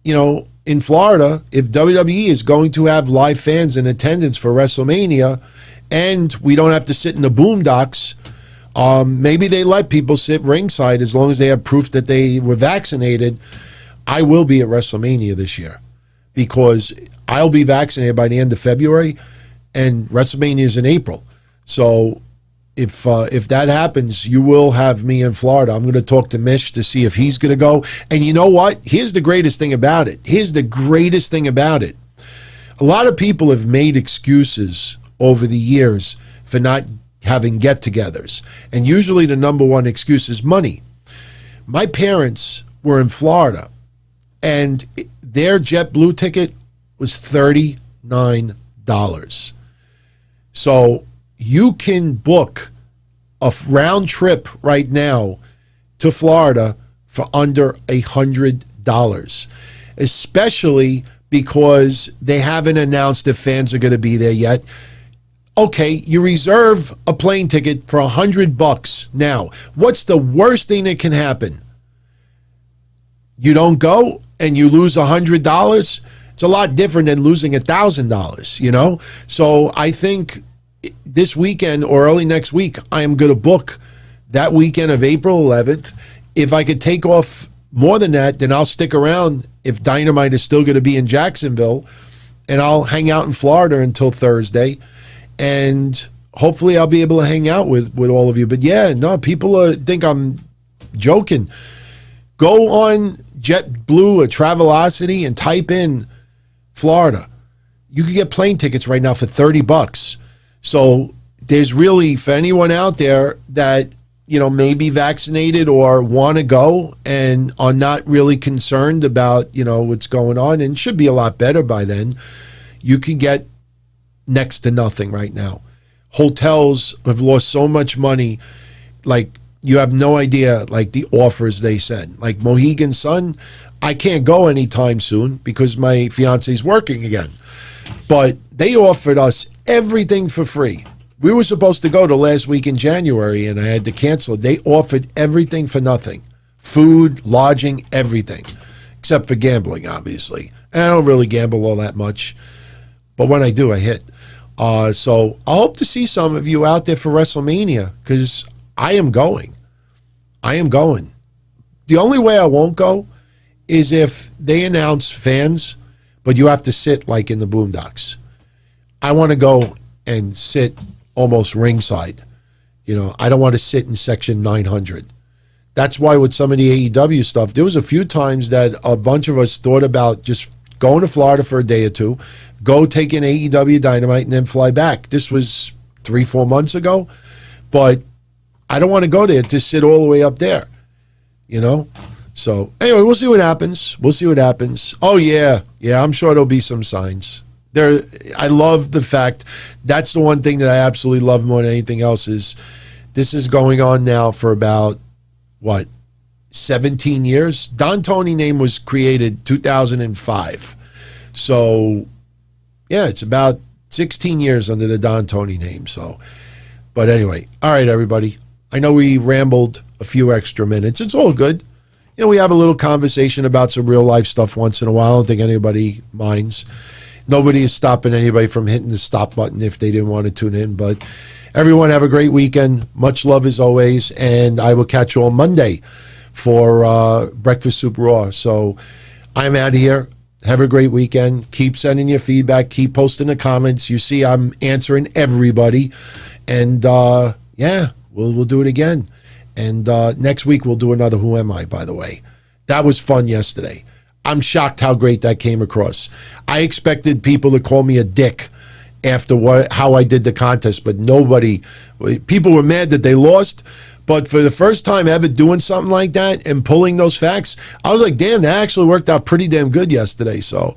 Speaker 1: in Florida, if WWE is going to have live fans in attendance for WrestleMania and we don't have to sit in the boondocks, maybe they let people sit ringside as long as they have proof that they were vaccinated. I will be at WrestleMania this year because I'll be vaccinated by the end of February and WrestleMania is in April. So if that happens, you will have me in Florida. I'm going to talk to Mish to see if he's going to go. And you know what? Here's the greatest thing about it. A lot of people have made excuses over the years for not having get-togethers. And usually the number one excuse is money. My parents were in Florida, and their JetBlue ticket was $39. So you can book a round trip right now to Florida for under $100, especially because they haven't announced if fans are going to be there yet. Okay, you reserve a plane ticket for $100 now. What's the worst thing that can happen? You don't go and you lose $100. It's a lot different than losing $1,000, So I think this weekend or early next week, I am going to book that weekend of April 11th. If I could take off more than that, then I'll stick around if Dynamite is still going to be in Jacksonville, and I'll hang out in Florida until Thursday, and hopefully I'll be able to hang out with all of you. But yeah, no, people think I'm joking. Go on JetBlue or Travelocity and type in Florida. You can get plane tickets right now for $30. So there's really, for anyone out there that, may be vaccinated or want to go and are not really concerned about, what's going on, and should be a lot better by then, you can get next to nothing right now. Hotels have lost so much money, you have no idea, the offers they send. Mohegan Sun, I can't go anytime soon because my fiance's working again. But they offered us everything for free. we were supposed to go the last week in January, and I had to cancel it. They offered everything for nothing. Food, lodging, everything. Except for gambling, obviously. And I don't really gamble all that much. But when I do, I hit. So I hope to see some of you out there for WrestleMania, because I am going. I am going. The only way I won't go is if they announce fans, but you have to sit like in the boondocks. I want to go and sit almost ringside. You know, I don't want to sit in section 900. That's why with some of the AEW stuff, there was a few times that a bunch of us thought about just going to Florida for a day or two, go take in AEW Dynamite, and then fly back. This was 3-4 months ago, but I don't want to go there to sit all the way up there, you know? So anyway, we'll see what happens. We'll see what happens. Oh, yeah. Yeah, I'm sure there'll be some signs. I love the fact, that's the one thing that I absolutely love more than anything else is this is going on now for about, 17 years? Don Tony name was created 2005. So, yeah, it's about 16 years under the Don Tony name. So, but anyway, all right, everybody. I know we rambled a few extra minutes. It's all good. You know, we have a little conversation about some real life stuff once in a while. I don't think anybody minds. Nobody is stopping anybody from hitting the stop button if they didn't want to tune in. But everyone have a great weekend. Much love as always. And I will catch you on Monday for Breakfast Soup Raw. So I'm out of here. Have a great weekend. Keep sending your feedback. Keep posting the comments. You see I'm answering everybody. And yeah, we'll do it again. And next week we'll do another Who Am I, by the way. That was fun yesterday. I'm shocked how great that came across. I expected people to call me a dick after how I did the contest, but nobody, people were mad that they lost. But for the first time ever doing something like that and pulling those facts, I was like, damn, that actually worked out pretty damn good yesterday. So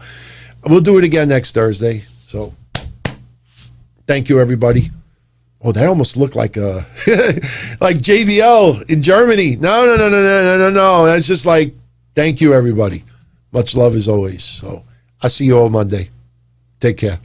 Speaker 1: we'll do it again next Thursday. So thank you, everybody. Oh, that almost looked like a like JVL in Germany. No. That's just like, thank you, everybody. Much love as always. So I'll see you all Monday. Take care.